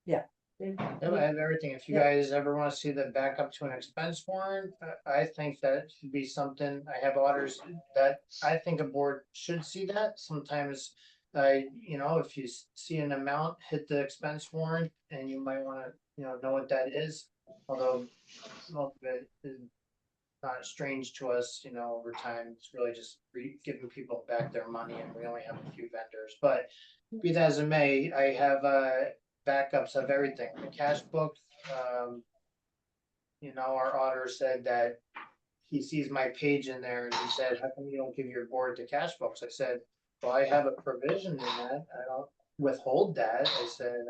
Yeah.
Yeah, I have everything. If you
Yeah.
guys ever wanna see the backup to an expense warrant, I think that should be something, I have orders that I think a board should see that. Sometimes, you know, if you see an amount, hit the expense warrant and you might wanna, you know what that is. Although most of it is not strange to us, you know, over time, it's really just giving people back their money and we only have a few vendors, but be that as it may, I have, backups of everything, the cash book, you know, our auditor said that he sees my page in there and he said, how come you don't give your board the cash books? I said, well, I have a provision in that, I don't withhold that, I said,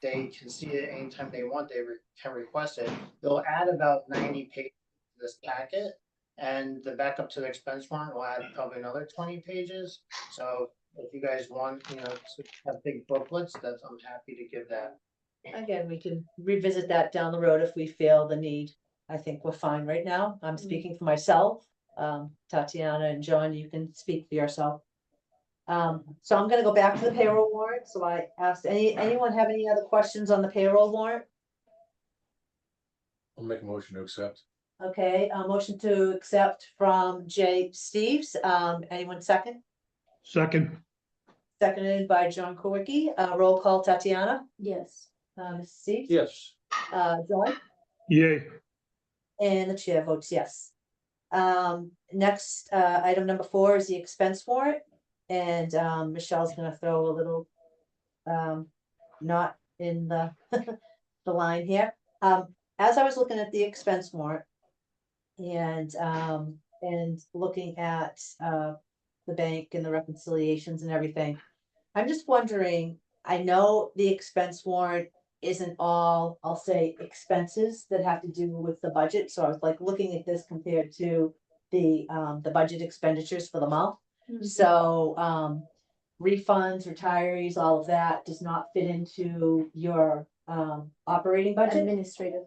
they can see it anytime they want, they can request it. They'll add about 90 pages to this packet, and the backup to the expense warrant will add probably another 20 pages. So if you guys want, you know, to have big booklets, that's, I'm happy to give that.
Again, we can revisit that down the road if we feel the need. I think we're fine right now. I'm speaking for myself. Tatiana and John, you can speak for yourself. So I'm gonna go back to the payroll warrant. So I asked, anyone have any other questions on the payroll warrant?
I'll make a motion to accept.
Okay, a motion to accept from Jay Steves. Anyone second?
Second,
Seconded by John Kowicki. Roll call Tatiana,
Yes.
Mrs. Steves.
Yes.
John,
yay.
and the chair votes yes. Next, item number 4 is the expense warrant. And Michelle's gonna throw a little knot in the the line here. As I was looking at the expense warrant and looking at the bank and the reconciliations and everything, I'm just wondering, I know the expense warrant isn't all, I'll say, expenses that have to do with the budget, so I was like looking at this compared to the budget expenditures for the month. So, refunds, retirees, all of that does not fit into your, operating budget.
Administrative.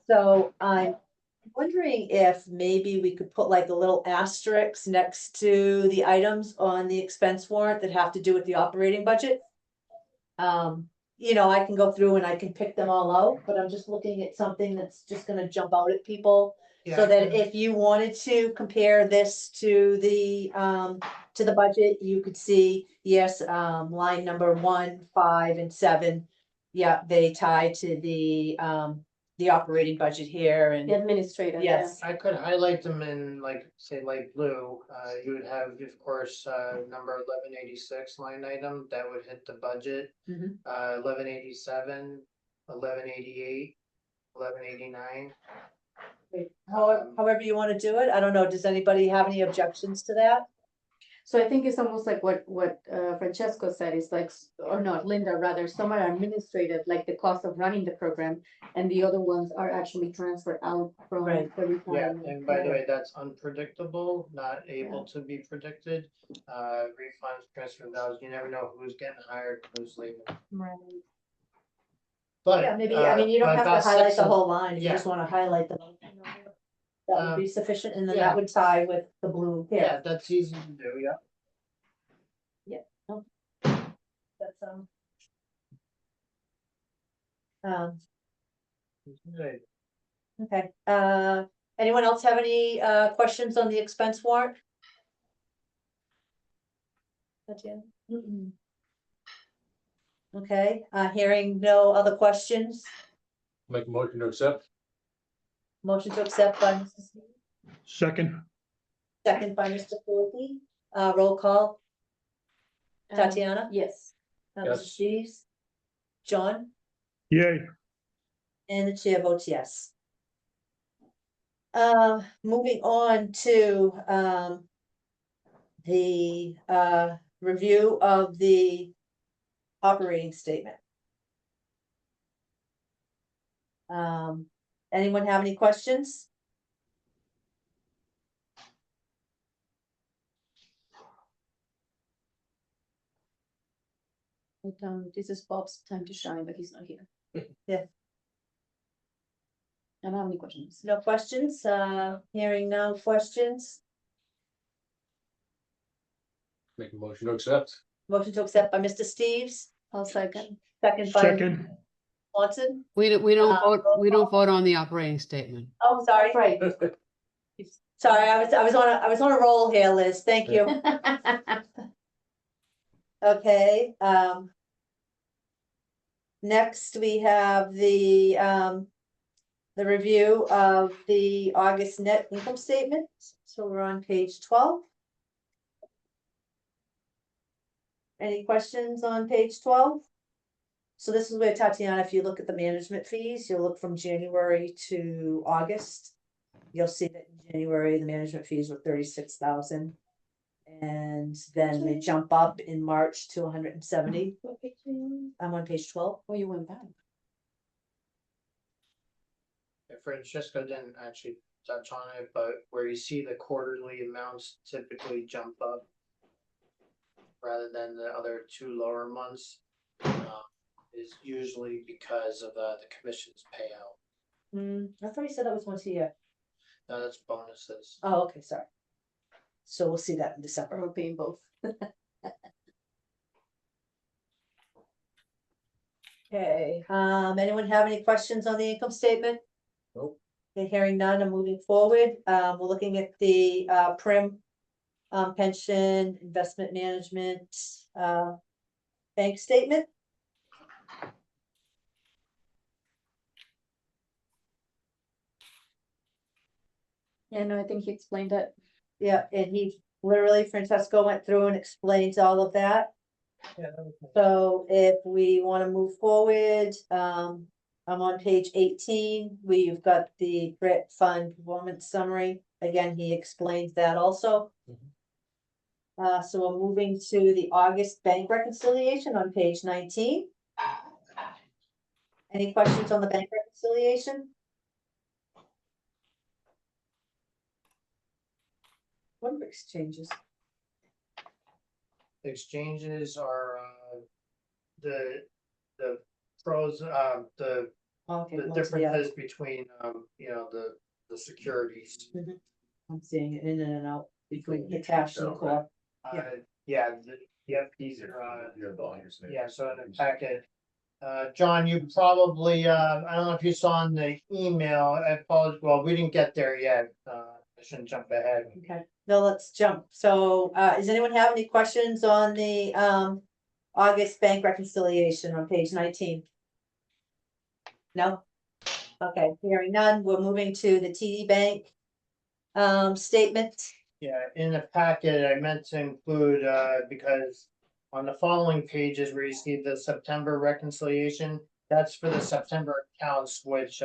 So I'm wondering if maybe we could put like a little asterisk next to the items on the expense warrant that have to do with the operating budget. You know, I can go through and I can pick them all out, but I'm just looking at something that's just gonna jump out at people. So that if you wanted to compare this to the budget, you could see, yes, line number 1, 5, and 7. Yeah, they tie to the operating budget here
The
and,
administrative. yeah.
yes,
I could highlight them in like, say, light blue, you would have, of course, number 1186 line item, that would hit the budget.
Mhm.
1187, 1188, 1189.
however you wanna do it. I don't know, does anybody have any objections to that?
So I think it's almost like what Francesco said, is like, or not, Linda, rather, some are administrative, like the cost of running the program, and the other ones are actually transferred out from
Right.
the
Yeah,
retirement.
and by the way, that's unpredictable, not able to be predicted. Refunds, transfer values, you never know who's getting hired, who's leaving.
Right.
But.
Yeah, maybe, I mean, you don't
but
have to
about
highlight
6
the
of-
whole line, if you
yeah.
just wanna highlight them. That would be sufficient, and then
yeah.
that would tie with the blue here.
Yeah, that's easy to do, yeah.
That's,
Right.
okay, Anyone else have any questions on the expense warrant? Tatiana? Okay, hearing no other questions,
Make a motion to accept.
motion to accept by Mr. Steve,
Second,
second by Mr. Forte, roll call, Tatiana?
Yes.
Mr.
Yes.
Steves? John?
yay,
And the chair votes yes. Moving on to, the, review of the operating statement. Anyone have any questions?
This is Bob's time to shine, but he's not here.
Yeah.
I don't have any questions.
No questions, hearing no questions,
Make a motion to accept.
motion to accept by Mr. Steves,
I'll second.
second by
second,
Watson.
We don't
roll
vote, we don't vote on the operating statement.
Oh, sorry,
Right.
sorry, I was on a roll here, Liz, thank you. Okay, next we have the review of the August net income statement, so we're on page 12. Any questions on page 12? So this is where Tatiana, if you look at the management fees, you'll look from January to August. You'll see that in January, the management fees were 36,000. And then they jump up in March to 170. I'm on page 12.
Oh, you went back.
Francesca didn't actually touch on it, but where you see the quarterly amounts typically jump up rather than the other two lower months, is usually because of the commission's payout.
I thought you said that was once a year.
No, that's bonuses.
Oh, okay, sorry. So we'll see that in December.
We're paying both.
Okay, anyone have any questions on the income statement?
Nope.
Okay, hearing none, I'm moving forward. We're looking at the Prim pension, investment management, bank statement.
Yeah, no, I think he explained it.
Yeah, and he literally, Francesco went through and explains all of that. So if we want to move forward, I'm on page 18. We've got the Brit Fund performance summary. Again, he explains that also. So we're moving to the August bank reconciliation on page 19. Any questions on the bank reconciliation? What are exchanges?
Exchanges are, the pros, the
Okay,
the
one's the other.
differences between, the securities.
I'm seeing it in and out between the cash and the core. Yeah.
Yeah, the FPs are,
You have all your say.
yeah, so in the packet. John, you probably, I don't know if you saw in the email, I apologize, well, we didn't get there yet, I shouldn't jump ahead.
Okay, now let's jump. So, does anyone have any questions on the, August bank reconciliation on page 19? No? Okay, hearing none, we're moving to the TD Bank, statement.
Yeah, in the packet, I meant to include, because on the following pages where you see the September reconciliation, that's for the September accounts, which,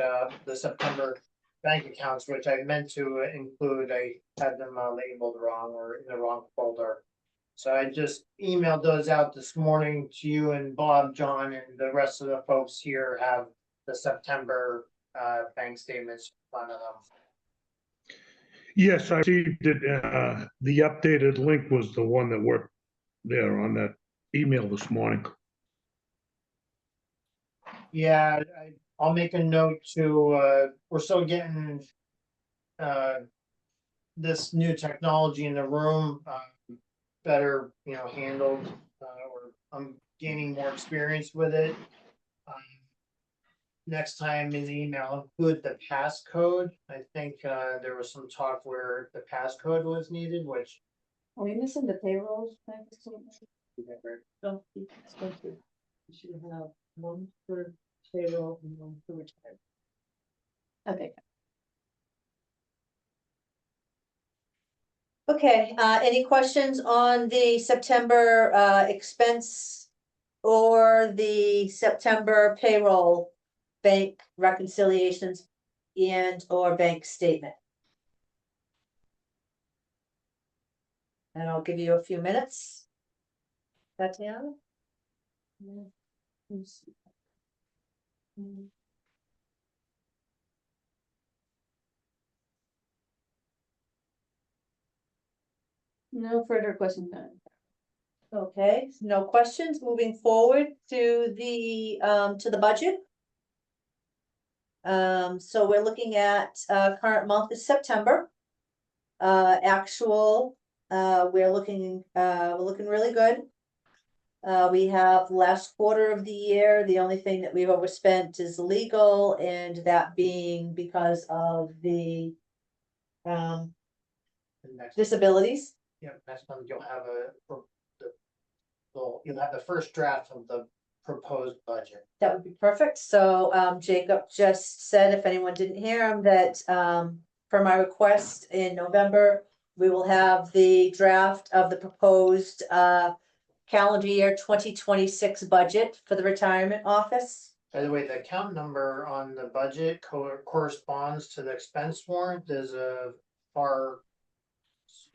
the September bank accounts, which I meant to include, I had them labeled wrong or in the wrong folder. So I just emailed those out this morning to you and Bob, John, and the rest of the folks here have the September, bank statements in front of them.
yes, I received it, the updated link was the one that worked there on that email this morning.
Yeah, I'll make a note to, we're still getting, this new technology in the room, better, handled, or I'm gaining more experience with it. next time in the email, include the passcode. I think, there was some talk where the passcode was needed, which.
Are we missing the payroll?
Oh, it's going to- you should have one for payroll and one for retirement.
Okay,
Okay, any questions on the September expense or the September payroll bank reconciliations and or bank statement? And I'll give you a few minutes. Tatiana? Yeah, let's see.
no further questions.
Okay, no questions, moving forward to the budget. So we're looking at, current month is September. Actual, we're looking really good. We have last quarter of the year, the only thing that we've overspent is legal, and that being because of the
The next,
disabilities.
yeah, next month you'll have you'll have the first draft of the proposed budget.
That would be perfect. So, Jacob just said, if anyone didn't hear him, that, for my request in November, we will have the draft of the proposed, calendar year 2026 budget for the retirement office.
By the way, the account number on the budget corresponds to the expense warrant. There's a far,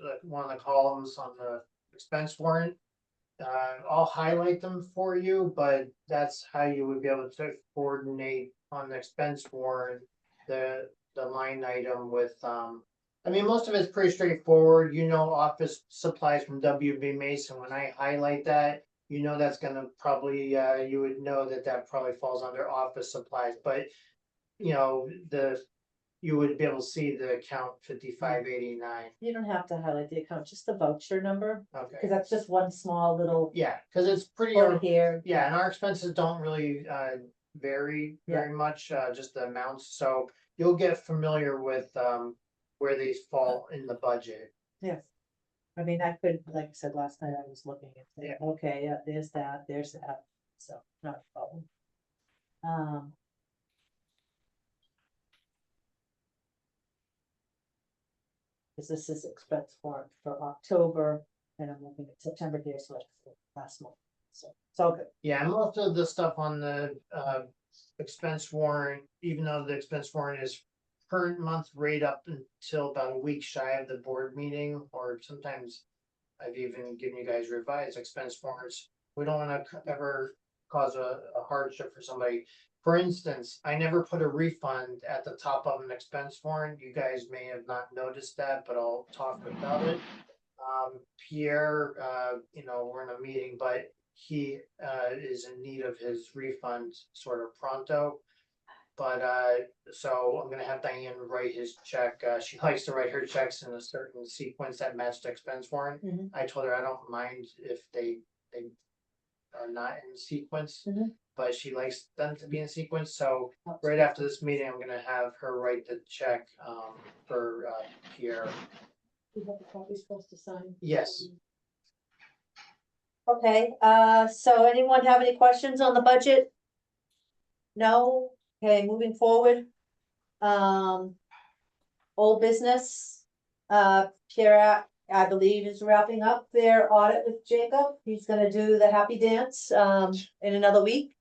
like one of the columns on the expense warrant. I'll highlight them for you, but that's how you would be able to coordinate on the expense warrant, the line item with, I mean, most of it's pretty straightforward, office supplies from WB Mason. When I highlight that, that's gonna probably, you would know that probably falls under office supplies, but you would be able to see the account 5589.
You don't have to highlight the account, just the voucher number, because
Okay,
that's just one small little
yeah, cause it's pretty.
over here.
Yeah, and our expenses don't really vary very much, just the amounts, so you'll get familiar with where these fall in the budget.
Yes. I mean, I could, like I said, last night I was looking at,
Yeah.
okay, yeah, there's that, so not a problem. Cause this is expense warrant for October, and I'm looking at September here, so it's last month, so it's all good.
Yeah, and most of the stuff on the expense warrant, even though the expense warrant is current month rate up until about a week shy of the board meeting, or sometimes I've even given you guys revised expense warrants. We don't wanna ever cause a hardship for somebody. For instance, I never put a refund at the top of an expense warrant. You guys may have not noticed that, but I'll talk about it. Pierre, we're in a meeting, but he is in need of his refund sort of pronto. But so I'm gonna have Diane write his check. She likes to write her checks in a certain sequence that matched the expense warrant.
Mhm.
I told her I don't mind if they are not in sequence,
Mhm.
but she likes them to be in sequence. So right after this meeting, I'm gonna have her write the check for Pierre.
You have a copy supposed to sign?
Yes.
Okay, so anyone have any questions on the budget? No, okay, moving forward. Old business, Pierre, I believe is wrapping up their audit with Jacob. He's gonna do the happy dance, in another week.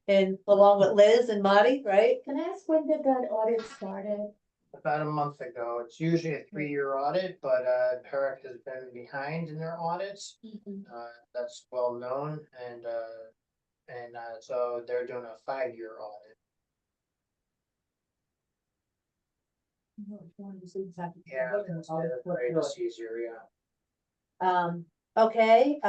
And along with Liz and Marty, right?
Can I ask when did that audit started?
About a month ago. It's usually a 3-year audit, but Herrick has been behind in their audits. That's well known, and so they're doing a 5-year audit. Yeah, it's easier, yeah.
Okay,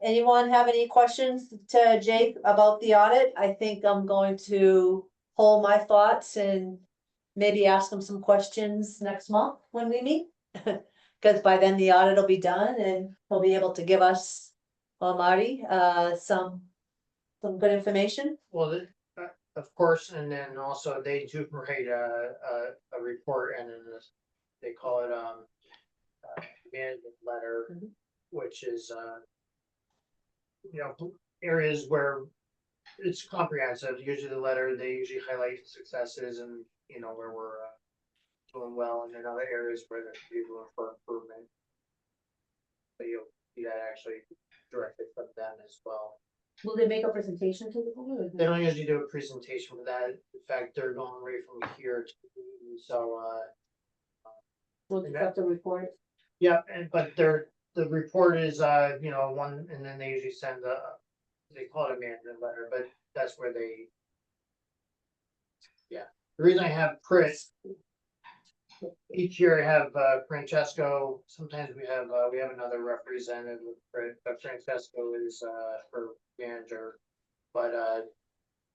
anyone have any questions to Jake about the audit? I think I'm going to hold my thoughts and maybe ask him some questions next month when we meet. Cause by then the audit will be done and he'll be able to give us, well, Marty, some good information.
Well, of course, and then also they do write a report and then they call it, management letter,
Mhm.
which is, you know, areas where it's comprehensive. Usually the letter, they usually highlight successes and, you know, where we're, doing well, and then other areas where there's room for improvement. So you'll see that actually directly from them as well.
Will they make a presentation to the board?
They don't usually do a presentation for that. In fact, they're going right from here to, so,
We'll just have to report.
yeah, and, but the report is, you know, one, and then they usually send they call it a management letter, but that's where they. Yeah, the reason I have Chris. Each year I have, Francesco, sometimes we have another representative, but Francesco is, for manager. But,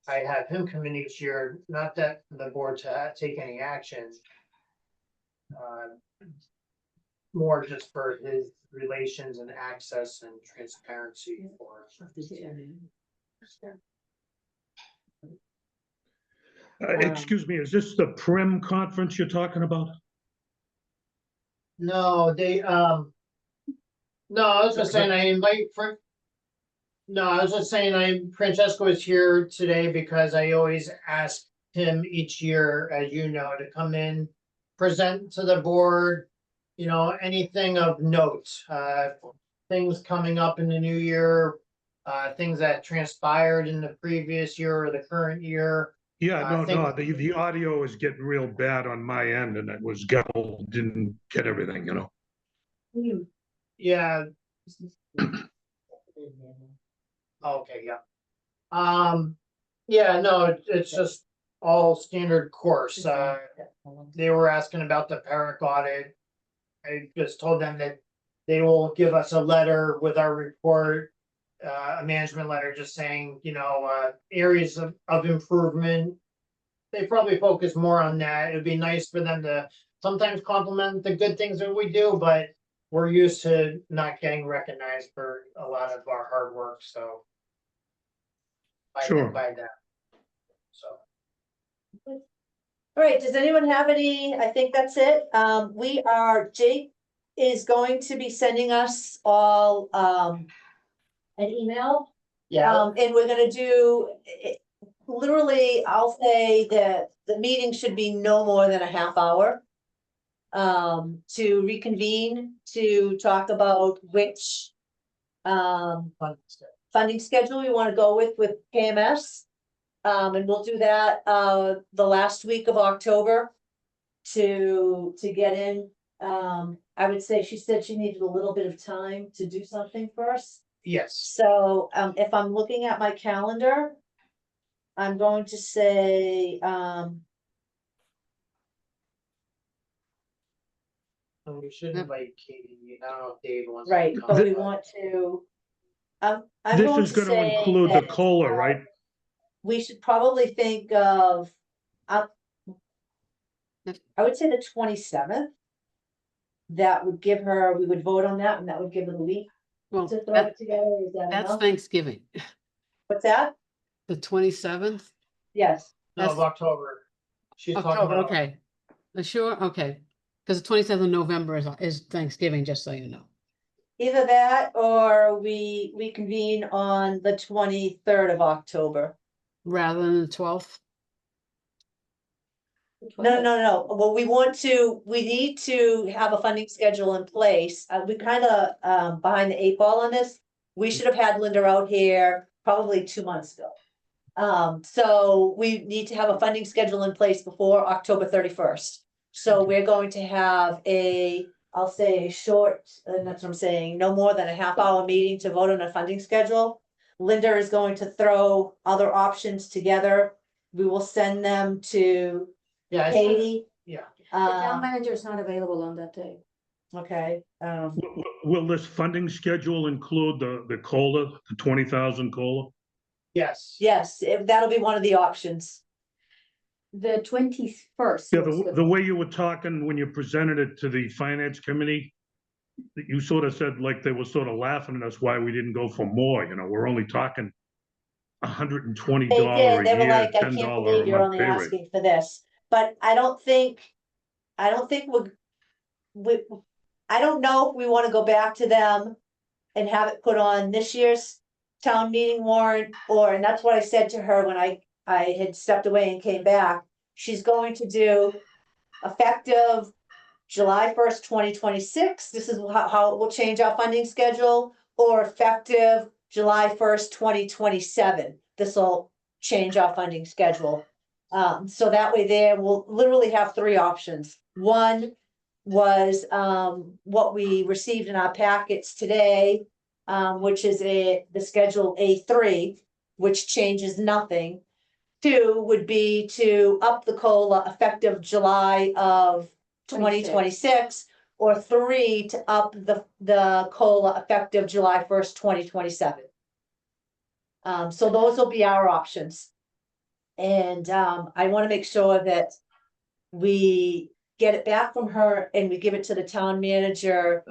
I have him come in each year, not that the board to take any action. More just for his relations and access and transparency for.
Excuse me, is this the Prim conference you're talking about?
No, they, no, I was just saying I invite No, I was just saying Francesco is here today because I always ask him each year, as you know, to come in, present to the board, you know, anything of note, things coming up in the new year, things that transpired in the previous year or the current year.
Yeah,
I
no,
think-
the audio is getting real bad on my end and it was didn't get everything, you know.
Yeah, okay, yeah. Yeah, no, it's just all standard course. They were asking about the Parrot audit. I just told them that they will give us a letter with our report, a management letter just saying, you know, areas of improvement. They probably focus more on that. It'd be nice for them to sometimes compliment the good things that we do, but we're used to not getting recognized for a lot of our hard work, so. I
Sure.
live by that. So.
All right, does anyone have any? I think that's it. Jake is going to be sending us all, an email. And we're gonna do, literally, I'll say that the meeting should be no more than a half hour. To reconvene, to talk about which, funding schedule we wanna go with KMS. And we'll do that, the last week of October. To get in, I would say she said she needed a little bit of time to do something first.
Yes,
So, if I'm looking at my calendar. I'm going to say,
and we should invite Katie. I don't know if Dave wants.
right,
to
but
come,
we want to. I'm
This
going
is
to
gonna
say
include the
that,
COLA, right?
we should probably think of, I would say the 27th. That would give her, we would vote on that and that would give her the week
Well,
to throw it together. Is that
that's
enough?
Thanksgiving,
What's that?
the 27th.
Yes,
No, of
That's-
October. She's talking
October,
about.
okay. Sure, okay. Because the 27th of November is Thanksgiving, just so you know.
either that or we reconvene on the 23rd of October.
Rather than the 12th.
No. Well, we need to have a funding schedule in place. We kind of, behind the eight ball on this. We should have had Linda out here probably 2 months ago. So we need to have a funding schedule in place before October 31st. So we're going to have I'll say a short, and that's what I'm saying, no more than a half hour meeting to vote on a funding schedule. Linda is going to throw other options together. We will send them to
Yeah,
Katie.
yeah.
The town manager is not available on that day.
Okay,
Will this funding schedule include the COLA, the 20,000 COLA?
Yes.
yes, that'll be one of the options.
The 21st.
Yeah, the way you were talking when you presented it to the finance committee, that you sort of said like they were sort of laughing at us why we didn't go for more, you know, we're only talking $120
They did,
a
they were
year,
like, I
$10
can't
a
believe you're
month
only
pay rate.
asking for this, but I don't think we, I don't know if we wanna go back to them and have it put on this year's town meeting warrant, or, and that's what I said to her when I had stepped away and came back. She's going to do effective July 1st, 2026. This is how it will change our funding schedule, or effective July 1st, 2027. This will change our funding schedule. So that way there, we'll literally have three options. One was, what we received in our packets today, which is the schedule A3, which changes nothing. Two would be to up the COLA effective July of 2026, or three to up the COLA effective July 1st, 2027. So those will be our options. And I want to make sure that we get it back from her and we give it to the town manager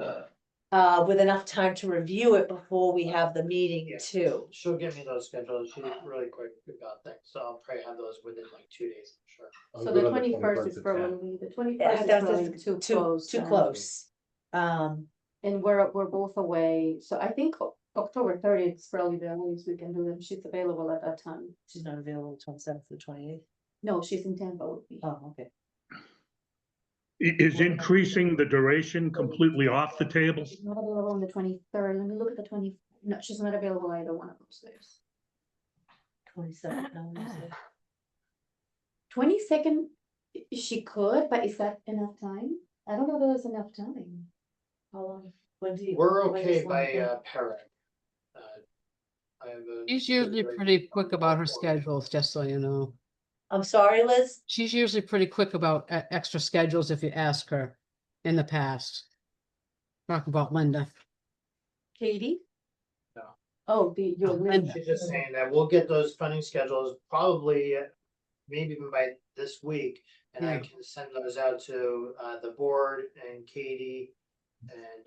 with enough time to review it before we have the meeting
Yeah.
too.
She'll give me those schedules. She's really quick about things, so I'll probably have those within like 2 days, I'm sure.
I'm
So
good
the
on
21st is
at 10.
probably, the
Yeah,
21st is
that's
probably too close.
Too close.
And we're both away, so I think October 30th is probably the earliest we can do them. She's available at that time.
She's not available 27th to 28th.
No, she's in Tampa with me.
Oh, okay.
Is increasing the duration completely off the table?
She's not available on the 23rd. Let me look at the 20, no, she's not available either one of those days.
27th, no, no, so-
22nd, she could, but is that enough time? I don't know if there's enough time.
How long? When do you?
We're
when
okay
is
by
one-
Parrot. I have a.
She's usually pretty quick about her schedules, just so you know.
I'm sorry, Liz.
She's usually pretty quick about extra schedules if you ask her in the past. Talk about Linda.
Katie?
No.
Oh, you're
Oh,
Linda.
She's just saying that we'll get those funding schedules probably, maybe even by this week. And I
Yeah.
can send those out to the board and Katie and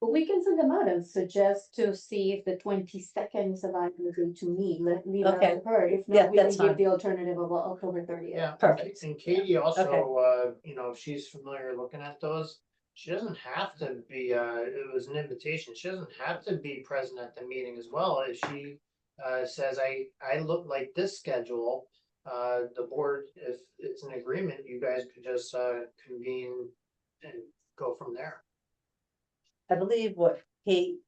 But we can send them out and suggest to see if the 22nd is available to me, leave it up
Okay.
to her, if
Yeah,
not, we
that's
can give
fine.
the alternative of October 30th.
yeah.
Perfect.
And Katie also, you know, if she's familiar looking at those. She doesn't have to be, it was an invitation. She doesn't have to be present at the meeting as well. If she says, I look like this schedule, the board, if it's an agreement, you guys could just convene and go from there.
I believe what Kate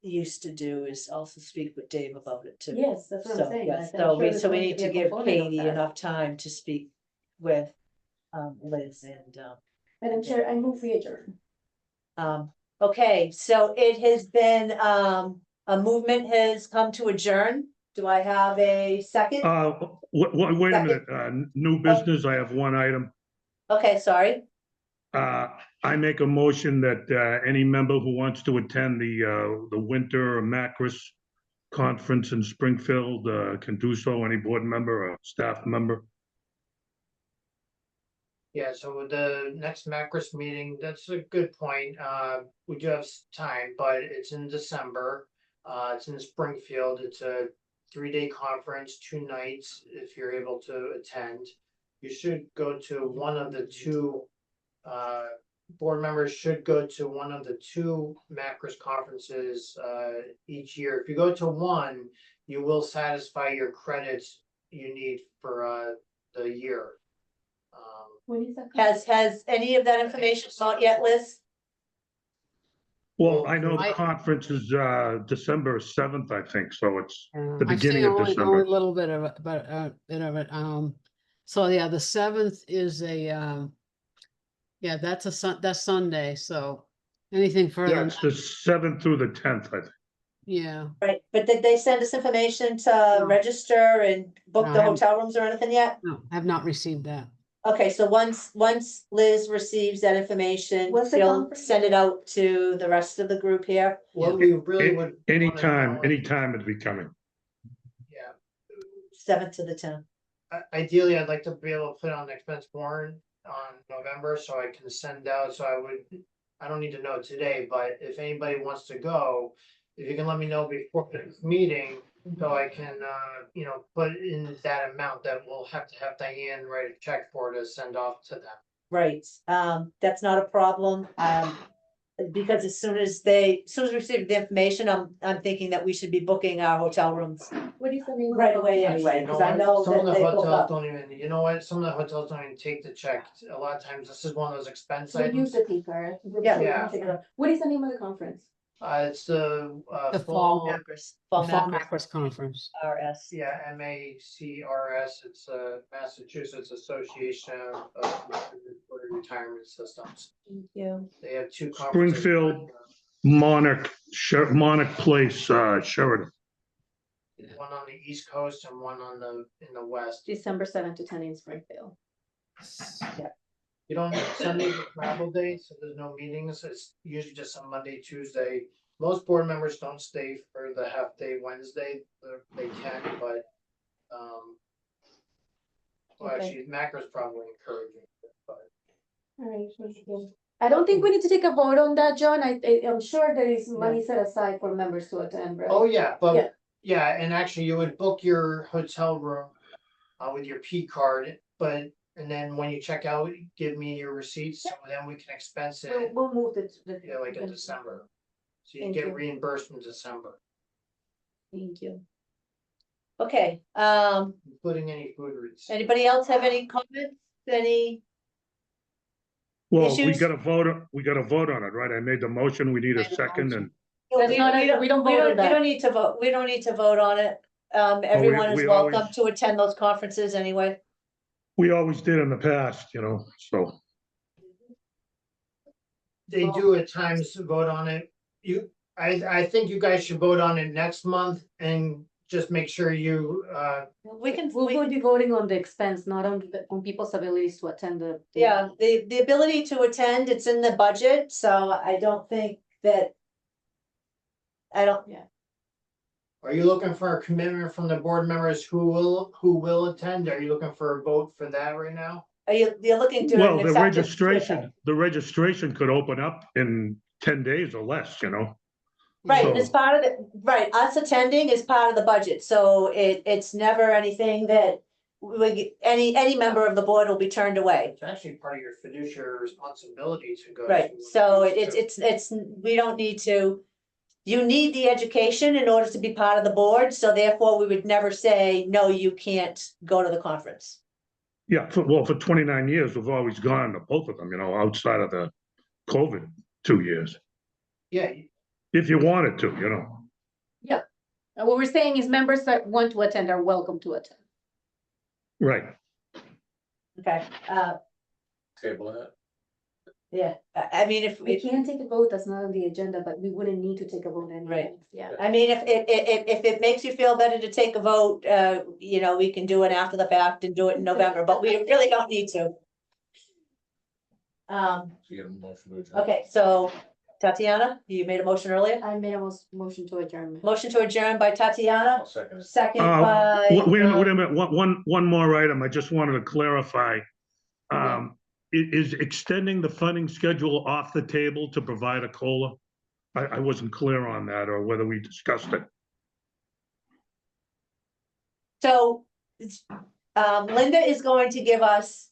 used to do is also speak with Dave about it too.
Yes, that's what I'm
So,
saying.
yes,
I'm
so
sure
we,
there's
so we
going
need
be
to
a
give
component of
Katie
that.
enough time to speak with Liz and
Madam Chair, I move we adjourn.
okay, so it has been a movement has come to adjourn. Do I have a second?
Wait a minute, new business, I have one item.
Okay, sorry.
I make a motion that any member who wants to attend the winter Macris conference in Springfield can do so, any board member or staff member.
Yeah, so with the next Macris meeting, that's a good point. We do have time, but it's in December. It's in Springfield. It's a 3-day conference, 2 nights, if you're able to attend. You should go to one of the two, board members should go to one of the 2 Macris conferences, each year. If you go to one, you will satisfy your credits you need for, the year.
When is that?
Has any of that information out yet, Liz?
Well, I know the
I-
conference is December 7th, I think, so it's the
I've seen
beginning of
only
December.
a little bit of it, but bit of it. So yeah, the 7th is a yeah, that's that's Sunday. So anything further,
Yeah,
than
it's the 7th through the 10th, I think.
yeah.
Right, but did they send us information to
No.
register and book
No, I
the
haven't.
hotel rooms or anything yet?
No, I have not received that.
Okay, so once Liz receives that information,
What's the
she'll
conference?
send it out to the rest of the group here.
What we really would. wanna
Anytime,
know-
anytime it'd be coming.
Yeah,
7th to the 10th.
ideally, I'd like to be able to put on the expense warrant on November, so I can send out, I don't need to know today, but if anybody wants to go, if you can let me know before the meeting, So I can, put in that amount that we'll have to have Diane write a check for to send off to them.
Right, that's not a problem, because as soon as we receive the information, I'm thinking that we should be booking our hotel rooms
What is the name? of
right
the
away
company?
anyway,
You
because I
what?
know
Some of
that
the
they book
hotels
up.
don't even, you know what, some of the hotels don't even take the check, a lot of times this is one of those expense
We use
items.
the T-card.
Yeah.
Yeah.
What is the name of the conference?
It's the,
The
fall,
fall-
Macros,
The
Fall
Fall
Macros,
Macros Conference.
RS.
yeah, MACRS, it's a Massachusetts Association of Retirement Systems.
Thank you.
They have two conferences.
Springfield. Monarch Place, Sheridan.
One on the east coast and one in the west.
December 7 to 10 in Springfield.
You don't send me the travel dates, so there's no meetings, it's usually just a Monday, Tuesday. Most board members don't stay for the half day Wednesday, they can, but, well,
Okay.
actually, Macro's probably encouraging, but.
Alright, I don't think we need to take a vote on that, John. I'm sure there is money set aside for members to attend, right?
Oh, yeah,
Yeah.
but, yeah, and actually you would book your hotel room with your P card, but, and then when you check out, give me your receipts, so then we can expense it,
We'll move the.
yeah, like in December. So you
Thank
get
you.
reimbursed in December,
Thank you.
Okay,
including any food receipts.
anybody else have any comments,
Well,
Issues?
we got to vote on it, right? I made the motion. We need a second and
That's not a- we don't vote on that.
We don't need to vote, we don't need to vote on it. Everyone is
we
welcome
always-
to attend those conferences anyway.
we always did in the past, so.
They do at times vote on it. I think you guys should vote on it next month and just make sure you,
We'll be voting on the expense, not on people's abilities to attend the.
Yeah, the ability to attend, it's in the budget, so I don't think that. I don't,
are you looking for a commitment from the board members who will attend? Are you looking for a vote for that right now?
you're looking to.
Well,
an
the
acceptance to attend.
registration could open up in 10 days or less,
Right, and
So-
it's part of the, right, us attending is part of the budget, so it's never anything that. Any member of the board will be turned away.
It's actually part of your fiduciary responsibility to go.
Right,
to
so
these too.
it's, we don't need to. You need the education in order to be part of the board, so therefore we would never say, no, you can't go to the conference.
Yeah, for 29 years, we've always gone to both of them, outside of the COVID 2 years.
Yeah,
If you wanted to,
And what we're saying is members that want to attend are welcome to attend.
Right.
Okay,
Table that.
yeah, I mean, if
We can't take a vote, that's not on the agenda, but we wouldn't need to take a vote anyway.
Right.
Yeah.
I mean, if it makes you feel better to take a vote, we can do it after the fact and do it in November, but we really don't need to.
So you get a motion to adjourn.
Okay, so Tatiana, you made a motion earlier?
I made a motion to adjourn.
Motion to adjourn by Tatiana,
I'll second it.
second by.
Wait a minute, one more item. I just wanted to clarify. Is extending the funding schedule off the table to provide a COLA? I wasn't clear on that, or whether we discussed it.
So, Linda is going to give us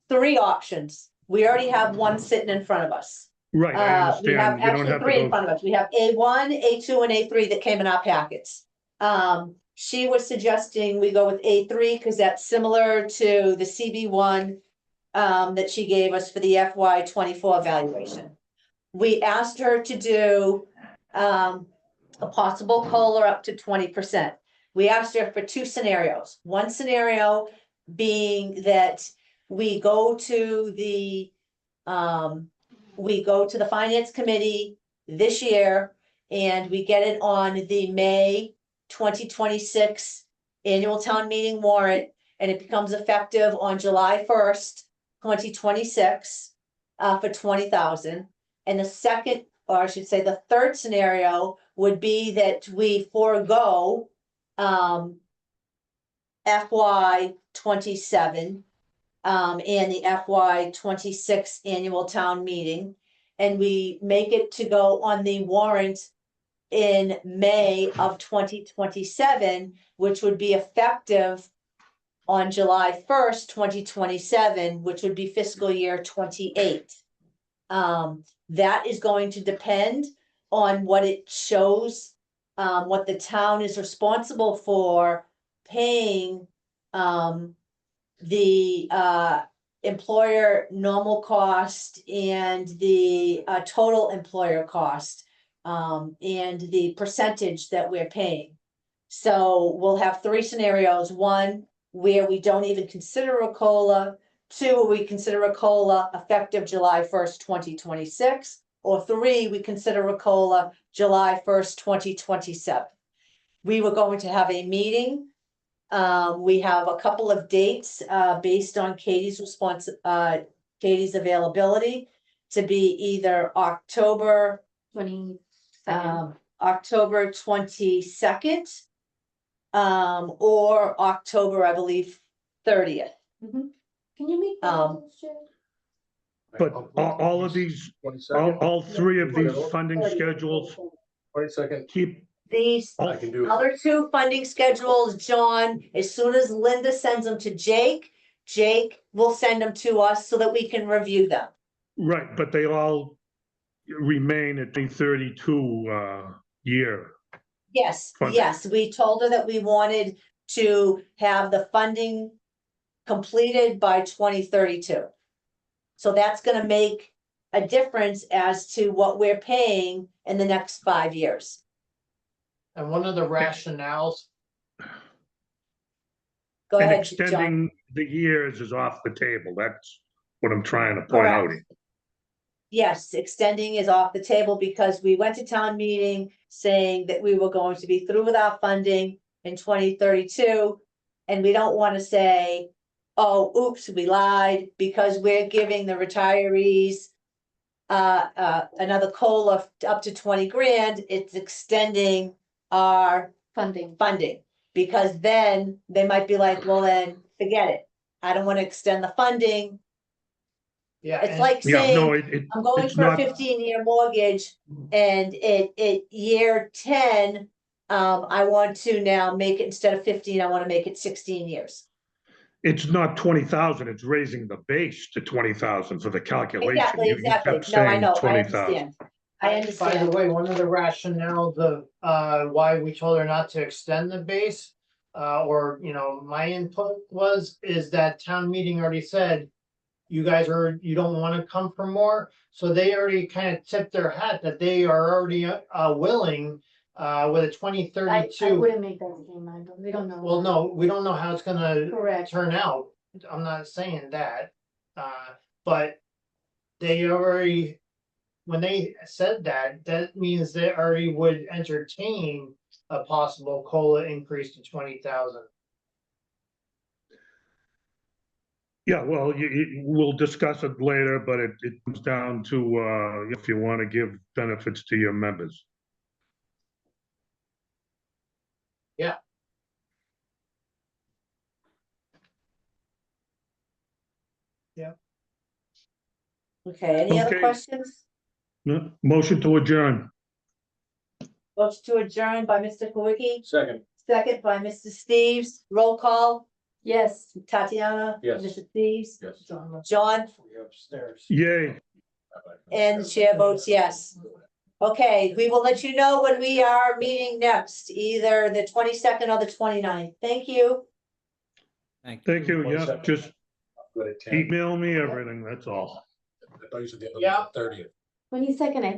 3 options. We already have one sitting in front of us.
Right, I
We have
understand. You don't
actually
have
3 in
to go.
front of us. We have A1, A2, and A3 that came in our packets. She was suggesting we go with A3 because that's similar to the CB1 that she gave us for the FY 24 evaluation. We asked her to do a possible COLA up to 20%. We asked her for 2 scenarios. One scenario being that we go to the finance committee this year and we get it on the May 2026 annual town meeting warrant, and it becomes effective on July 1st, 2026, for 20,000. And the second, or I should say the third scenario would be that we forego FY 27 and the FY 26 annual town meeting, and we make it to go on the warrant in May of 2027, which would be effective on July 1st, 2027, which would be fiscal year 28. That is going to depend on what it shows, what the town is responsible for paying, the employer normal cost and the total employer cost, and the percentage that we're paying. So we'll have three scenarios: one, where we don't even consider a COLA; two, we consider a COLA effective July 1st, 2026; or three, we consider a COLA July 1st, 2027. We were going to have a meeting. We have a couple of dates, based on Katie's Katie's availability, to be either October
22nd.
October 22nd, or October, I believe, 30th.
Can you make?
Um,
those, Jay?
But all of these, all three of these funding schedules
22nd.
keep,
These
I can do it.
other two funding schedules, John, as soon as Linda sends them to Jake, Jake will send them to us so that we can review them.
right, but they all remain at the 32 year.
Yes,
Funding.
yes, we told her that we wanted to have the funding completed by 2032. So that's gonna make a difference as to what we're paying in the next 5 years.
And one of the rationales,
Go
And
ahead, John.
extending the years is off the table. That's what I'm trying to point out.
Correct. Yes, extending is off the table because we went to town meeting saying that we were going to be through with our funding in 2032. And we don't want to say, oh, oops, we lied, because we're giving the retirees another COLA up to 20 grand. It's extending our
Funding.
funding, because then they might be like, well, then forget it. I don't want to extend the funding.
yeah.
It's
and-
like
Yeah, no,
saying, I'm going
it's
for a
not,
15-year mortgage, and it year 10, I want to now make it, instead of 15, I want to make it 16 years.
it's not 20,000, it's raising the base to 20,000 for the calculation.
Exactly,
You
exactly.
kept
No, I
saying
know, I
20,000.
understand. I
By the
understand.
way, one of the rationales of why we told her not to extend the base, or, you know, my input is that town meeting already said, you guys you don't wanna come for more, so they already kind of tipped their hat that they are already willing with a
I
2032.
wouldn't make that statement, but we don't know.
Well, no, we don't know how it's gonna
Correct.
turn out. I'm not saying that, but they already, when they said that, that means they already would entertain a possible COLA increase to 20,000.
Yeah, well, we'll discuss it later, but it comes down to, if you want to give benefits to your members.
Okay, any other
Okay.
questions?
Motion to adjourn.
Motion to adjourn by Mr. Kowicki,
Second,
second by Mr. Steves, roll call,
Yes.
Tatiana.
Yes.
Mr. Steves.
yes.
John,
We upstairs.
Yay.
and the chair votes yes. Okay, we will let you know when we are meeting next, either the 22nd or the 29th. Thank you.
Thank you.
Thank you. Yeah,
27.
just
Good at 10.
email me everything, that's all.
I thought you said the other
Yeah.
30th.
22nd, I